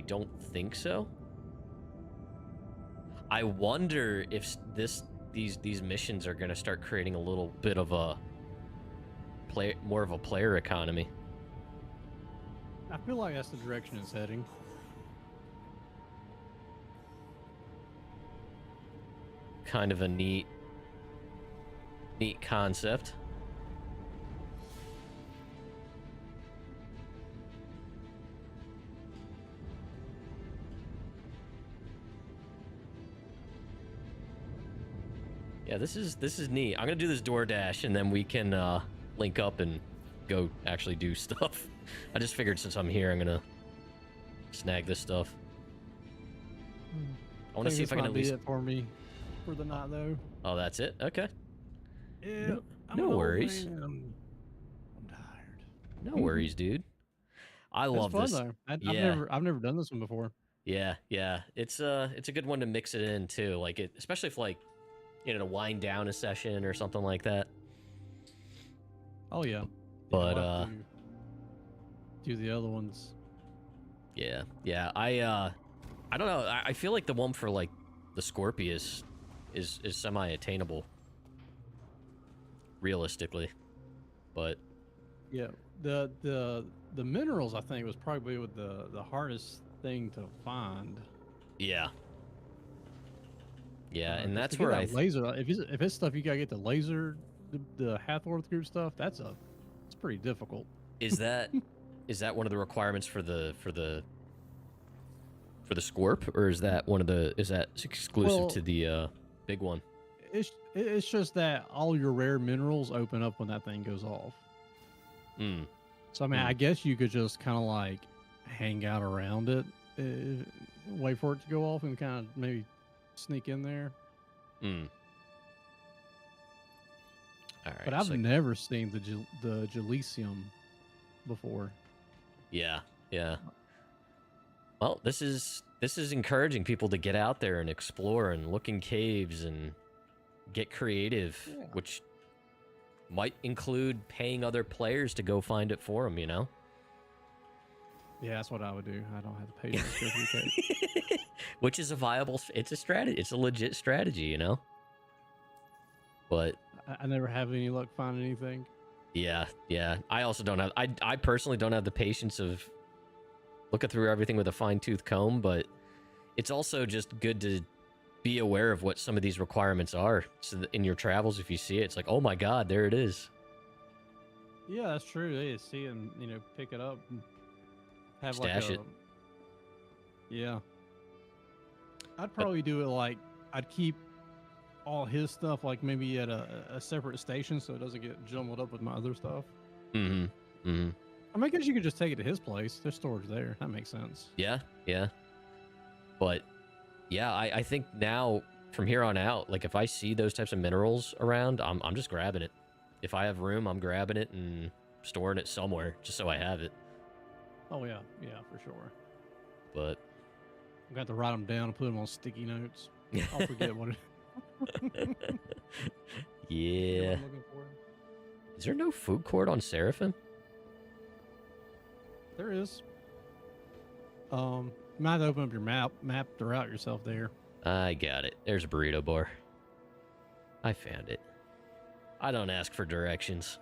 don't think so. I wonder if these missions are going to start creating a little bit of a more of a player economy. I feel like that's the direction it's heading. Kind of a neat concept. Yeah, this is neat. I'm gonna do this DoorDash and then we can link up and go actually do stuff. I just figured since I'm here, I'm gonna snag this stuff. I want to see if I can at least. It for me for the night though. Oh, that's it. Okay. Yeah. No- I'm no an old worries. man. I'm tired. No worries, dude. I love it's this. fun though. Yeah. I've never done this one before. Yeah, yeah. It's a good one to mix it in too. Like it, especially if like, you know, to wind down a session or something like that. Oh yeah. But I'll have to do the other ones. yeah, yeah. I don't know. I feel like the one for like the Scorpius is semi-attainable, realistically. But Yeah. The minerals I think was probably the hardest thing to find. yeah, yeah, and Just that's to get where that laser. If it's stuff you gotta get the laser, the Hathorth group stuff. It's pretty difficult. is that one of the requirements for the Scorp, or is that exclusive to the big one? It's just that all your rare minerals open up when that thing goes off. Hmm. So I mean, I guess you could just kind of like hang out around it, wait for it to go off, and kind of maybe sneak in there. Hmm. All right. But I've so- never seen the Gelisium before. Yeah, yeah. Well, this is encouraging people to get out there and explore and look in caves and get creative, Yeah. which might include paying other players to go find it for them, you know? Yeah, that's what I would do. I don't have the patience to go through the cave. Which is a viable, it's a strategy. It's a legit strategy, you know? But I never have any luck finding anything. yeah, yeah. I also don't have, I personally don't have the patience of looking through everything with a fine-tooth comb, but it's also just good to be aware of what some of these requirements are. So that in your travels, if you see it, it's like, oh my God, there it is. Yeah, that's true. They just see it and, you know, pick it up and have Stash like it. a... Yeah. I'd probably do it like, I'd keep all his stuff like maybe at a separate station so it doesn't get jumbled up with my other stuff. Mm-hmm. Mm-hmm. I mean, I guess you could just take it to his place. There's storage there. That makes sense. Yeah, yeah. But yeah, I think now from here on out, like if I see those types of minerals around, I'm just grabbing it. If I have room, I'm grabbing it and storing it somewhere just so I have it. Oh, yeah. Yeah, for sure. But I'm going to have to write them down and put them on sticky notes. I'll forget what it yeah. I'm looking for. Is there no food court on Seraphim? There is. You might have to open up your map the route yourself there. I got it. There's a burrito bar. I found it. I don't ask for directions.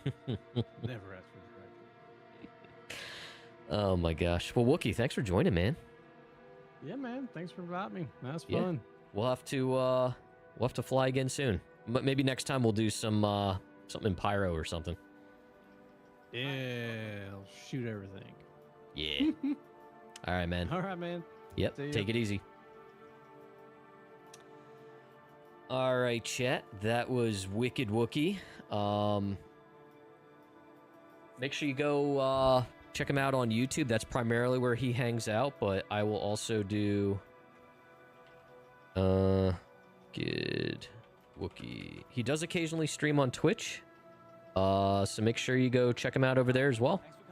Never ask for directions. Oh my gosh. Well, Wookie, thanks for joining, man. Yeah, man. Thanks for inviting me. That's Yeah. fun. We'll have to fly again soon. But maybe next time we'll do some something in pyro or something. Yeah, I'll shoot everything. Yeah. All right, man. All right, man. Yep. See ya. Take it easy. All right, chat. That was Wicked Wookie. Make sure you go check him out on YouTube. That's primarily where he hangs out, but I will also do Good Wookie. He does occasionally stream on Twitch. So make sure you go check him out over there as well. Thanks for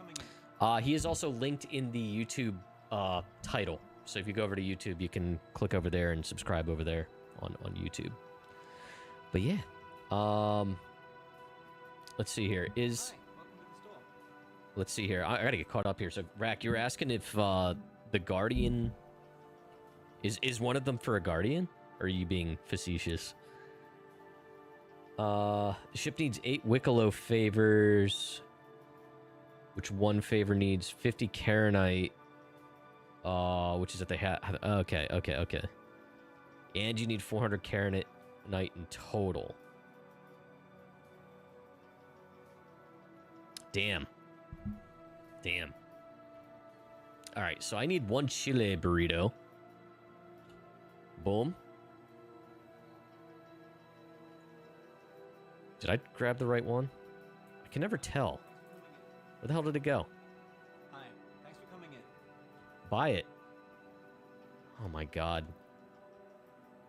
coming in. He is also linked in the YouTube title. So if you go over to YouTube, you can click over there and subscribe over there on YouTube. But yeah. Let's see here. Hi, welcome to the store. Let's see here. I gotta get caught up here. So Rack, you're asking if the Guardian is one of them for a Guardian? Or are you being facetious? The ship needs 8 Wikelo favors. Which one favor needs 50 Karenite. Which is that they have. Okay. And you need 400 Karenite in total. Damn. All right, so I need 1 chile burrito. Boom. Did I grab the right one? I can never tell. Where the hell did it go? Hi, thanks for coming in. Buy it. Oh my god.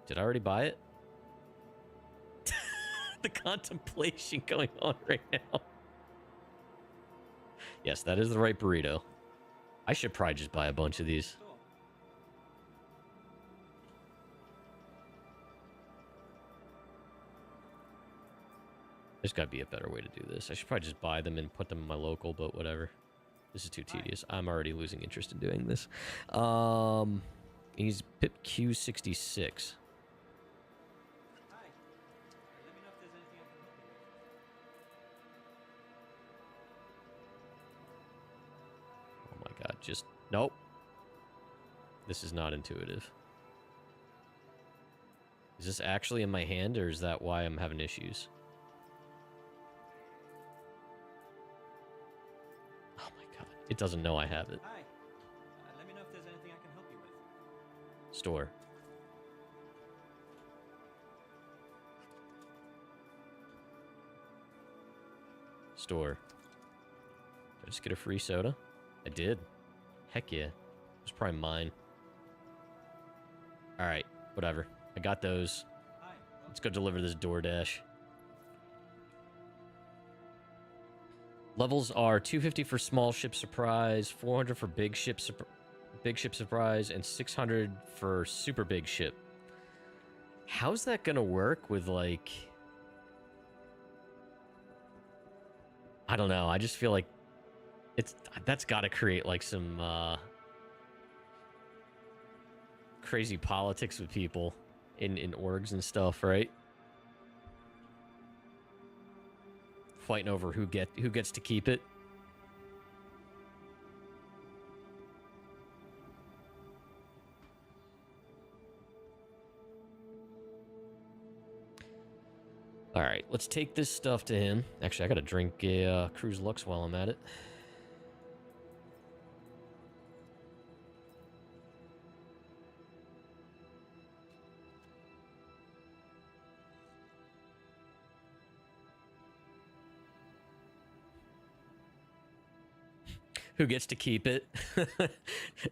Did I already buy it? The contemplation going on right now. Yes, that is the right burrito. I should probably just buy a bunch of these. Store. There's got to be a better way to do this. I should probably just buy them and put them in my local, but whatever. This is too tedious. I'm already losing interest in doing this. He's Pip Q66. Hi. Let me know if there's anything I can help you with. Oh my god, just... Nope. This is not intuitive. Is this actually in my hand, or is that why I'm having issues? Oh my god. It doesn't know I have it. Hi. Let me know if there's anything I can help you with. Store. Store. Did I just get a free soda? I did. Heck yeah. It was probably mine. Alright, whatever. I got those. Hi. Let's go deliver this DoorDash. Levels are 250 for small ship surprise, 400 for big ship surprise, and 600 for super big ship. How's that gonna work with, like... I don't know. I just feel like That's got to create like some crazy politics with people in orgs and stuff, right? Fighting over who gets to keep it. All right, let's take this stuff to him. Actually, I gotta drink a Cruise Lux while I'm at it. Who gets to keep it?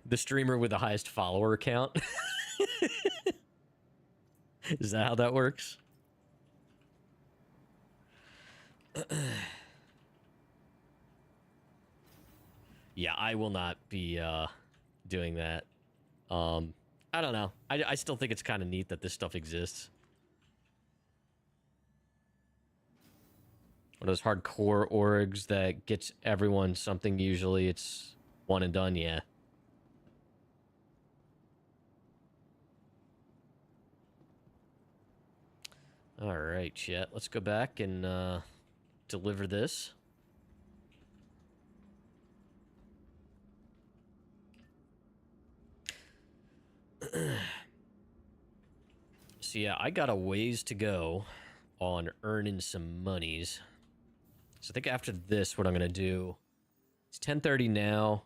The streamer with the highest follower count. Is that how that works? Yeah, I will not be doing that. I don't know. I still think it's kind of neat that this stuff exists. One of those hardcore orgs that gets everyone something. Usually it's one and done, yeah. All right, chat. Let's go back and deliver this. So yeah, I got a ways to go on earning some monies. So I think after this, what I'm going to do, it's 10:30 now.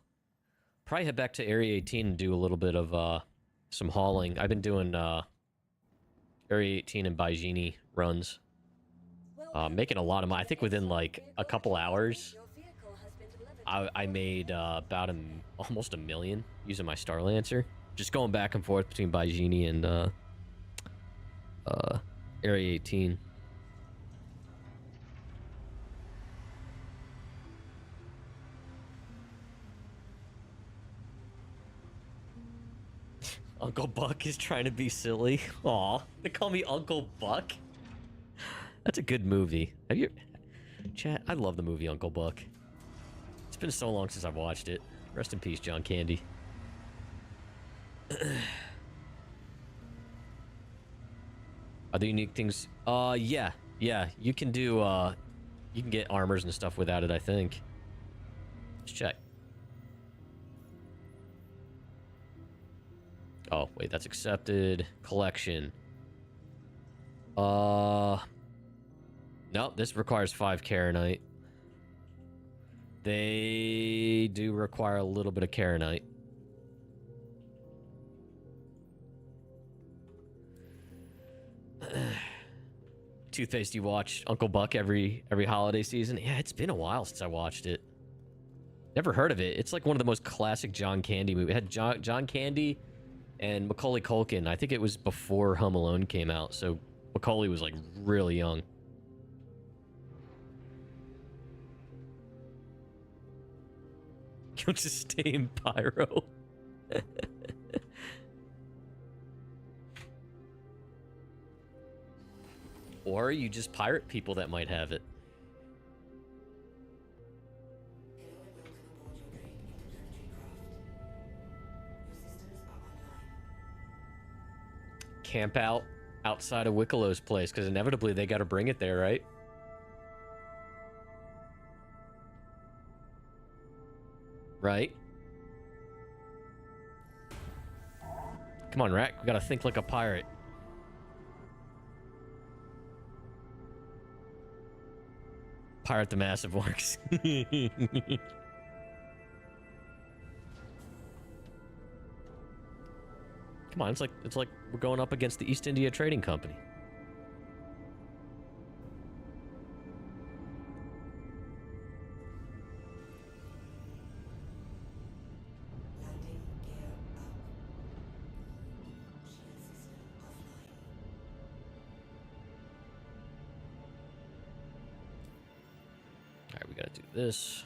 Probably head back to Area 18 and do a little bit of some hauling. I've been doing Area 18 and Baijini runs. Making a lot of money. I think within like a couple hours, I made about almost $1 million using my Star Lancer. Just going back and forth between Baijini and Area 18. Uncle Buck is trying to be silly. Aw, they call me Uncle Buck? That's a good movie. Have you... Chat, I love the movie Uncle Buck. It's been so long since I've watched it. Rest in peace, John Candy. Are there unique things? Yeah. You can do, you can get armors and stuff without it, I think. Let's check. Oh, wait, that's accepted. Collection. No, this requires 5 Karenite. They do require a little bit of Karenite. Toothpaste, you watch Uncle Buck every holiday season? Yeah, it's been a while since I watched it. Never heard of it. It's like one of the most classic John Candy movies. It had John Candy and Macaulay Culkin. I think it was before Home Alone came out, so Macaulay was like really young. You'll just stay in Pyro. Or you just pirate people that might have it. Camp out outside of Wikelo's place, because inevitably they got to bring it there, right? Right? Come on, Rack. We got to think like a pirate. Pirate the Massive works. Come on, it's like we're going up against the East India Trading Company. Alright, we gotta do this.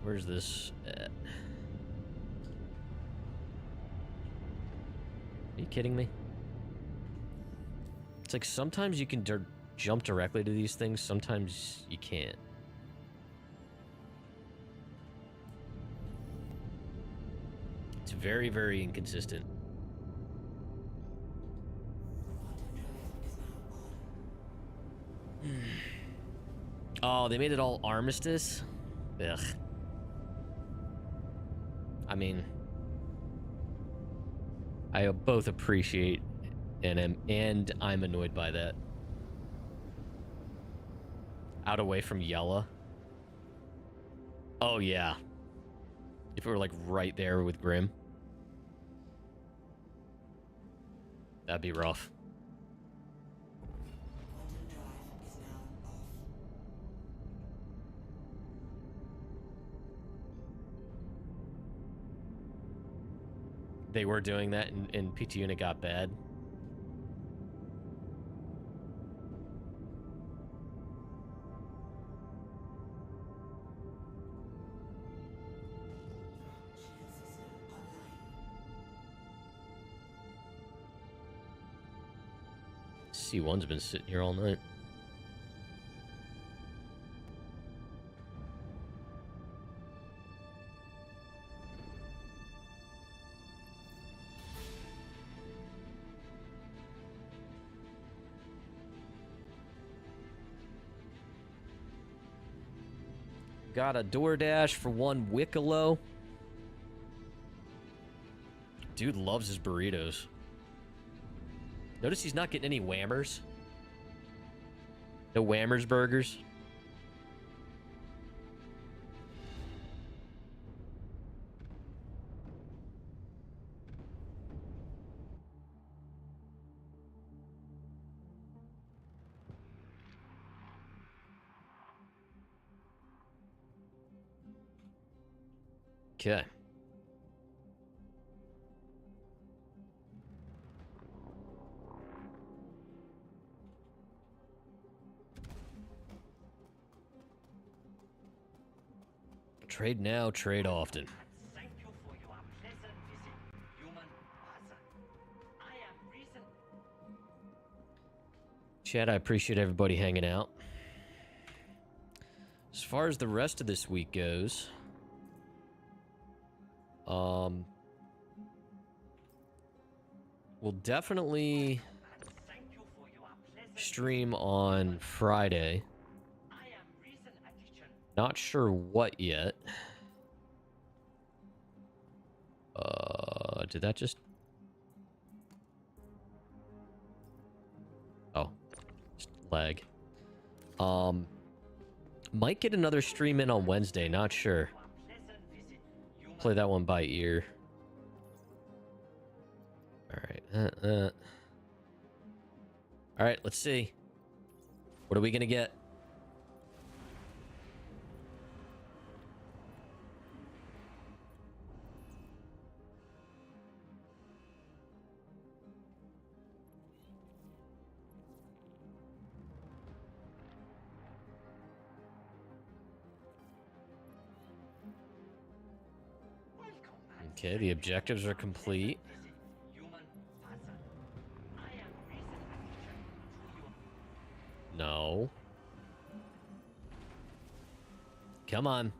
Where's this at? Are you kidding me? It's like sometimes you can jump directly to these things, sometimes you can't. very, very inconsistent. Oh, they made it all armistice? Ugh. I mean, I both appreciate and I'm annoyed by that. Out away from Yella. Oh yeah. If we were like right there with Grim, that'd be rough. They were doing that and PT unit got bad. C1's been sitting here all night. Got a DoorDash for one Wikelo. Dude loves his burritos. Notice he's not getting any whammers. No whammers burgers. Okay. Trade now, trade often. Thank you for your pleasant visit, human mother. I am reason. Chad, I appreciate everybody hanging out. As far as the rest of this week goes, we'll definitely Thank you for your pleasant. stream on Friday. I am reason addition. Not sure what yet. Did that just... Oh, just lag. Might get another stream in on Wednesday, not sure. Pleasant visit, human. Play that one by ear. Alright, Alright, let's see. What are we gonna get? Okay, the objectives are complete. Human mother. I am reason addition to your. No. Come on.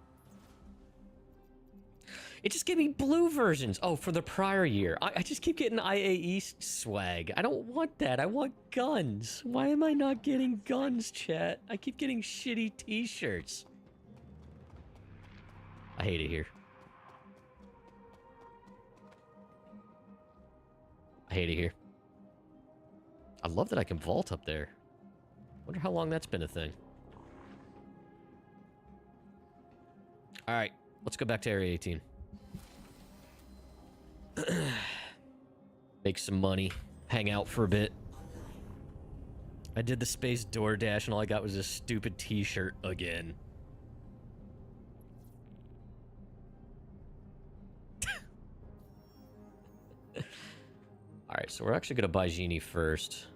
It just gave me blue versions. Oh, for the prior year. I just keep getting IAE swag. I don't want that. I want guns. Why am I not getting guns, chat? I keep getting shitty t-shirts. I hate it here. I hate it here. I love that I can vault up there. Wonder how long that's been a thing. Alright, let's go back to Area 18. Make some money. Hang out for a bit. I did the space DoorDash and all I got was this stupid t-shirt again. Alright, so we're actually going to buy Genie first.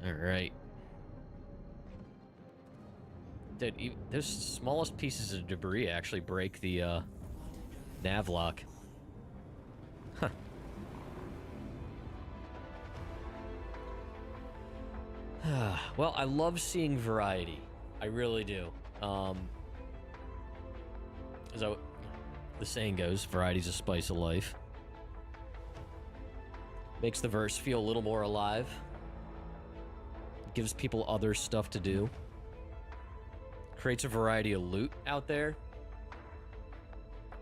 All right. Dude, those smallest pieces of debris actually break the nav lock. Huh. Well, I love seeing variety. I really do. As the saying goes, variety's a spice of life. Makes the verse feel a little more alive. Gives people other stuff to do. Creates a variety of loot out there.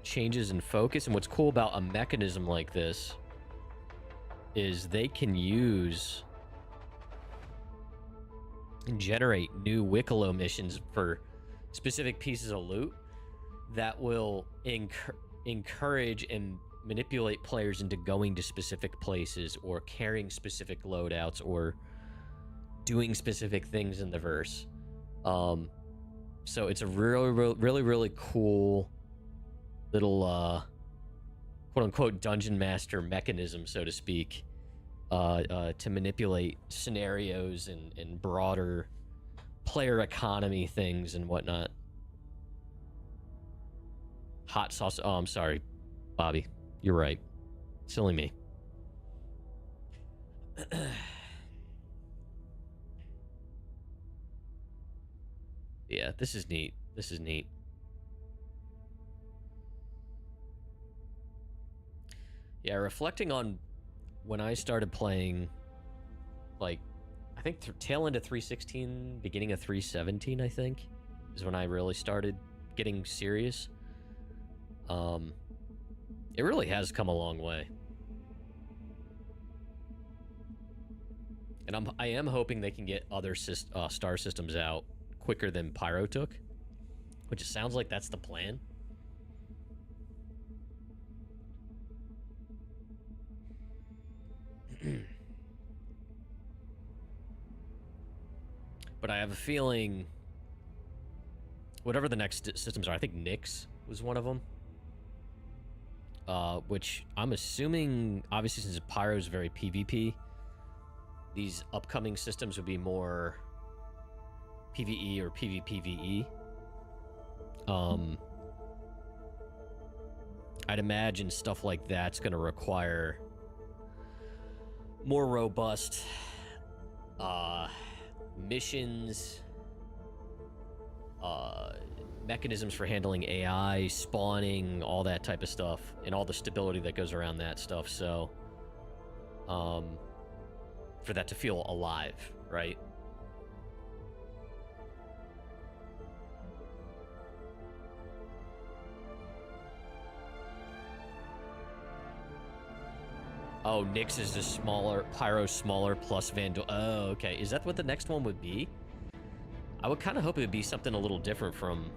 Changes in focus. And what's cool about a mechanism like this is they can use and generate new Wikelo missions for specific pieces of loot that will encourage and manipulate players into going to specific places or carrying specific loadouts or doing specific things in the verse. So it's a really cool little quote-unquote dungeon master mechanism, so to speak, to manipulate scenarios and broader player economy things and whatnot. Hot sauce. Oh, I'm sorry, Bobby. You're right. Silly me. Yeah, this is neat. This is neat. Yeah, reflecting on when I started playing, like, I think tail end of 316, beginning of 317, I think, is when I really started getting serious. It really has come a long way. And I am hoping they can get other star systems out quicker than Pyro took, which it sounds like that's the plan. But I have a feeling whatever the next systems are, I think Nyx was one of them. Which I'm assuming, obviously, since Pyro is very PvP, these upcoming systems would be more PvE or PvPvE. I'd imagine stuff like that's going to require more robust missions, mechanisms for handling AI, spawning, all that type of stuff, and all the stability that goes around that stuff. So, for that to feel alive, right? Oh, Nyx is just smaller, Pyro smaller plus Vandal. Oh, okay. Is that what the next one would be? I would kind of hope it would be something a little different from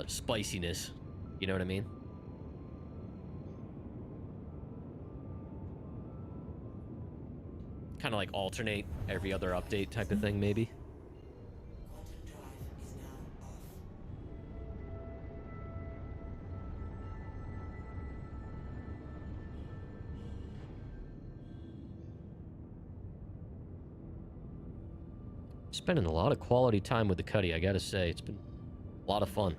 spiciness. You know what I mean? Kind of like alternate every other update type of thing, maybe. Spending a lot of quality time with the Cuddy, I gotta say. It's been a lot of fun.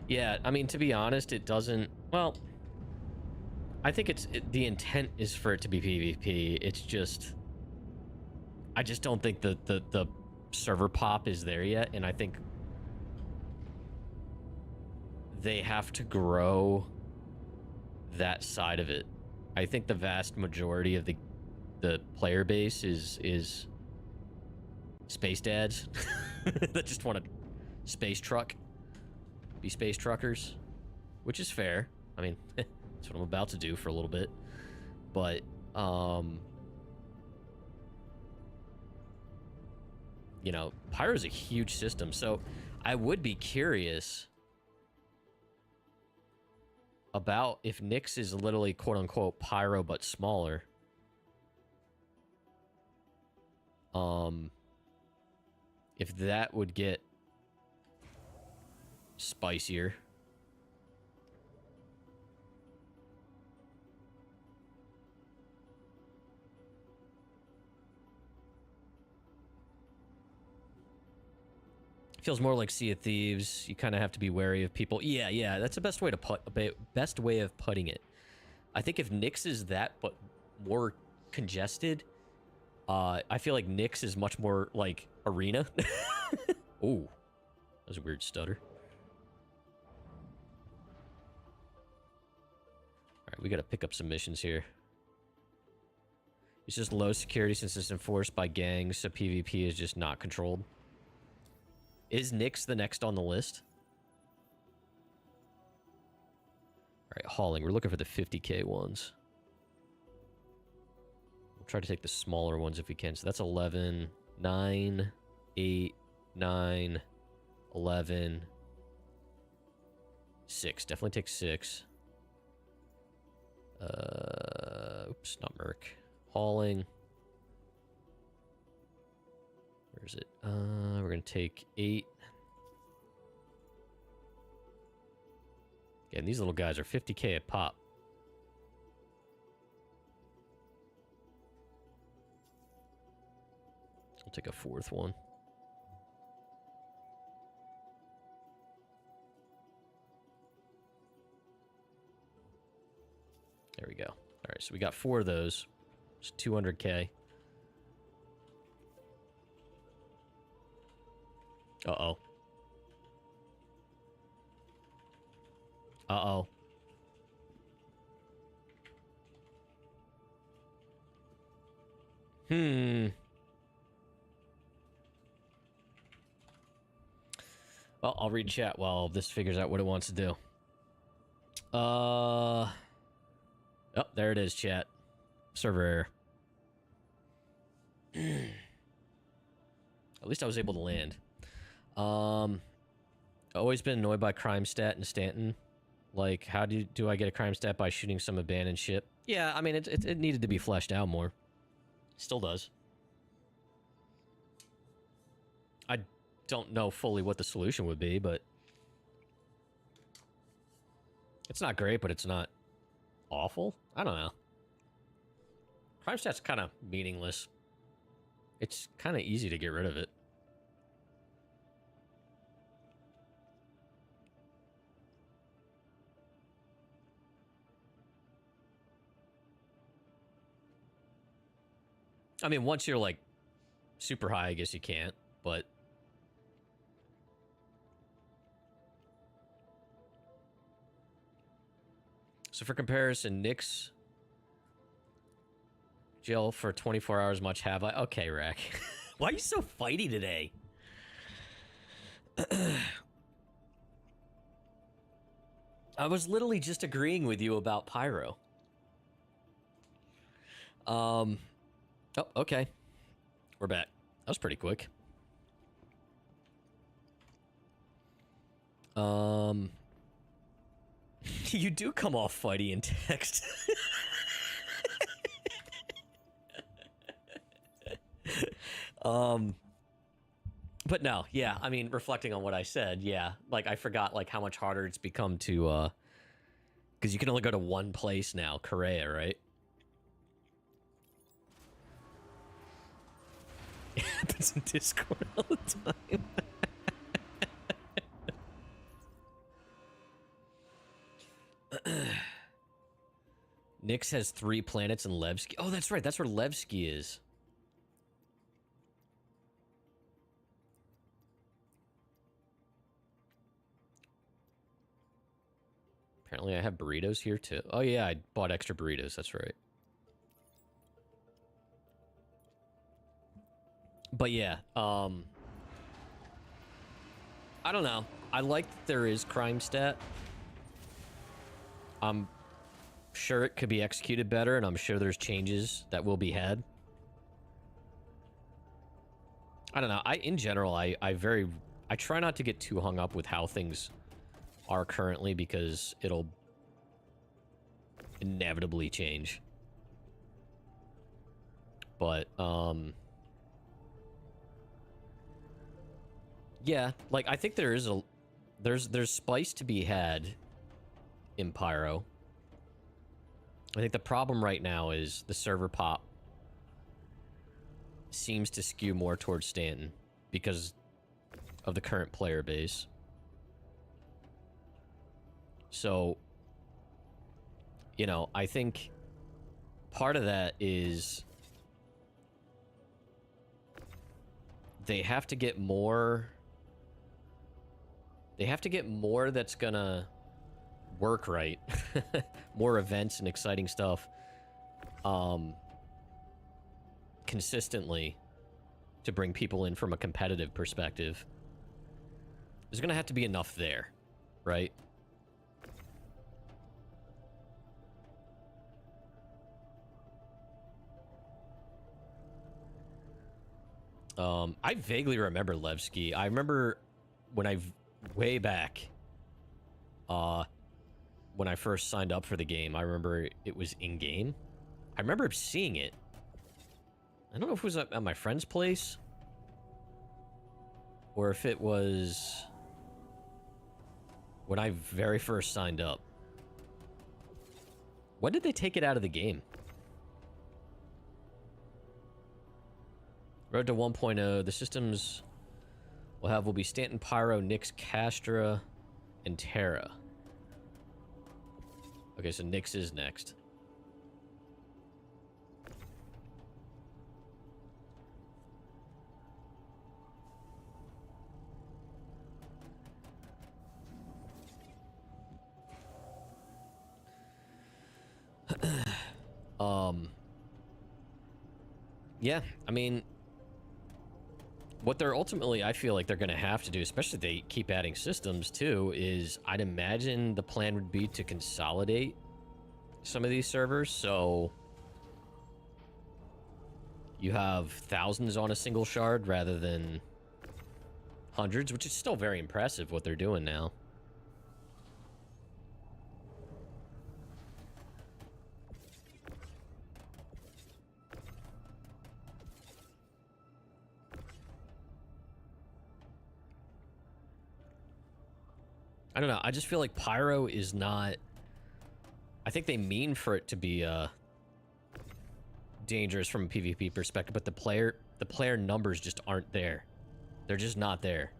Yeah, I mean, to be honest, it doesn't... Well, I think the intent is for it to be PvP. It's just... I just don't think the server pop is there yet, and I think they have to grow that side of it. I think the vast majority of the player base is space dads that just want to space truck, be space truckers, which is fair. I mean, that's what I'm about to do for a little bit. But you know, Pyro's a huge system, so I would be curious about if Nyx is literally quote-unquote Pyro but smaller. If that would get spicier. Feels more like Sea of Thieves. You kind of have to be wary of people. Yeah, yeah, that's the best way to best way of putting it. I think if Nyx is that, but more congested, I feel like Nyx is much more like Arena. Oh, that was a weird stutter. All right, we got to pick up some missions here. It's just low security since it's enforced by gangs, so PvP is just not controlled. Is Nyx the next on the list? All right, hauling. We're looking for the 50K ones. We'll try to take the smaller ones if we can. So that's 11, 9, 8, 9, 11, 6. Definitely take 6. Oops, not Merc. Hauling. Where is it? We're gonna take 8. Yeah, and these little guys are 50K a pop. I'll take a 4th one. There we go. All right, so we got 4 of those. It's 200K. Uh-oh. Uh-oh. Well, I'll read chat while this figures out what it wants to do. Oh, there it is, chat. Server error. At least I was able to land. Always been annoyed by crime stat in Stanton. Like, how do I get a crime stat by shooting some abandoned ship? Yeah, I mean, it needed to be fleshed out more. Still does. I don't know fully what the solution would be, but it's not great, but it's not awful. I don't know. Crime stat's kind of meaningless. It's kind of easy to get rid of it. I mean, once you're, like, super high, I guess you can't, but... So for comparison, Nyx... Jail for 24 hours, much have I? Okay, Rack. Why are you so fighty today? I was literally just agreeing with you about Pyro. Oh, okay. We're back. That was pretty quick. You do come off fighty in text. But no, yeah, I mean, reflecting on what I said, yeah, like, I forgot, like, how much harder it's become to, because you can only go to one place now, Korea, right? It happens in Discord all the time. Nyx has 3 planets in Levski. Oh, that's right, that's where Levski is. Apparently I have burritos here too. Oh yeah, I bought extra burritos, that's right. But yeah, I don't know. I like that there is crime stat. I'm sure it could be executed better, and I'm sure there's changes that will be had. I don't know. In general, I try not to get too hung up with how things are currently, because it'll inevitably change. But yeah, like, I think there is there's spice to be had in Pyro. I think the problem right now is the server pop seems to skew more towards Stanton because of the current player base. So, you know, I think part of that is they have to get more that's gonna work right. More events and exciting stuff consistently to bring people in from a competitive perspective. There's gonna have to be enough there, right? I vaguely remember Levski. I remember when way back, when I first signed up for the game, I remember it was in-game. I remember seeing it. I don't know if it was at my friend's place or if it was when I very first signed up. When did they take it out of the game? Road to 1.0, the systems will be Stanton, Pyro, Nyx, Castra, and Terra. Okay, so Nyx is next. Yeah, I mean, what they're ultimately, I feel like they're going to have to do, especially if they keep adding systems too, is I'd imagine the plan would be to consolidate some of these servers. So you have thousands on a single shard rather than hundreds, which is still very impressive what they're doing now. I don't know. I just feel like Pyro is not... I think they mean for it to be dangerous from a PvP perspective, but the player numbers just aren't there. They're just not there.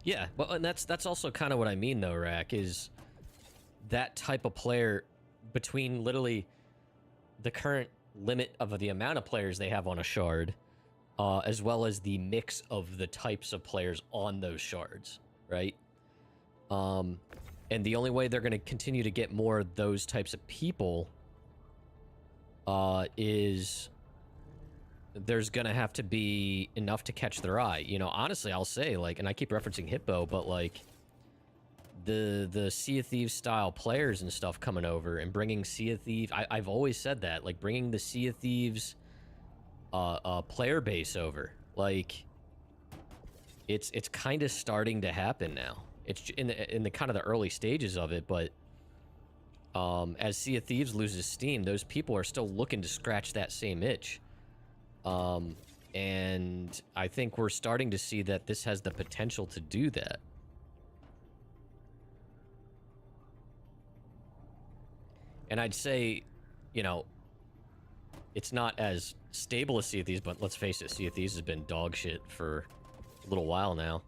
Yeah, well, and that's also kind of what I mean, though, Rack, is that type of player between literally the current limit of the amount of players they have on a shard, as well as the mix of the types of players on those shards, right? And the only way they're going to continue to get more of those types of people is... there's gonna have to be enough to catch their eye. You know, honestly, I'll say, like, and I keep referencing Hippo, but like the Sea of Thieves style players and stuff coming over and bringing Sea of Thieves. I've always said that, like, bringing the Sea of Thieves player base over. Like, it's kind of starting to happen now. It's in the kind of the early stages of it, but as Sea of Thieves loses steam, those people are still looking to scratch that same itch. And I think we're starting to see that this has the potential to do that. And I'd say, you know, it's not as stable as Sea of Thieves, but let's face it, Sea of Thieves has been dog shit for a little while now.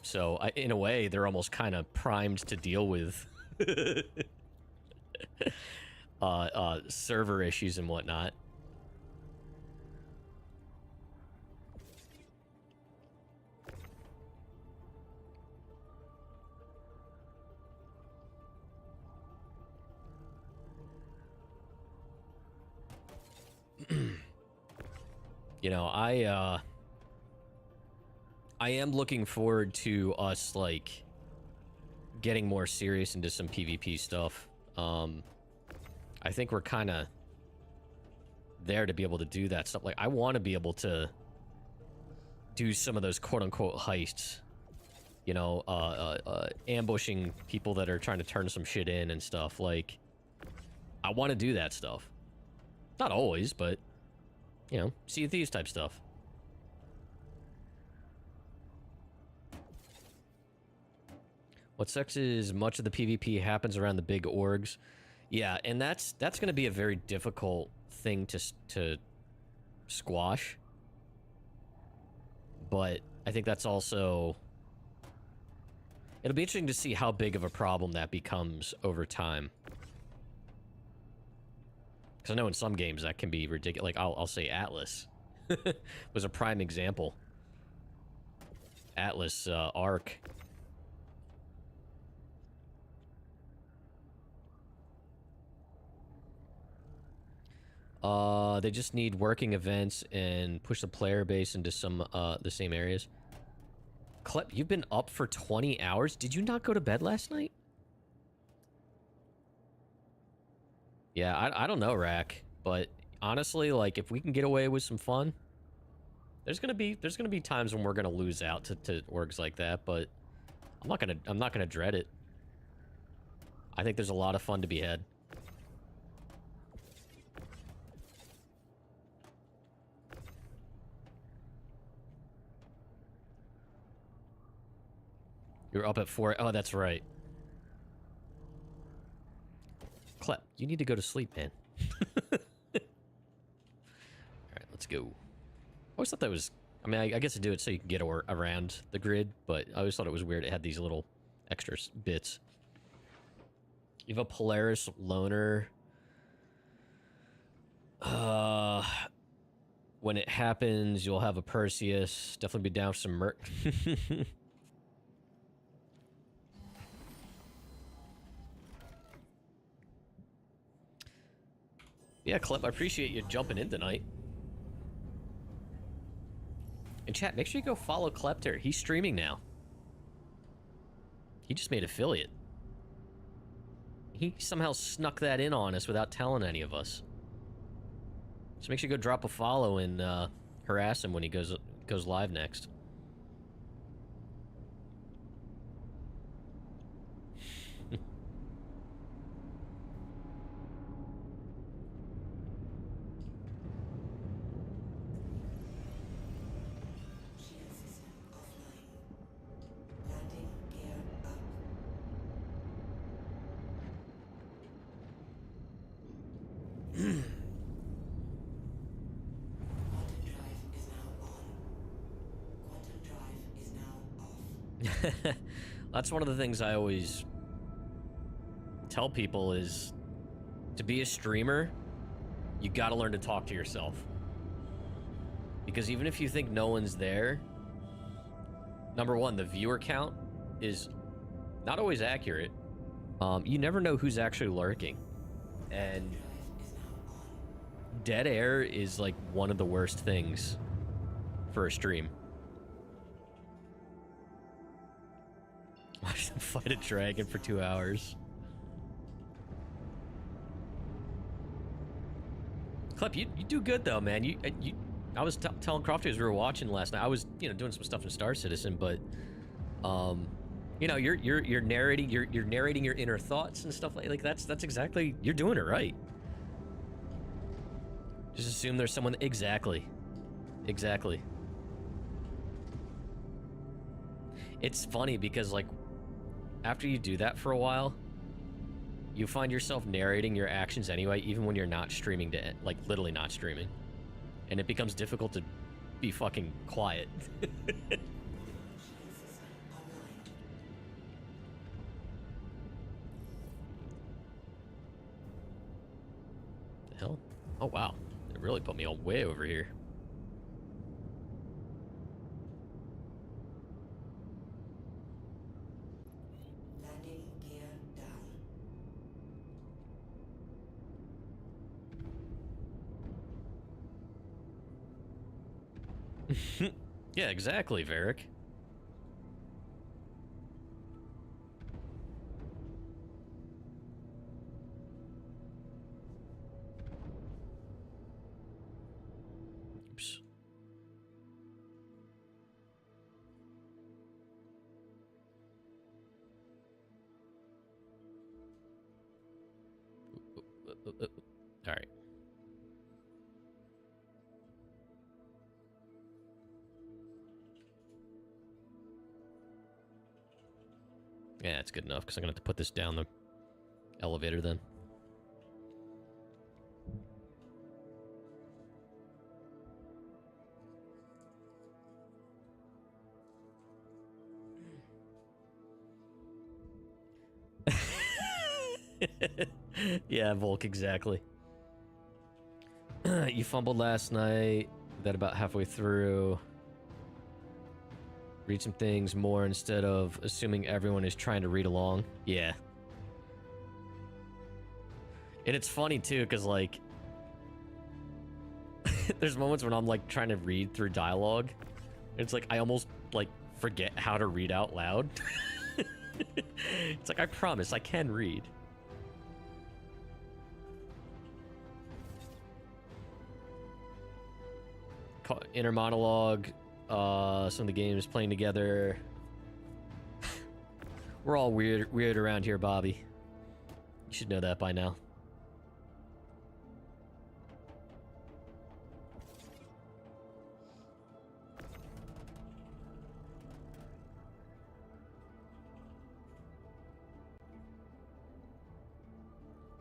So in a way, they're almost kind of primed to deal with server issues and whatnot. You know, I am looking forward to us, like, getting more serious into some PvP stuff. I think we're kind of there to be able to do that stuff. Like, I want to be able to do some of those quote-unquote heists. You know, ambushing people that are trying to turn some shit in and stuff. Like, I want to do that stuff. Not always, but, you know, Sea of Thieves type stuff. What sucks is much of the PvP happens around the big orgs. Yeah, and that's going to be a very difficult thing to squash. But I think that's also... It'll be interesting to see how big of a problem that becomes over time. Because I know in some games that can be ridiculous. Like, I'll say Atlas was a prime example. Atlas Arc. They just need working events and push the player base into some the same areas. Klep, you've been up for 20 hours? Did you not go to bed last night? Yeah, I don't know, Rack, but honestly, like, if we can get away with some fun, there's gonna be times when we're gonna lose out to orgs like that, but I'm not gonna dread it. I think there's a lot of fun to be had. You're up at 4. Oh, that's right. Klep, you need to go to sleep, man. Alright, let's go. I always thought that was... I mean, I guess I do it so you can get around the grid, but I always thought it was weird it had these little extra bits. You have a Polaris loner. When it happens, you'll have a Perseus. Definitely be down for some merc. Yeah, Clip, I appreciate you jumping in tonight. And chat, make sure you go follow Klepter. He's streaming now. He just made affiliate. He somehow snuck that in on us without telling any of us. So make sure you go drop a follow and harass him when he goes live next. That's one of the things I always tell people is to be a streamer, you gotta learn to talk to yourself. Because even if you think no one's there, number one, the viewer count is not always accurate. You never know who's actually lurking. And dead air is like one of the worst things for a stream. Watch them fight a dragon for 2 hours. Klep, you do good though, man. I was telling Crofty as we were watching last night. I was, doing some stuff in Star Citizen, but you're narrating your inner thoughts and stuff like that's exactly, you're doing it right. Just assume there's someone exactly. It's funny because like after you do that for a while, you find yourself narrating your actions anyway, even when you're not streaming like literally not streaming. And it becomes difficult to be fucking quiet. The hell? Oh wow. It really put me all way over here. Yeah, exactly, Varric. right. Yeah, it's good enough because I'm gonna have to put this down the elevator then. Yeah, Volk, exactly. You fumbled last night, that about halfway through. Read some things more instead of assuming everyone is trying to read along. Yeah. And it's funny too, because like, there's moments when I'm like trying to read through dialogue. It's like, I almost like forget how to read out loud. It's like, I promise I can read. Inner monologue, some of the games playing together. We're all weird around here, Bobby. You should know that by now.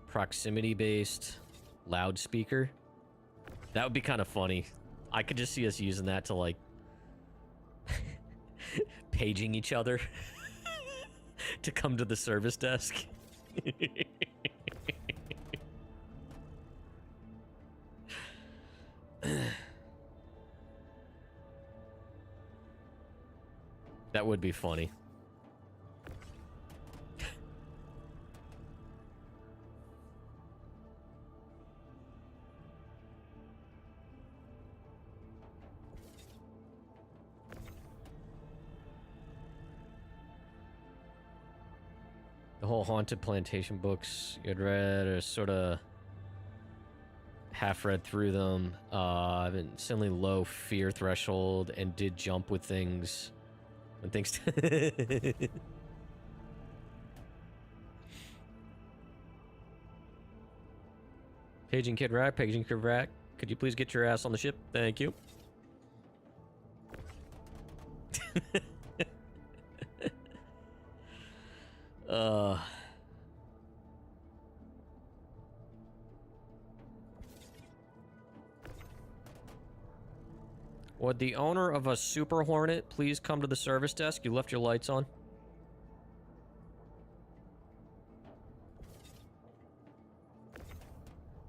Proximity-based loudspeaker. That would be kind of funny. I could just see us using that to, like, paging each other to come to the service desk. That would be funny. The whole Haunted Plantation books you had read are sort of half read through them. I have a suddenly low fear threshold and did jump with things when things. Paging Kid Rack, Paging Kid Rack. Could you please get your ass on the ship? Thank you. Would the owner of a Super Hornet please come to the service desk? You left your lights on.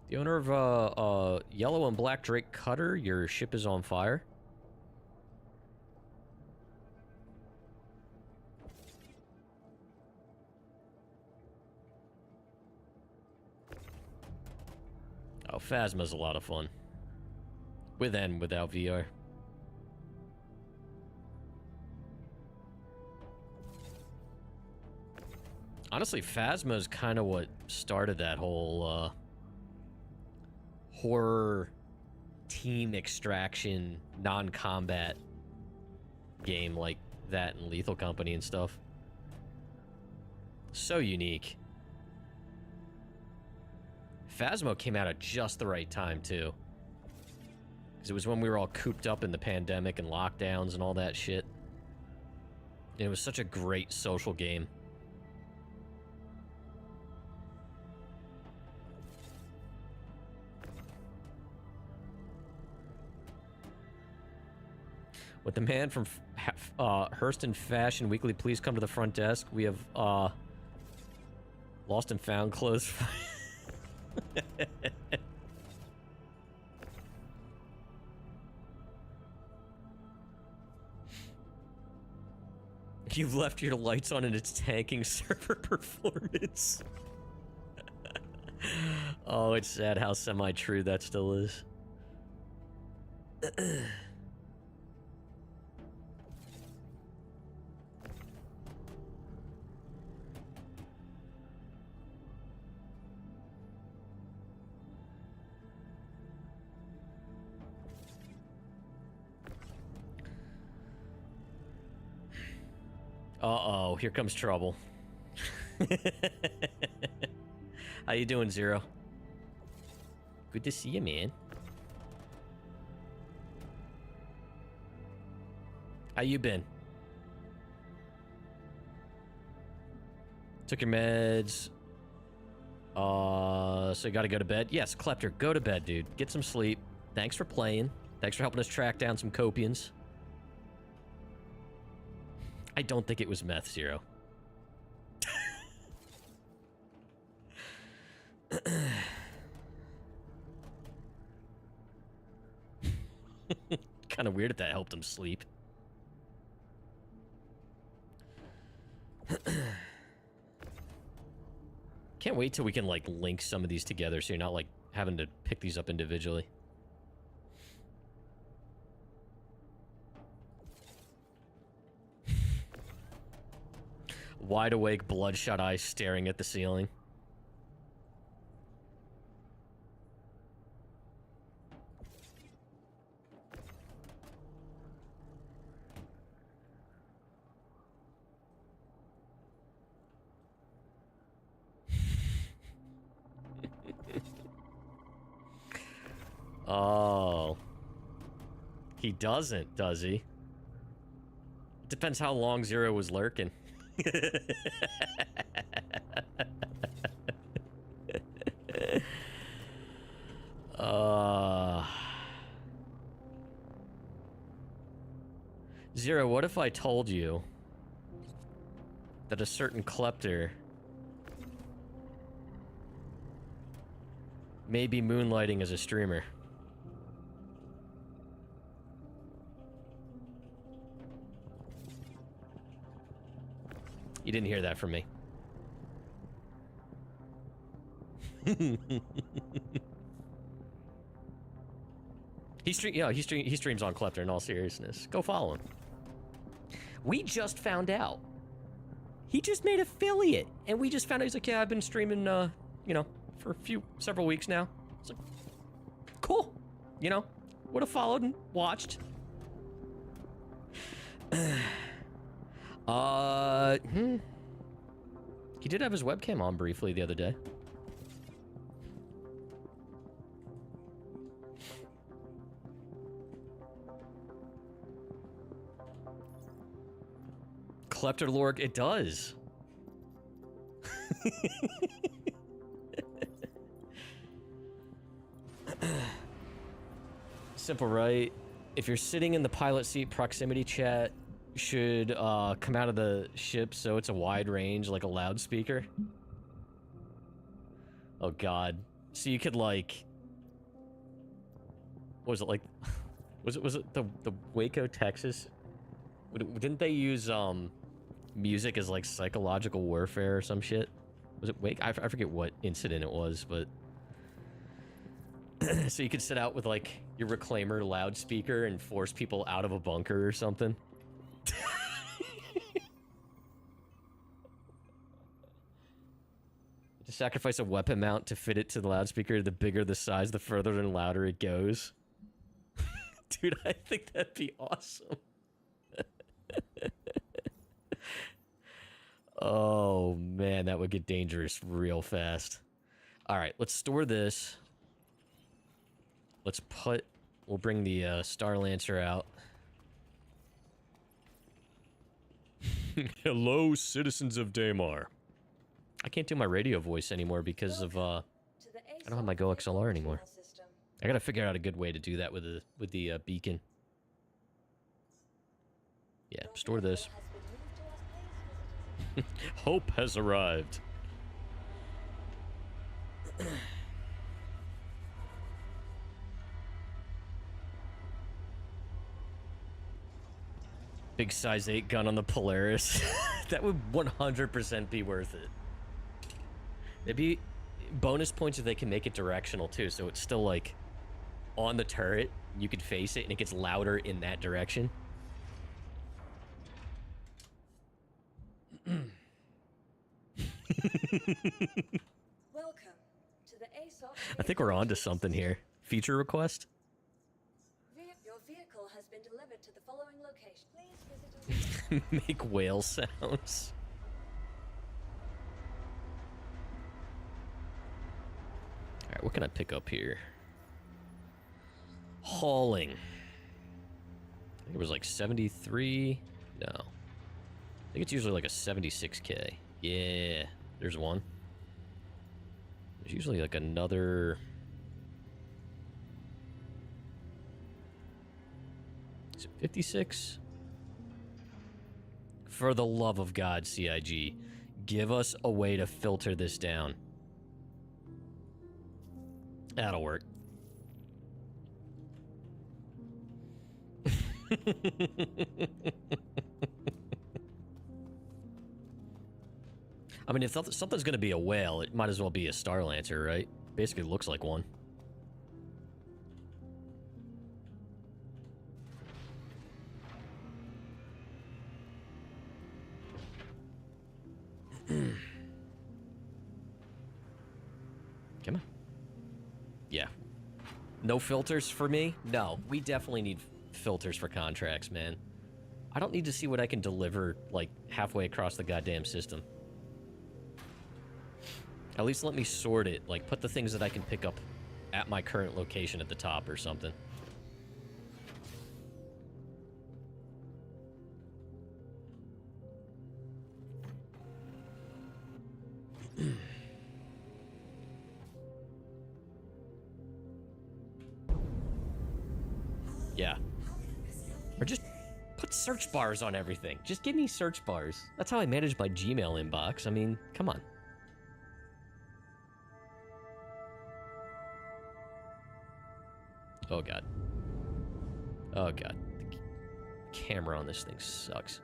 The owner of a yellow and black Drake Cutter, your ship is on fire. Oh, Phasma's a lot of fun. With and without VR. Honestly, Phasma is kind of what started that whole horror team extraction non-combat game like that and Lethal Company and stuff. So unique. Phasmo came out at just the right time too, because it was when we were all cooped up in the pandemic and lockdowns and all that shit. And it was such a great social game. Would the man from Hurston Fashion Weekly please come to the front desk? We have lost and found clothes. You've left your lights on and it's tanking server performance. Oh, it's sad how semi-true that still is. Uh-oh, here comes trouble. How you doing, Zero? Good to see you, man. How you been? Took your meds. So you gotta go to bed? Yes, Klepter, go to bed, dude. Get some sleep. Thanks for playing. Thanks for helping us track down some copians. I don't think it was meth, Zero. Kind of weird if that helped him sleep. Can't wait till we can, like, link some of these together so you're not, like, having to pick these up individually. Wide awake, bloodshot eyes staring at the ceiling. Oh. He doesn't, does he? It depends how long Zero was lurking. Zero, what if I told you that a certain Klepter may be moonlighting as a streamer? You didn't hear that from me. He streams on Klepter in all seriousness. Go follow him. We just found out. He just made affiliate, and we just found out. He's like, yeah, I've been streaming, you know, for several weeks now. It's like, cool. You know, would have followed and watched. He did have his webcam on briefly the other day. Klepter Lorg, it does. Simple, right? If you're sitting in the pilot seat, proximity chat should come out of the ship so it's a wide range, like a loudspeaker. Oh god. So you could, like, what was it, like, was it the Waco, Texas? Didn't they use music as, like, psychological warfare or some shit? Was it Waco? I forget what incident it was, but so you could sit out with, like, your reclaimer loudspeaker and force people out of a bunker or something. To sacrifice a weapon mount to fit it to the loudspeaker, the bigger the size, the further and louder it goes. Dude, I think that'd be awesome. Oh, man, that would get dangerous real fast. All right, let's store this. We'll bring the Star Lancer out. Hello, citizens of Daymar. I can't do my radio voice anymore because of, I don't have my Go XLR anymore. I gotta figure out a good way to do that with the beacon. Yeah, store this. Hope has arrived. Big size 8 gun on the Polaris. That would 100% be worth it. It'd be bonus points if they can make it directional too, so it's still like on the turret, you could face it and it gets louder in that direction. Welcome to the ASOP. I think we're on to something here. Feature request? Your vehicle has been delivered to the following location. Please visit a Make whale sounds. Alright, what can I pick up here? appalling. I think it was like 73. No. I think it's usually like a 76K. Yeah, there's one. There's usually like another... Is it 56? For the love of God, CIG, give us a way to filter this down. That'll work. I mean, if something's going to be a whale, it might as well be a Star Lancer, right? Basically looks like one. Come on. Yeah. No filters for me? No, we definitely need filters for contracts, man. I don't need to see what I can deliver, like, halfway across the goddamn system. At least let me sort it. Like, put the things that I can pick up at my current location at the top or something. Yeah. Or just put search bars on everything. Just give me search bars. That's how I manage my Gmail inbox. I mean, come on. Oh, God. Oh, God. The camera on this thing sucks.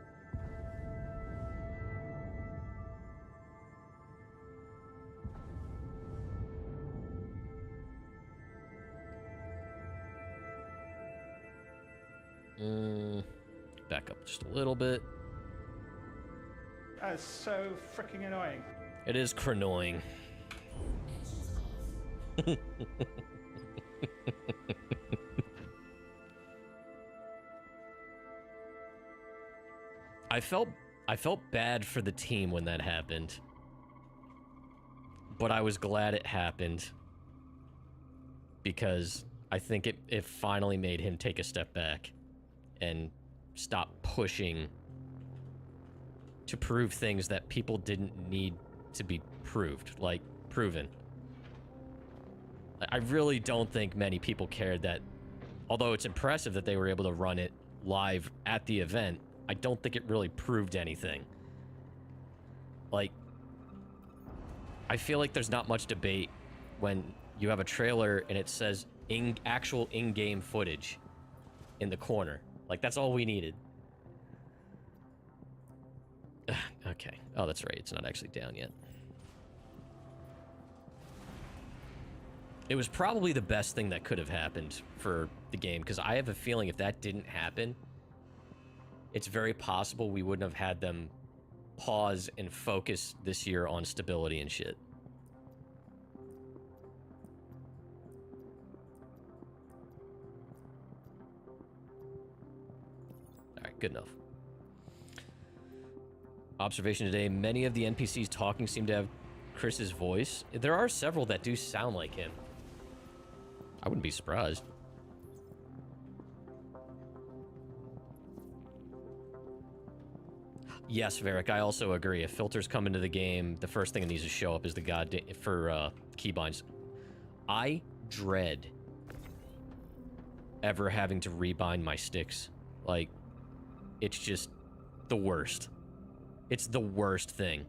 Back up just a little bit. That's so freaking annoying. It is cranoying. I felt bad for the team when that happened. But I was glad it happened. Because I think it finally made him take a step back and stop pushing to prove things that people didn't need to be proved, like proven. I really don't think many people cared that, although it's impressive that they were able to run it live at the event, I don't think it really proved anything. Like, I feel like there's not much debate when you have a trailer and it says actual in-game footage in the corner. Like, that's all we needed. Okay. Oh, that's right. It's not actually down yet. It was probably the best thing that could have happened for the game, because I have a feeling if that didn't happen, it's very possible we wouldn't have had them pause and focus this year on stability and shit. Alright, good enough. Observation today, many of the NPCs talking seem to have Chris's voice. There are several that do sound like him. I wouldn't be surprised. Yes, Varric, I also agree. If filters come into the game, the first thing that needs to show up is the goddamn for keybinds. I dread ever having to rebind my sticks. Like, it's just the worst. It's the worst thing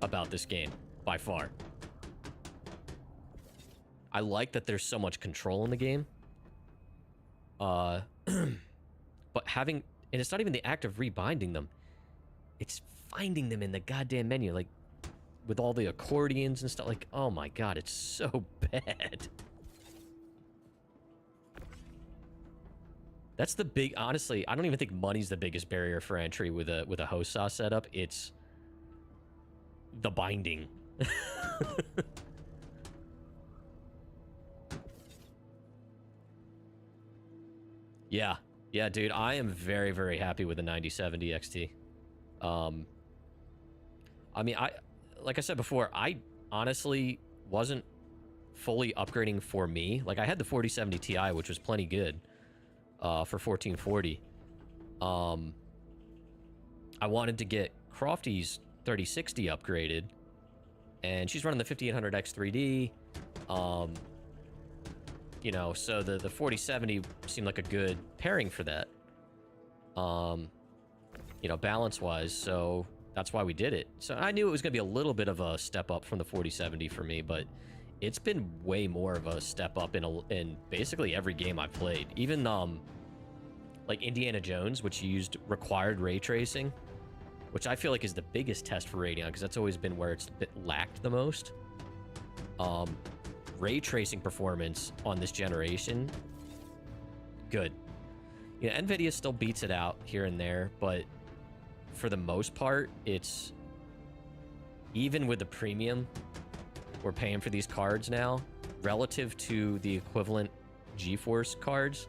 about this game, by far. I like that there's so much control in the game. But having... And it's not even the act of rebinding them. It's finding them in the goddamn menu, like, with all the accordions and stuff. Like, oh my god, it's so bad. That's the big... Honestly, I don't even think money's the biggest barrier for entry with a host saw setup. It's the binding. Yeah. Yeah, dude, I am very, very happy with the 9070 XT. I mean, like I said before, I honestly wasn't fully upgrading for me. Like, I had the 4070 Ti, which was plenty good for 1440. I wanted to get Crofty's 3060 upgraded, and she's running the 5800X 3D. You know, so the 4070 seemed like a good pairing for that. You know, balance-wise, so that's why we did it. So I knew it was going to be a little bit of a step up from the 4070 for me, but it's been way more of a step up in basically every game I've played. Even, like Indiana Jones, which used required ray tracing, which I feel like is the biggest test for Radeon, because that's always been where it's lacked the most. Ray tracing performance on this generation, good. You know, NVIDIA still beats it out here and there, but for the most part, it's... Even with the premium we're paying for these cards now, relative to the equivalent GeForce cards,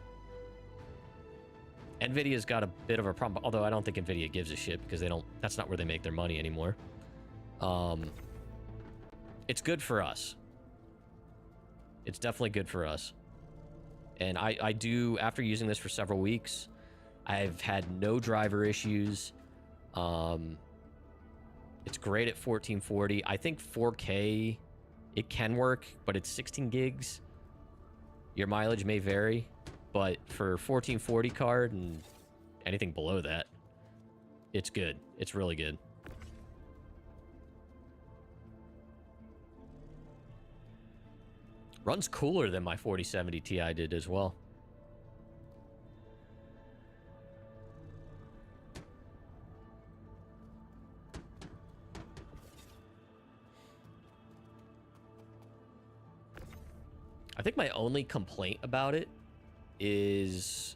NVIDIA's got a bit of a problem, although I don't think NVIDIA gives a shit, because they don't... That's not where they make their money anymore. It's good for us. It's definitely good for us. And I do, after using this for several weeks, I've had no driver issues. It's great at 1440. I think 4K, it can work, but it's 16 gigs. Your mileage may vary, but for 1440 card and anything below that, it's good. It's really good. Runs cooler than my 4070 Ti did as well. I think my only complaint about it is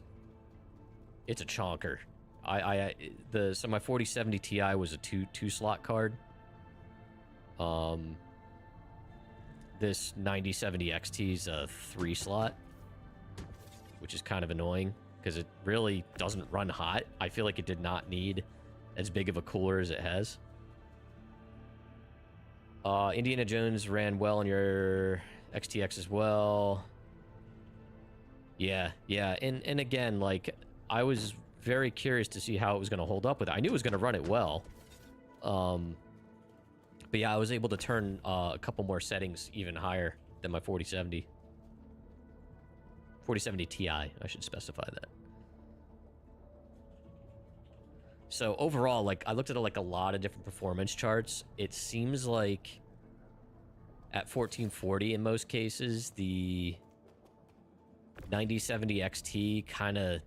it's a chonker. So my 4070 Ti was a two slot card. This 9070 XT is a 3 slot, which is kind of annoying because it really doesn't run hot. I feel like it did not need as big of a cooler as it has. Indiana Jones ran well on your XTX as well. Yeah. And again, like, I was very curious to see how it was going to hold up with it. I knew it was going to run it well. But yeah, I was able to turn a couple more settings even higher than my 4070. 4070 Ti, I should specify that. So overall, like, I looked at like a lot of different performance charts. It seems like at 1440 in most cases, the 9070 XT kind of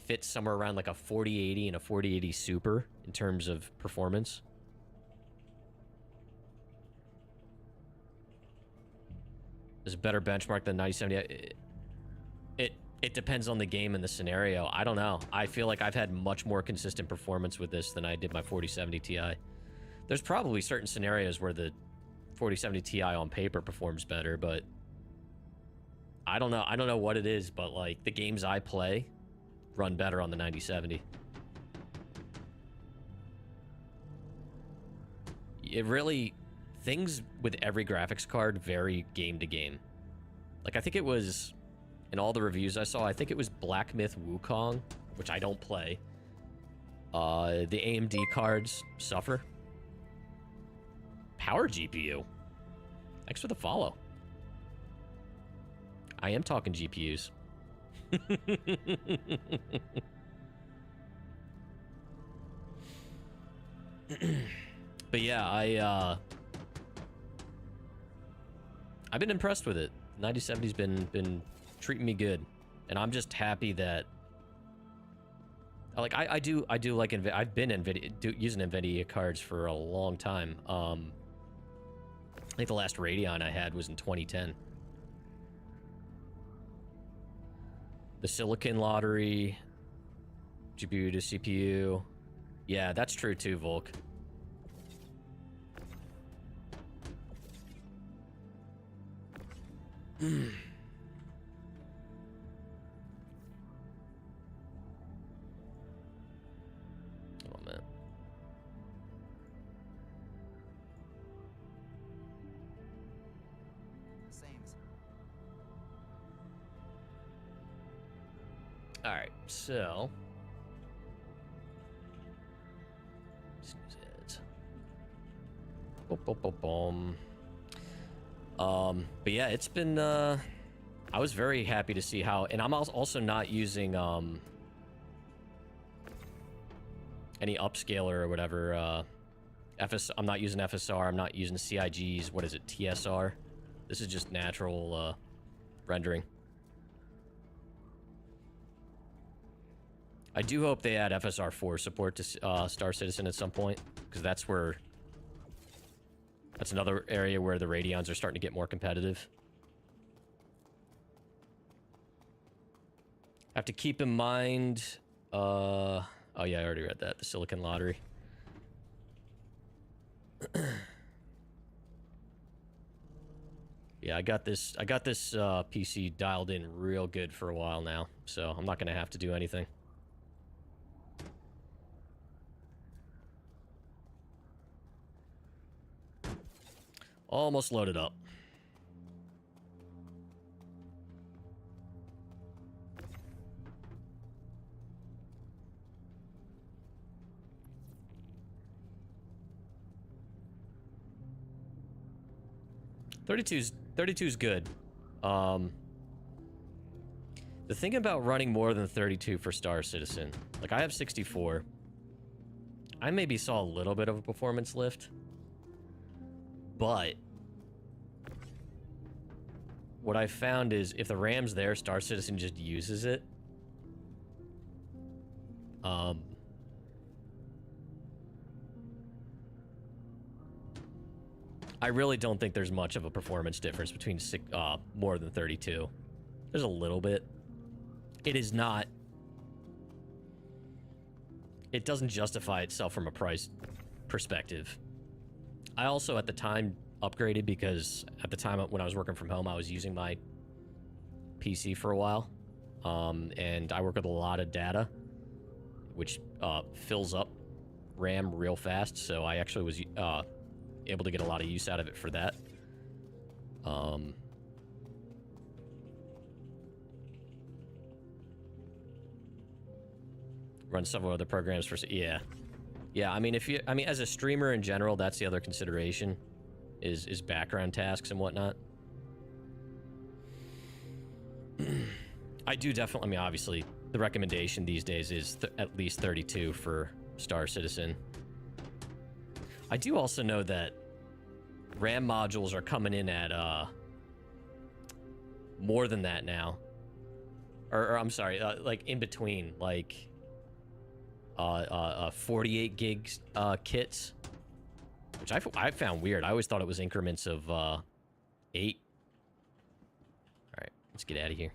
fits somewhere around like a 4080 and a 4080 Super in terms of performance. Is a better benchmark than 9070. It depends on the game and the scenario. I don't know. I feel like I've had much more consistent performance with this than I did my 4070 Ti. There's probably certain scenarios where the 4070 Ti on paper performs better, but I don't know. I don't know what it is, but like the games I play run better on the 9070. It really... Things with every graphics card vary game to game. Like, I think it was, in all the reviews I saw, I think it was Black Myth Wukong, which I don't play. The AMD cards suffer. Power GPU. Thanks for the follow. I am talking GPUs. But yeah, I've been impressed with it. 9070's been treating me good, and I'm just happy that, like, I do like NVIDIA. I've been using NVIDIA cards for a long time. I think the last Radeon I had was in 2010. The Silicon Lottery, GPU to CPU. Yeah, that's true too, Volk. Oh, man. sames. All right, so. Boom, boom, boom, boom. But yeah, it's been, I was very happy to see how, and I'm also not using, any upscaler or whatever, I'm not using FSR, I'm not using CIGs, what is it, TSR? This is just natural, rendering. I do hope they add FSR4 support to, Star Citizen at some point, because that's another area where the Radeons are starting to get more competitive. Have to keep in mind, oh yeah, I already read that, the Silicon Lottery. Yeah, I got this PC dialed in real good for a while now, so I'm not gonna have to do anything. Almost loaded up. Thirty-two's good. The thing about running more than 32 for Star Citizen, like I have 64. I maybe saw a little bit of a performance lift. But what I found is if the RAM's there, Star Citizen just uses it. I really don't think there's much of a performance difference between more than 32. There's a little bit. It is not. It doesn't justify itself from a price perspective. I also, at the time, upgraded because at the time when I was working from home, I was using my PC for a while. And I work with a lot of data, which fills up RAM real fast. So I actually was able to get a lot of use out of it for that. Run several other programs for... Yeah. Yeah, I mean, as a streamer in general, that's the other consideration, is background tasks and whatnot. I do definitely, I mean, obviously, the recommendation these days is at least 32 for Star Citizen. I do also know that RAM modules are coming in at, more than that now. Or I'm sorry, like, in between, like... 48 gigs kits, which I found weird. I always thought it was increments of 8. All right, let's get out of here.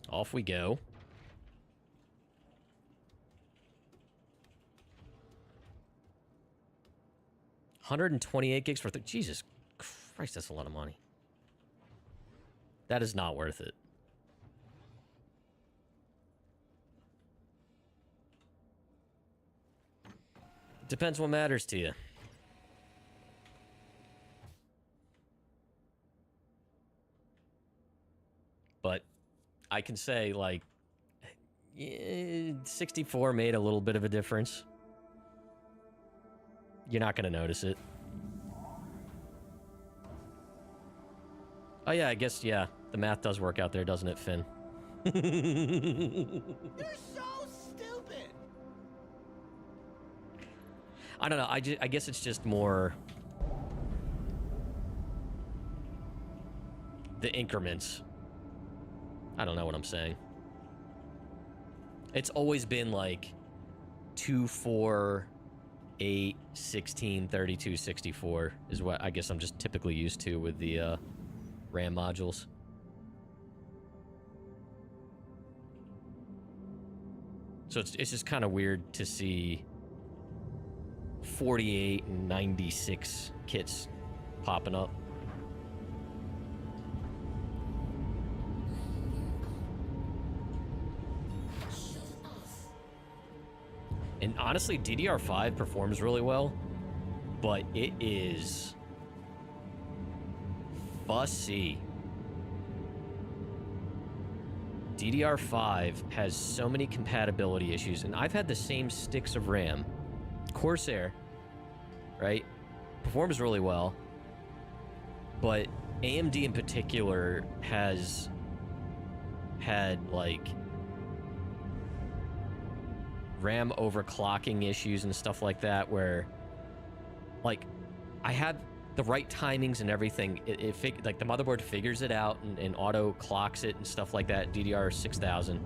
Off we go. $128 gigs for Jesus Christ, that's a lot of money. That is not worth it. Depends what matters to you. But I can say, like, 64 made a little bit of a difference. You're not going to notice it. Oh, yeah, I guess, yeah. The math does work out there, doesn't it, Finn? You're so stupid! I don't know. I guess it's just more... the increments. I don't know what I'm saying. It's always been, like, 2, 4, 8, 16, 32, 64 is what I guess I'm just typically used to with the, RAM modules. So it's just kind of weird to see 48 and 96 kits popping up. And honestly, DDR5 performs really well, but it is fussy. DDR5 has so many compatibility issues, and I've had the same sticks of RAM. Corsair, right? Performs really well, but AMD in particular has had, like, RAM overclocking issues and stuff like that, where, like, I have the right timings and everything. Like, the motherboard figures it out and auto clocks it and stuff like that, DDR 6000.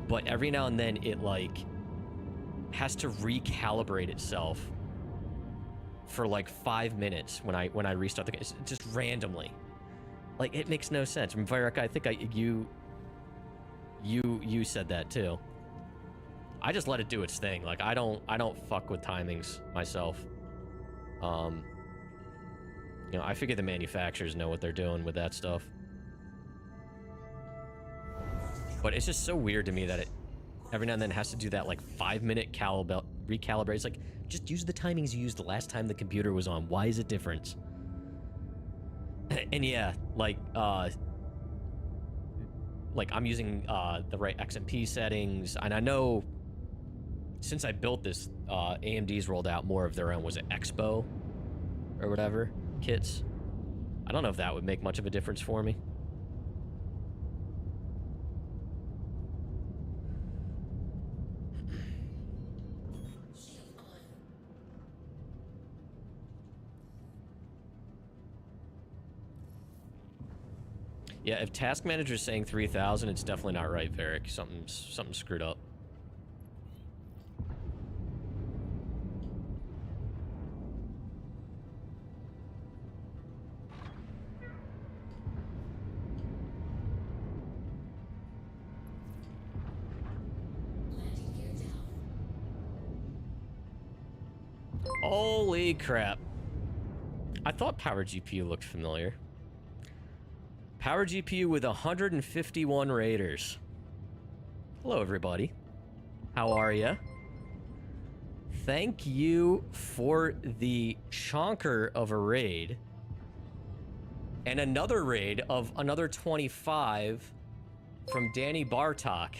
But every now and then it, like, has to recalibrate itself for like 5 minutes when I restart the game, just randomly. Like, it makes no sense. I mean, Vyrek, I think you said that too. I just let it do its thing. Like, I don't fuck with timings myself. You know, I figure the manufacturers know what they're doing with that stuff. But it's just so weird to me that it every now and then has to do that, like, 5-minute recalibrate. It's like, just use the timings you used the last time the computer was on. Why is it different? And yeah, like I'm using the right XMP settings, and I know since I built this, AMD's rolled out more of their own, was it Expo or whatever kits? I don't know if that would make much of a difference for me. Yeah, if Task Manager's saying 3,000, it's definitely not right, Varric. Something's screwed up. Holy crap. I thought Power GPU looked familiar. Power GPU with 151 raiders. Hello, everybody. How are ya? Thank you for the chonker of a raid. And another raid of another 25 from Danny Bartok.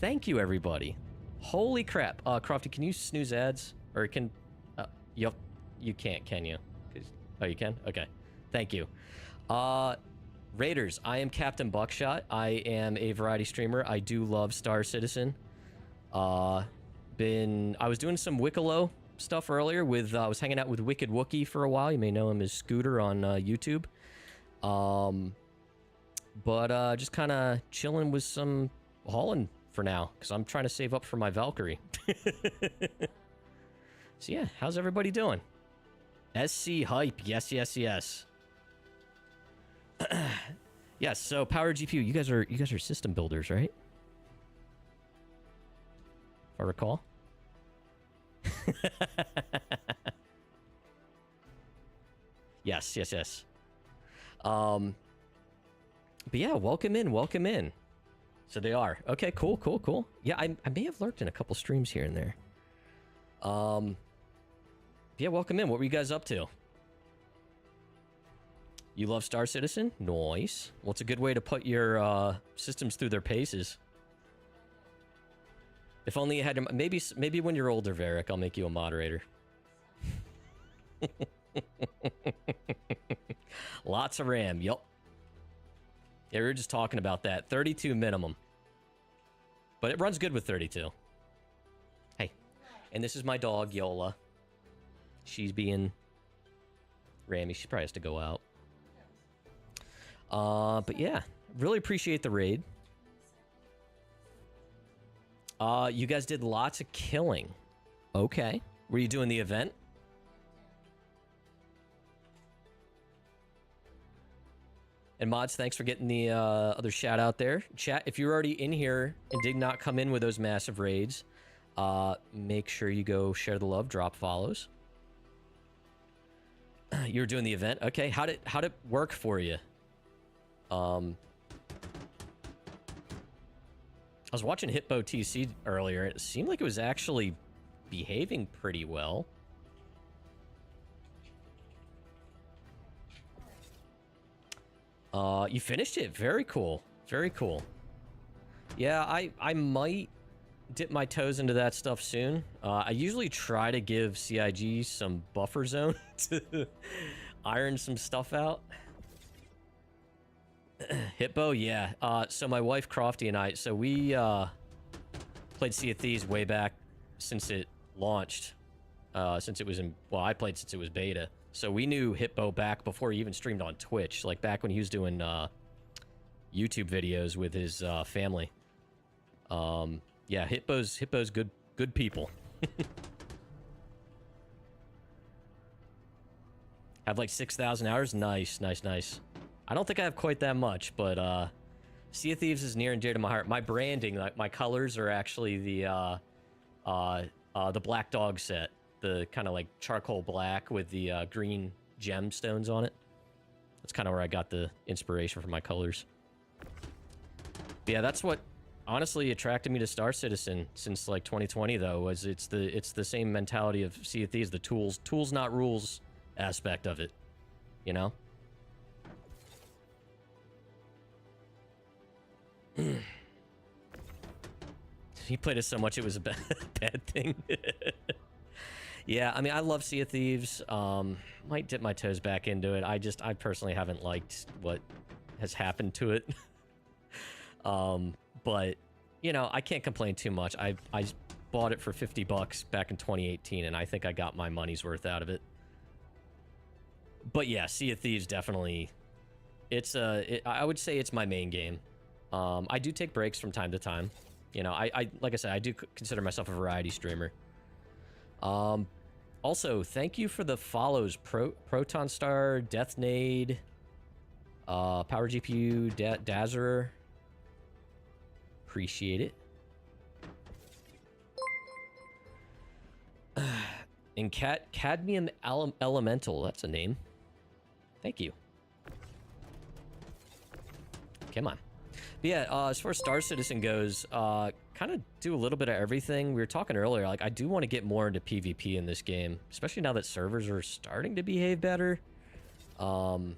Thank you, everybody. Holy crap. Crofty, can you snooze ads? Or can... you can't, can you? Oh, you can? Okay. Thank you. Raiders, I am Captain Buckshot. I am a variety streamer. I do love Star Citizen. I was doing some Wikelo stuff earlier with, I was hanging out with Wicked Wookie for a while. You may know him as Scooter on YouTube. But just kind of chilling with some hauling for now, because I'm trying to save up for my Valkyrie. So yeah, how's everybody doing? SC hype, yes, yes, yes. Yes, so Power GPU, you guys are system builders, right? If I recall. Yes, yes, yes. But yeah, welcome in, welcome in. So they are. Okay, cool, cool, cool. Yeah, I may have lurked in a couple streams here and there. Yeah, welcome in. What were you guys up to? You love Star Citizen? Nice. Well, it's a good way to put your systems through their paces. If only you had to... Maybe when you're older, Varric, I'll make you a moderator. Lots of RAM. Yup. Yeah, we were just talking about that. 32 minimum. But it runs good with 32. Hey. And this is my dog, Yola. She's being rammy. She probably has to go out. But yeah, really appreciate the raid. You guys did lots of killing. Okay. Were you doing the event? And Mods, thanks for getting the other shout out there. Chat, if you're already in here and did not come in with those massive raids, make sure you go share the love, drop follows. You were doing the event? Okay, how'd it work for you? I was watching Hitbo TC earlier. It seemed like it was actually behaving pretty well. You finished it. Very cool. Very cool. Yeah, I might dip my toes into that stuff soon. I usually try to give CIG some buffer zone to iron some stuff out. Hitbo, yeah. So my wife Crofty and I, so we played Sea of Thieves way back since it launched. Since it was in, well, I played since it was beta. So we knew Hitbo back before he even streamed on Twitch, like back when he was doing YouTube videos with his family. Yeah, Hitbo's good people. Have like 6,000 hours. Nice. I don't think I have quite that much, but Sea of Thieves is near and dear to my heart. My branding, like my colors, are actually the Black Dog set, the kind of like charcoal black with the green gemstones on it. That's kind of where I got the inspiration for my colors. But yeah, that's what honestly attracted me to Star Citizen since like 2020 though, was it's the same mentality of Sea of Thieves, the tools not rules aspect of it, you know? He played it so much it was a bad thing. Yeah, I mean, I love Sea of Thieves. Might dip my toes back into it. I personally haven't liked what has happened to it. But, you know, I can't complain too much. I bought it for $50 back in 2018, and I think I got my money's worth out of it. But yeah, Sea of Thieves definitely, I would say it's my main game. I do take breaks from time to time. You know, I like I said, I do consider myself a variety streamer. Also, thank you for the follows, Proton Star, Deathnade, Power GPU, Dazzler. Appreciate it. And Cadmium Elemental, that's a name. Thank you. Come on. But yeah, as far as Star Citizen goes, kind of do a little bit of everything. We were talking earlier, like, I do want to get more into PvP in this game, especially now that servers are starting to behave better. You know,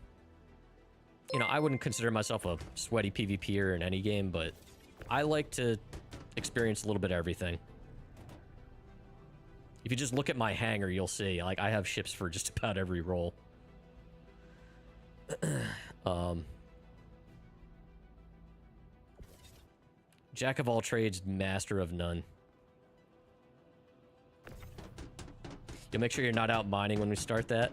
I wouldn't consider myself a sweaty PvPer in any game, but I like to experience a little bit of everything. If you just look at my hangar, you'll see, like, I have ships for just about every role. Jack of all trades, master of none. You'll make sure you're not out mining when we start that?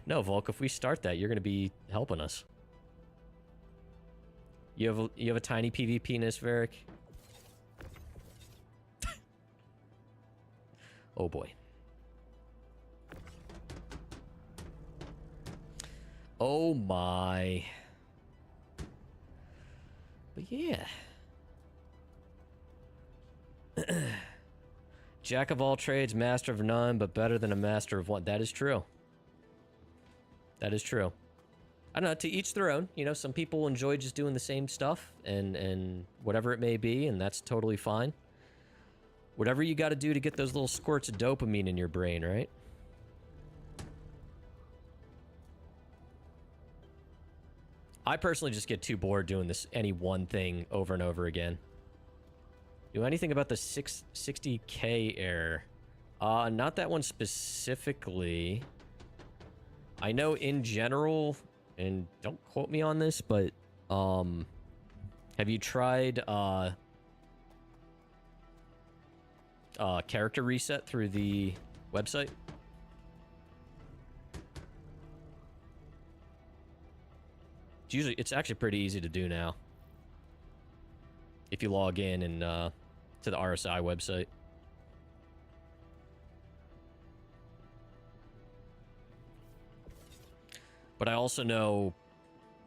No, Volk, if we start that, you're going to be helping us. You have a tiny PvP-ness, Varric? Oh boy. Oh my. But yeah. Jack of all trades, master of none, but better than a master of one. That is true. That is true. I don't know, to each their own. You know, some people enjoy just doing the same stuff and whatever it may be, and that's totally fine. Whatever you got to do to get those little squirts of dopamine in your brain, right? I personally just get too bored doing this any one thing over and over again. Do anything about the 660K error? Not that one specifically. I know in general, and don't quote me on this, but have you tried character reset through the website? It's actually pretty easy to do now. If you log in and to the RSI website. But I also know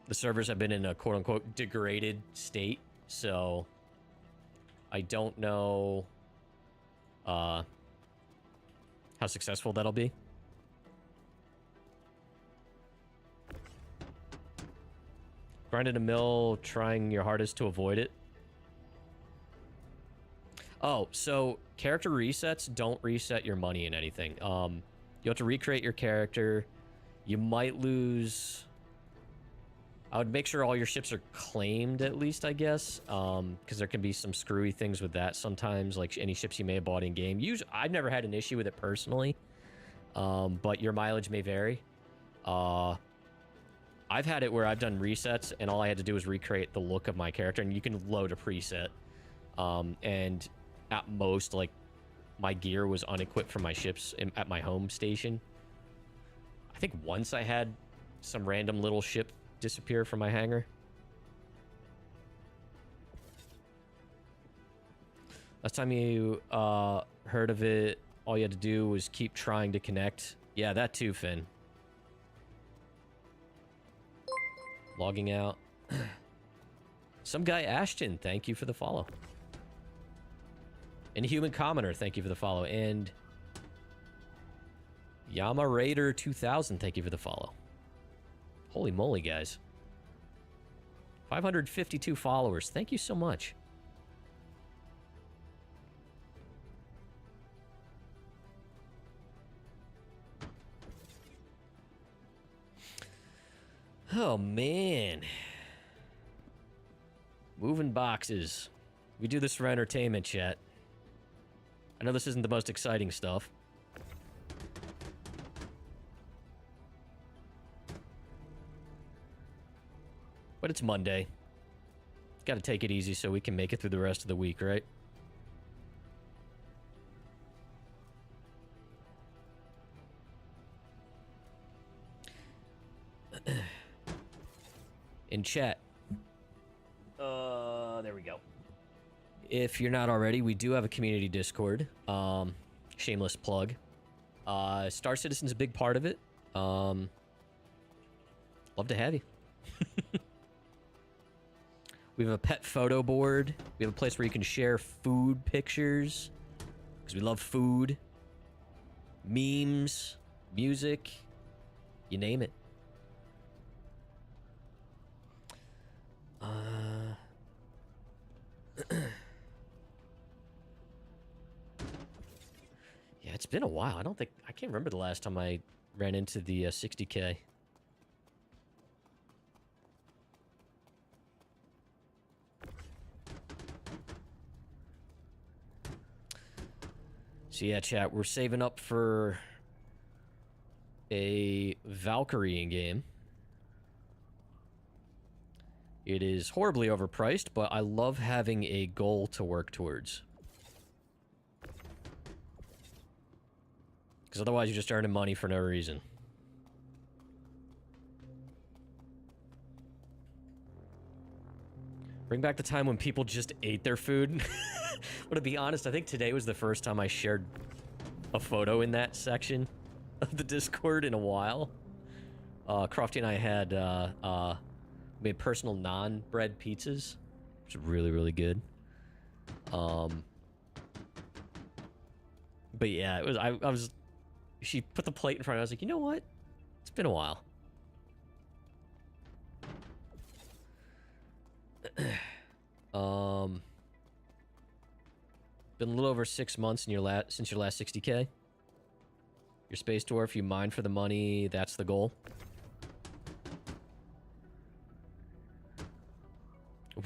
the servers have been in a quote-unquote degraded state, so I don't know how successful that'll be. Grinding a mill, trying your hardest to avoid it. Oh, so character resets don't reset your money in anything. You have to recreate your character. You might lose... I would make sure all your ships are claimed at least, I guess. Because there can be some screwy things with that sometimes, like any ships you may have bought in game. Usually, I've never had an issue with it personally. But your mileage may vary. I've had it where I've done resets and all I had to do was recreate the look of my character, and you can load a preset. And at most, like, my gear was unequipped from my ships at my home station. I think once I had some random little ship disappear from my hangar. Last time you heard of it, all you had to do was keep trying to connect. Yeah, that too, Finn. Logging out. Some guy Ashton, thank you for the follow. Inhuman Commoner, thank you for the follow. And Yama Raider 2000, thank you for the follow. Holy moly, guys. 552 followers. Thank you so much. Oh, man. Moving boxes. We do this for entertainment, chat. I know this isn't the most exciting stuff. But it's Monday. Got to take it easy so we can make it through the rest of the week, right? In chat. There we go. If you're not already, we do have a community Discord. Shameless plug. Star Citizen's a big part of it. Love to have you. We have a pet photo board. We have a place where you can share food pictures. Because we love food. Memes. Music. You name it. Yeah, it's been a while. I can't remember the last time I ran into the 60K. So yeah, chat, we're saving up for a Valkyrie game. It is horribly overpriced, but I love having a goal to work towards. Because otherwise you're just earning money for no reason. Bring back the time when people just ate their food. Well, to be honest, I think today was the first time I shared a photo in that section of the Discord in a while. Crofty and I had made personal non-bread pizzas, which is really, really good. But yeah, it was. I was. She put the plate in front of me. I was like, you know what? It's been a while. Been a little over 6 months in since your last 60K. Your space dwarf, you mine for the money. That's the goal.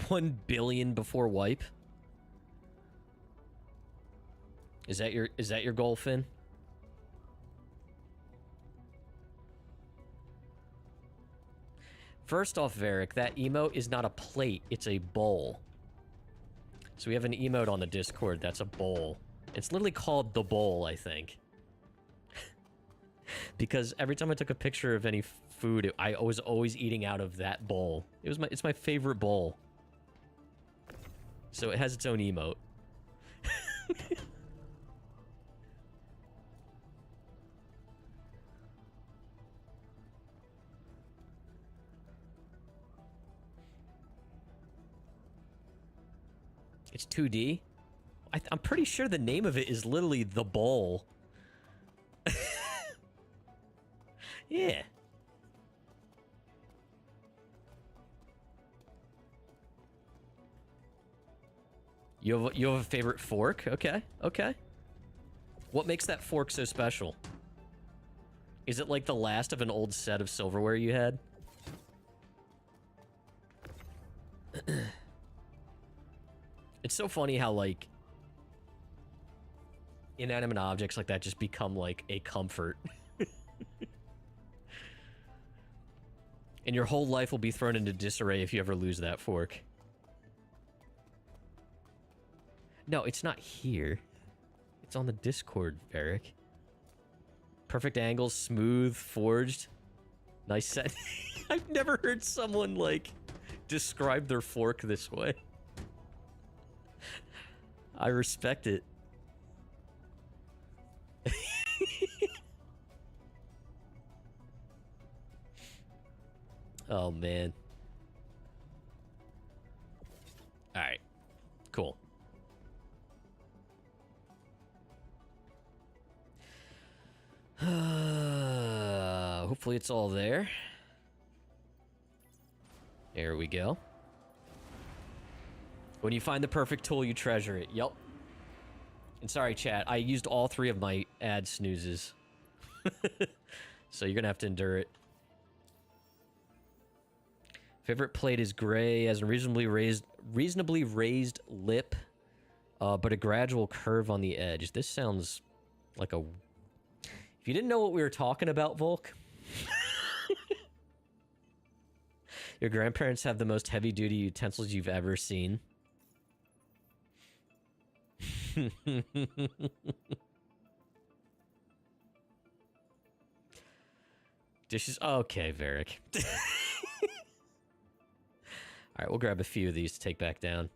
1 billion before wipe. Is that your goal, Finn? First off, Varric, that emote is not a plate, it's a bowl. So we have an emote on the Discord that's a bowl. It's literally called the bowl, I think. Because every time I took a picture of any food, I was always eating out of that bowl. It's my favorite bowl. So it has its own emote. It's 2D? I'm pretty sure the name of it is literally The Bowl. Yeah. You have a favorite fork? Okay, okay. What makes that fork so special? Is it like the last of an old set of silverware you had? It's so funny how, like, inanimate objects like that just become, like, a comfort. And your whole life will be thrown into disarray if you ever lose that fork. No, it's not here. It's on the Discord, Varric. Perfect angles, smooth, forged. Nice set. I've never heard someone, like, describe their fork this way. I respect it. Oh, man. Alright. Cool. Hopefully it's all there. There we go. When you find the perfect tool, you treasure it. Yep. And sorry, chat. I used all 3 of my ad snoozes. So you're gonna have to endure it. Favorite plate is gray, has a reasonably raised lip, but a gradual curve on the edge. This sounds like a... If you didn't know what we were talking about, Volk, your grandparents have the most heavy-duty utensils you've ever seen. Dishes... Okay, Varric. Alright, we'll grab a few of these to take back down.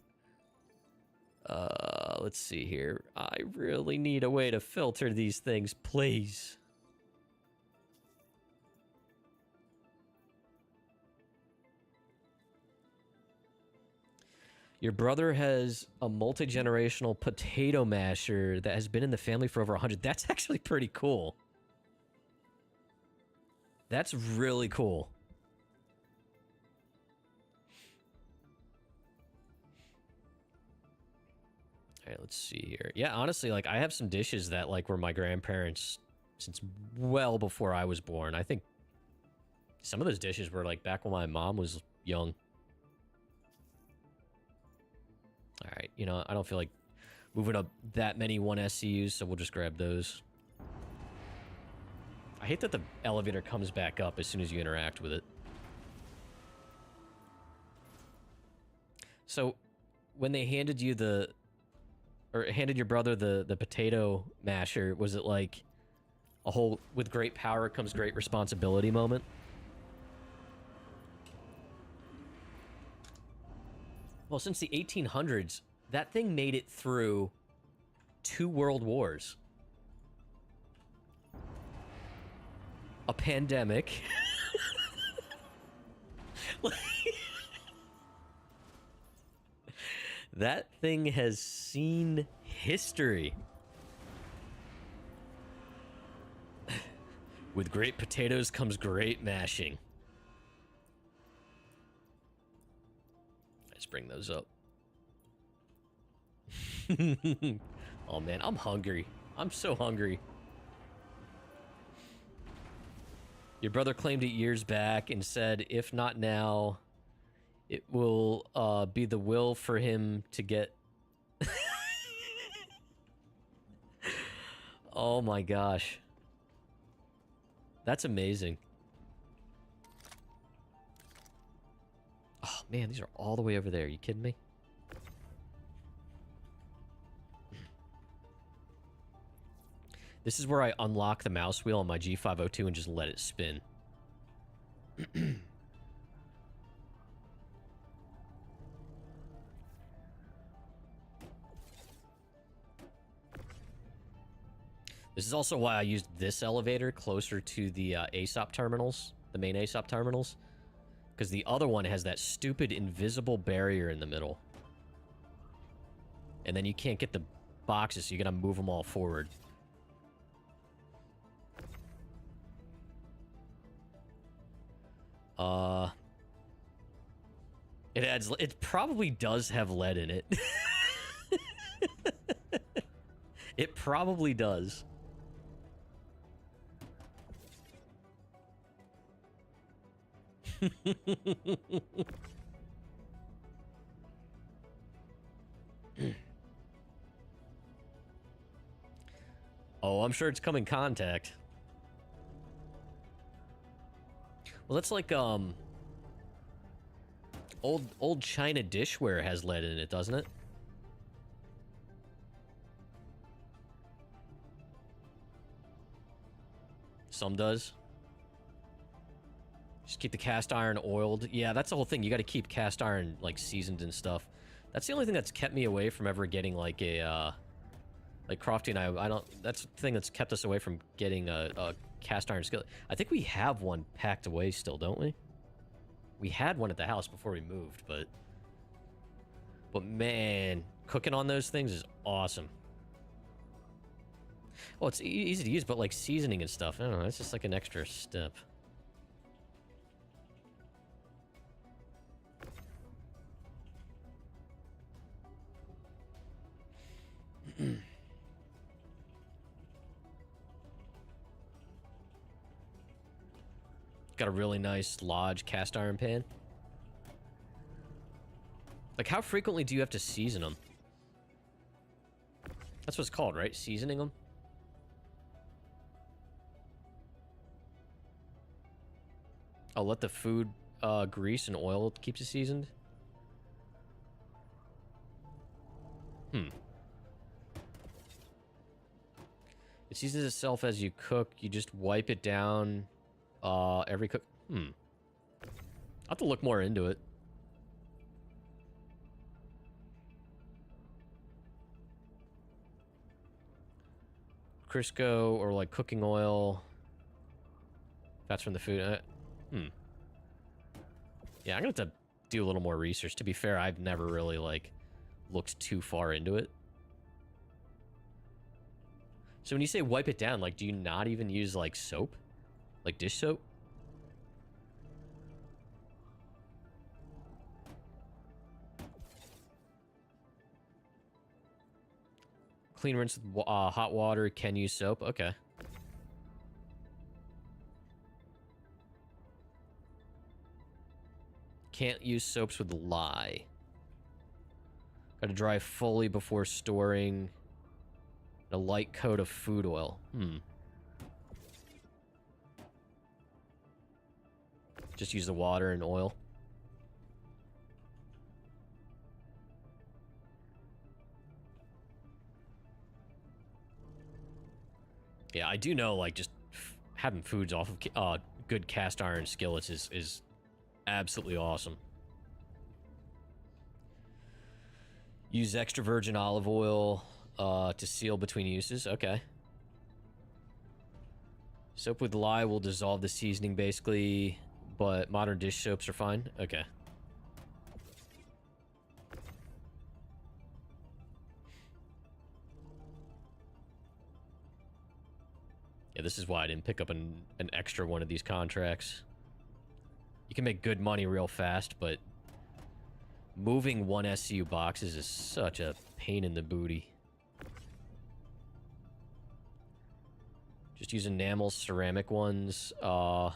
Let's see here. I really need a way to filter these things, please. Your brother has a multi-generational potato masher that has been in the family for over 100. That's actually pretty cool. That's really cool. All right, let's see here. Yeah, honestly, like, I have some dishes that, like, were my grandparents since well before I was born. I think some of those dishes were, like, back when my mom was young. All right, you know, I don't feel like moving up that many 1SCUs, so we'll just grab those. I hate that the elevator comes back up as soon as you interact with it. So, when they handed you handed your brother the potato masher, was it like a whole with great power comes great responsibility moment? Well, since the 1800s, that thing made it through 2 world wars. A pandemic. That thing has seen history. With great potatoes comes great mashing. Let's bring those up. Oh man, I'm hungry. I'm so hungry. Your brother claimed it years back and said, if not now, it will be the will for him to get... Oh my gosh. That's amazing. Oh man, these are all the way over there. Are you kidding me? This is where I unlock the mouse wheel on my G502 and just let it spin. This is also why I used this elevator closer to the ASOP terminals, the main ASOP terminals, because the other one has that stupid invisible barrier in the middle. And then you can't get the boxes, so you gotta move them all forward. It probably does have lead in it. It probably does. Oh, I'm sure it's come in contact. Well, that's like, old China dishware has lead in it, doesn't it? Some does. Just keep the cast iron oiled. Yeah, that's the whole thing. You got to keep cast iron, like, seasoned and stuff. That's the only thing that's kept me away from ever getting, like, a, like, Crofty and I don't... That's the thing that's kept us away from getting a cast iron skillet. I think we have one packed away still, don't we? We had one at the house before we moved, but... But, man, cooking on those things is awesome. Well, it's easy to use, but, like, seasoning and stuff, I don't know, it's just like an extra step. Got a really nice Lodge cast iron pan. Like, how frequently do you have to season them? That's what it's called, right? Seasoning them? Oh, let the food grease and oil keeps it seasoned? Hmm. It seasons itself as you cook. You just wipe it down every cook. I'll have to look more into it. Crisco or like cooking oil. That's from the food. Yeah, I'm gonna have to do a little more research. To be fair, I've never really like looked too far into it. So when you say wipe it down, like, do you not even use like soap? Like dish soap? Clean rinse with hot water, can use soap. Okay. Can't use soaps with lye. Gotta dry fully before storing. A light coat of food oil. Just use the water and oil. Yeah, I do know, like, just having foods off of good cast iron skillets is absolutely awesome. Use extra virgin olive oil to seal between uses. Okay. Soap with lye will dissolve the seasoning, basically, but modern dish soaps are fine. Okay. Yeah, this is why I didn't pick up an extra one of these contracts. You can make good money real fast, but moving one SCU boxes is such a pain in the booty. Just use enamel ceramic ones. Yeah,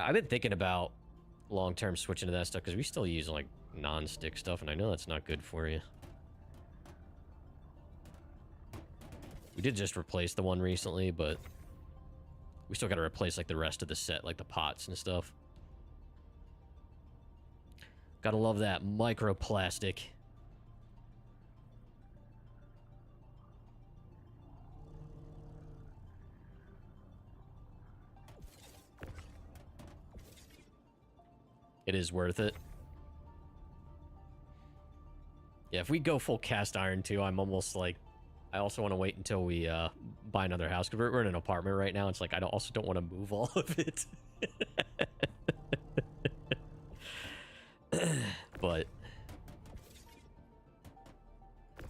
I've been thinking about long-term switching to that stuff because we still use like non-stick stuff, and I know that's not good for you. We did just replace the one recently, but we still got to replace like the rest of the set, like the pots and stuff. Gotta love that microplastic. It is worth it. Yeah, if we go full cast iron too, I'm almost like, I also want to wait until we buy another house, because we're in an apartment right now. It's like, I also don't want to move all of it. But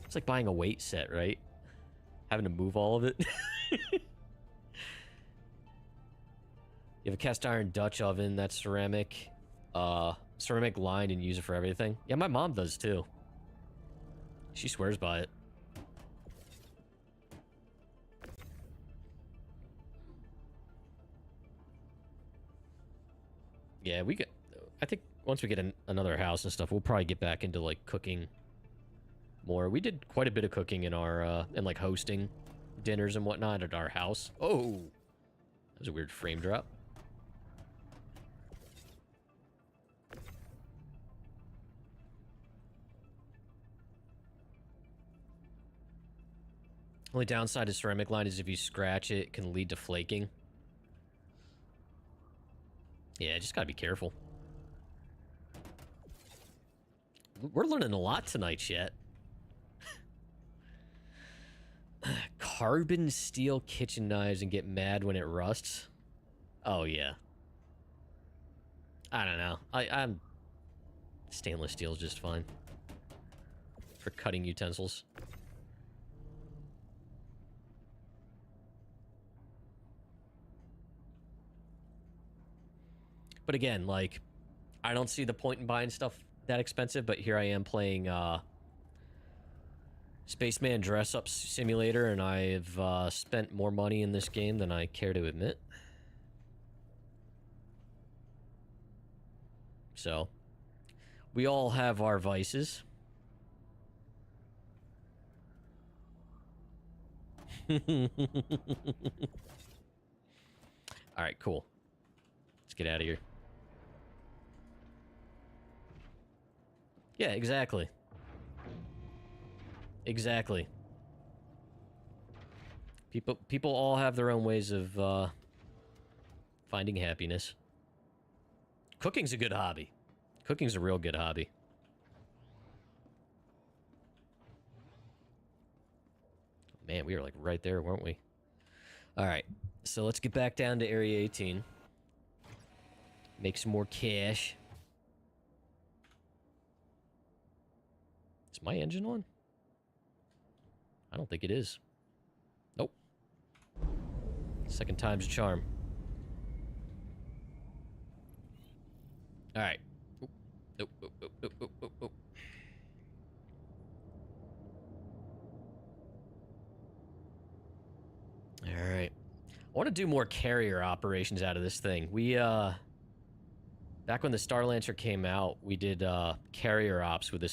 it's like buying a weight set, right? Having to move all of it. You have a cast iron Dutch oven that's ceramic. Ceramic lined and use it for everything. Yeah, my mom does too. She swears by it. Yeah, we get. I think once we get another house and stuff, we'll probably get back into like cooking more. We did quite a bit of cooking in our and like hosting dinners and whatnot at our house. Oh, that was a weird frame drop. Only downside to ceramic line is if you scratch it, it can lead to flaking. Yeah, just gotta be careful. We're learning a lot tonight, chat. Carbon steel kitchen knives and get mad when it rusts. Oh yeah. I don't know. I'm stainless steel is just fine for cutting utensils. But again, like, I don't see the point in buying stuff that expensive, but here I am playing Spaceman Dress Up Simulator, and I've spent more money in this game than I care to admit. So, we all have our vices. Alright, cool. Let's get out of here. Yeah, exactly. Exactly. People all have their own ways of finding happiness. Cooking's a good hobby. Cooking's a real good hobby. Man, we were like right there, weren't we? All right, so let's get back down to Area 18. Make some more cash. Is my engine on? I don't think it is. Nope. Second time's a charm. All right. Oop, oop, oop, oop, oop, oop, oop. All right. I want to do more carrier operations out of this thing. We, back when the Star Lancer came out, we did carrier ops with it.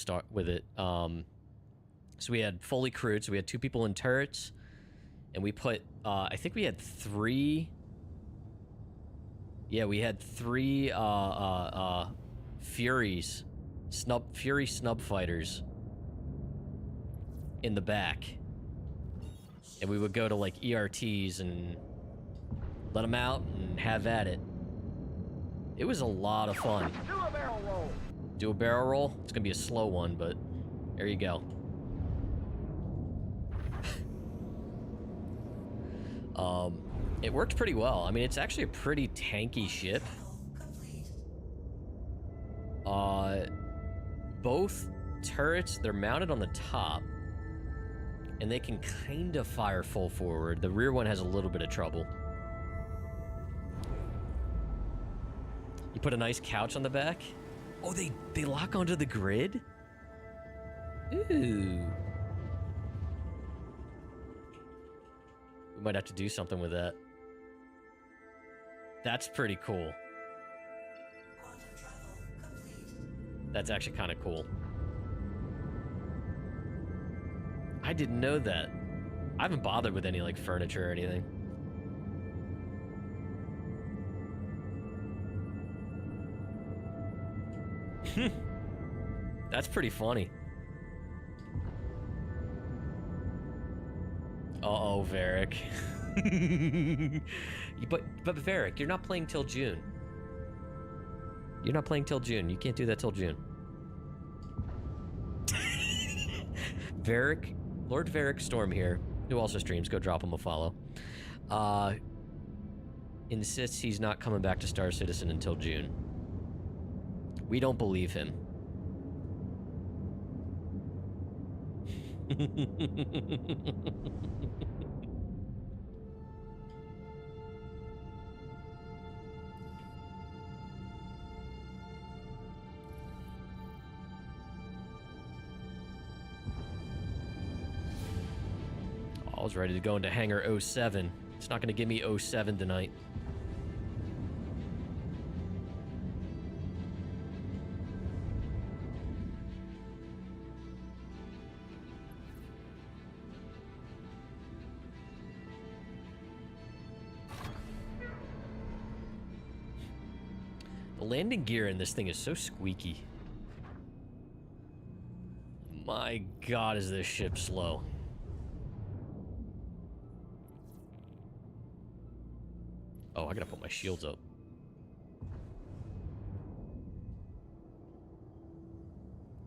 So we had fully crewed, so we had 2 people in turrets, and we put I think we had 3. Yeah, we had 3 Furies, Fury snub fighters in the back, and we would go to like ERTs and let them out and have at it. It was a lot of fun. Do a barrel roll. Do a barrel roll? It's gonna be a slow one, but there you go. It worked pretty well. I mean, it's actually a pretty tanky ship. Both turrets, they're mounted on the top, and they can kind of fire full forward. The rear one has a little bit of trouble. You put a nice couch on the back. Oh, they lock onto the grid? Ooh. We might have to do something with that. That's pretty cool. That's actually kind of cool. I didn't know that. I haven't bothered with any, like, furniture or anything. That's pretty funny. Uh-oh, Varric. but Varric, you're not playing till June. You're not playing till June. You can't do that till June. Varric, Lord Varric Storm here, who also streams, go drop him a follow, insists he's not coming back to Star Citizen until June. We don't believe him. I was ready to go into Hangar 07. It's not going to give me 07 tonight. landing gear in this thing is so squeaky. My god, is this ship slow. Oh, I gotta put my shields up.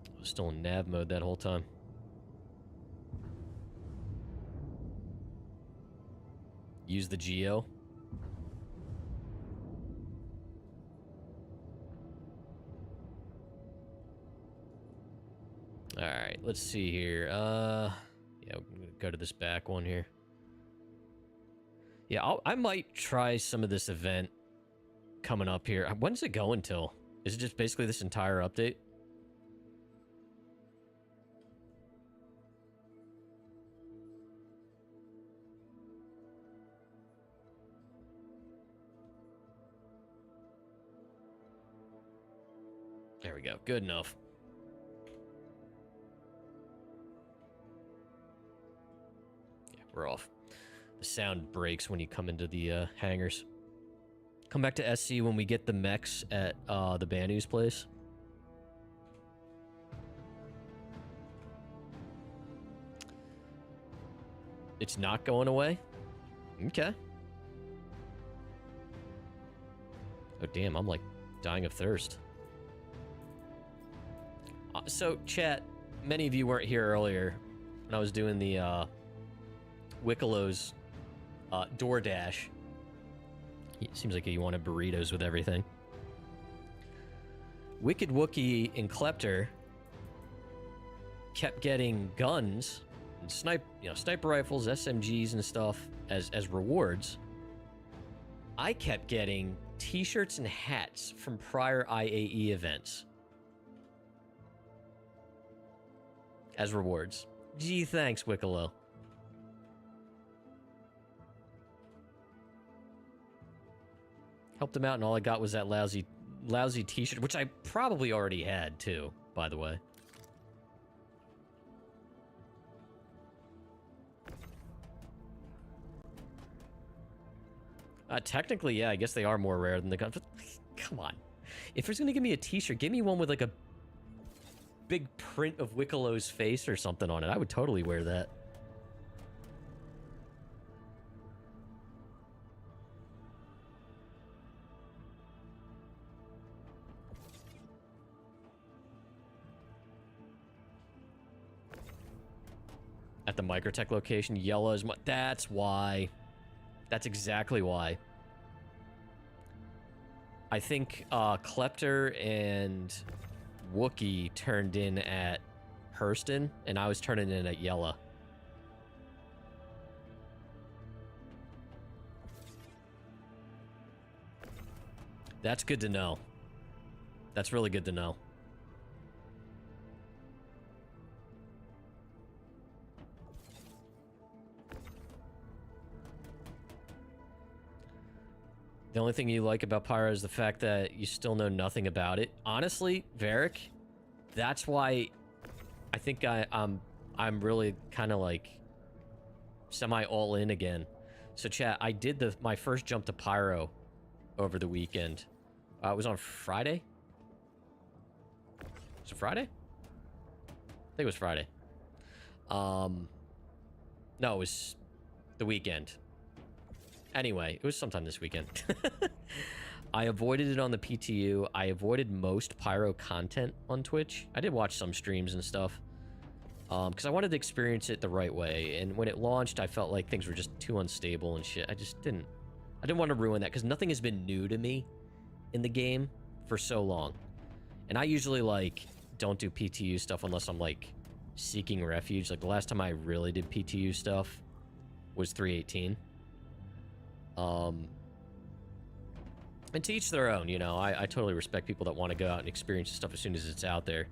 I was still in nav mode that whole time. Use the Geo. Alright, let's see here. Yeah, I'm gonna go to this back one here. Yeah, I might try some of this event coming up here. When's it go until? Is it just basically this entire update? There we go. Good enough. Yeah, we're off. The sound breaks when you come into the hangars. Come back to SC when we get the mechs at the Banu's place. It's not going away? Okay. Oh, damn. I'm, like, dying of thirst. So, chat, many of you weren't here earlier when I was doing the Wikelo's DoorDash. It seems like you wanted burritos with everything. Wicked Wookie and Klepter kept getting guns and sniper rifles, SMGs and stuff as rewards. I kept getting t-shirts and hats from prior IAE events as rewards. Gee, thanks, Wikelo. Helped him out, and all I got was that lousy t-shirt, which I probably already had, too, by the way. Technically, yeah, I guess they are more rare than the guns. Come on. If it's going to give me a t-shirt, give me one with, like, a big print of Wikelo's face or something on it. I would totally wear that. At the Microtech location, yellow is that's why. That's exactly why. I think Klepter and Wookie turned in at Hurston, and I was turning in at Yella. That's good to know. That's really good to know. The only thing you like about Pyro is the fact that you still know nothing about it. Honestly, Varric, that's why I think I'm really kind of like semi all in again. So chat, I did my first jump to Pyro over the weekend. It was on Friday. Was it Friday? I think it was Friday. No, it was the weekend. Anyway, it was sometime this weekend. I avoided it on the PTU. I avoided most Pyro content on Twitch. I did watch some streams and stuff. Because I wanted to experience it the right way. And when it launched, I felt like things were just too unstable and shit. I didn't want to ruin that, because nothing has been new to me in the game for so long. And I usually, like, don't do PTU stuff unless I'm, like, seeking refuge. Like, the last time I really did PTU stuff was 318. And to each their own, you know. I totally respect people that want to go out and experience the stuff as soon as it's out there.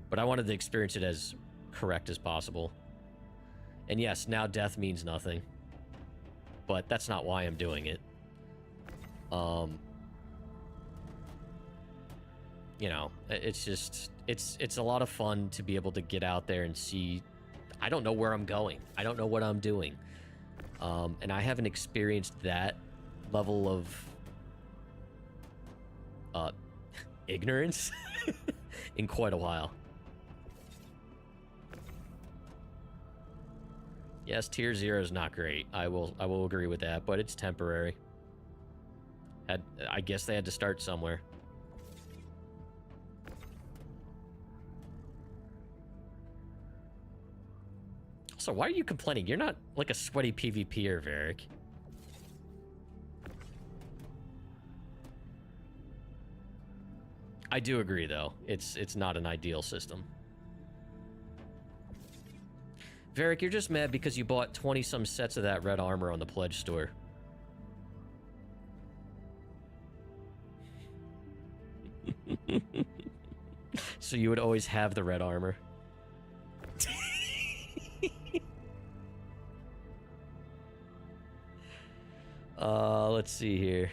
But I wanted to experience it as correct as possible. And yes, now death means nothing. But that's not why I'm doing it. You know, it's just, it's a lot of fun to be able to get out there and see. I don't know where I'm going. I don't know what I'm doing. And I haven't experienced that level of ignorance in quite a while. Yes, tier 0 is not great. I will agree with that, but it's temporary. I guess they had to start somewhere. So why are you complaining? You're not like a sweaty PvPer, Varric. I do agree, though. It's not an ideal system. Varric, you're just mad because you bought 20-some sets of that red armor on the pledge store. So you would always have the red armor. Let's see here.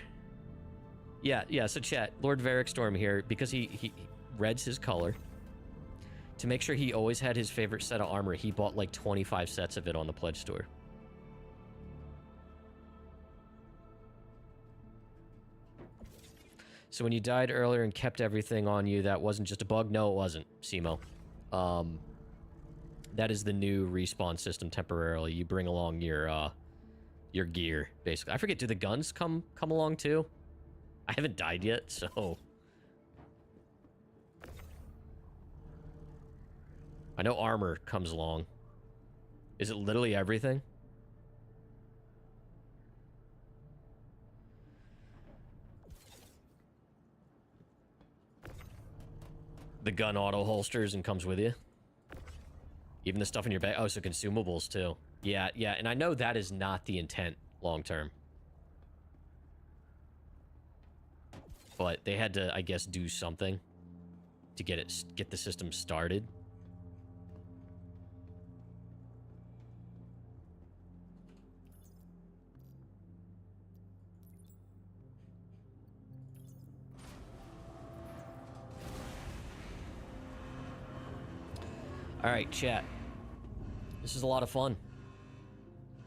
Yeah, so chat, Lord Varric Storm here, because he red's his color. To make sure he always had his favorite set of armor, he bought like 25 sets of it on the pledge store. So when you died earlier and kept everything on you, that wasn't just a bug? No, it wasn't, Simo. That is the new respawn system temporarily. You bring along your gear, basically. I forget, do the guns come along too? I haven't died yet, so... I know armor comes along. Is it literally everything? The gun auto holsters and comes with you? Even the stuff in your bag? Oh, so consumables too. Yeah, and I know that is not the intent long term. But they had to, I guess, do something to get the system started. All right, chat. This is a lot of fun.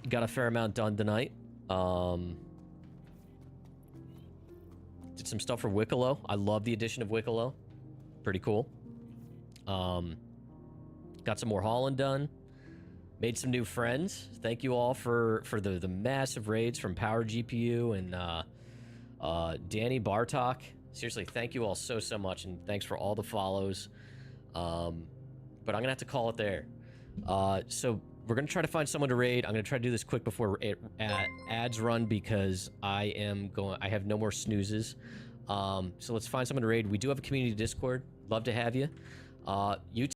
Got a fair amount done tonight. Did some stuff for Wikelo. I love the addition of Wikelo. Pretty cool. Got some more hauling done. Made some new friends. Thank you all for the massive raids from Power GPU and Danny Bartok. Seriously, thank you all so much, and thanks for all the follows. But I'm gonna have to call it there. So we're gonna try to find someone to raid. I'm gonna try to do this quick before ads run because I have no more snoozes. So let's find someone to raid. We do have a community Discord. Love to have you. YouTube.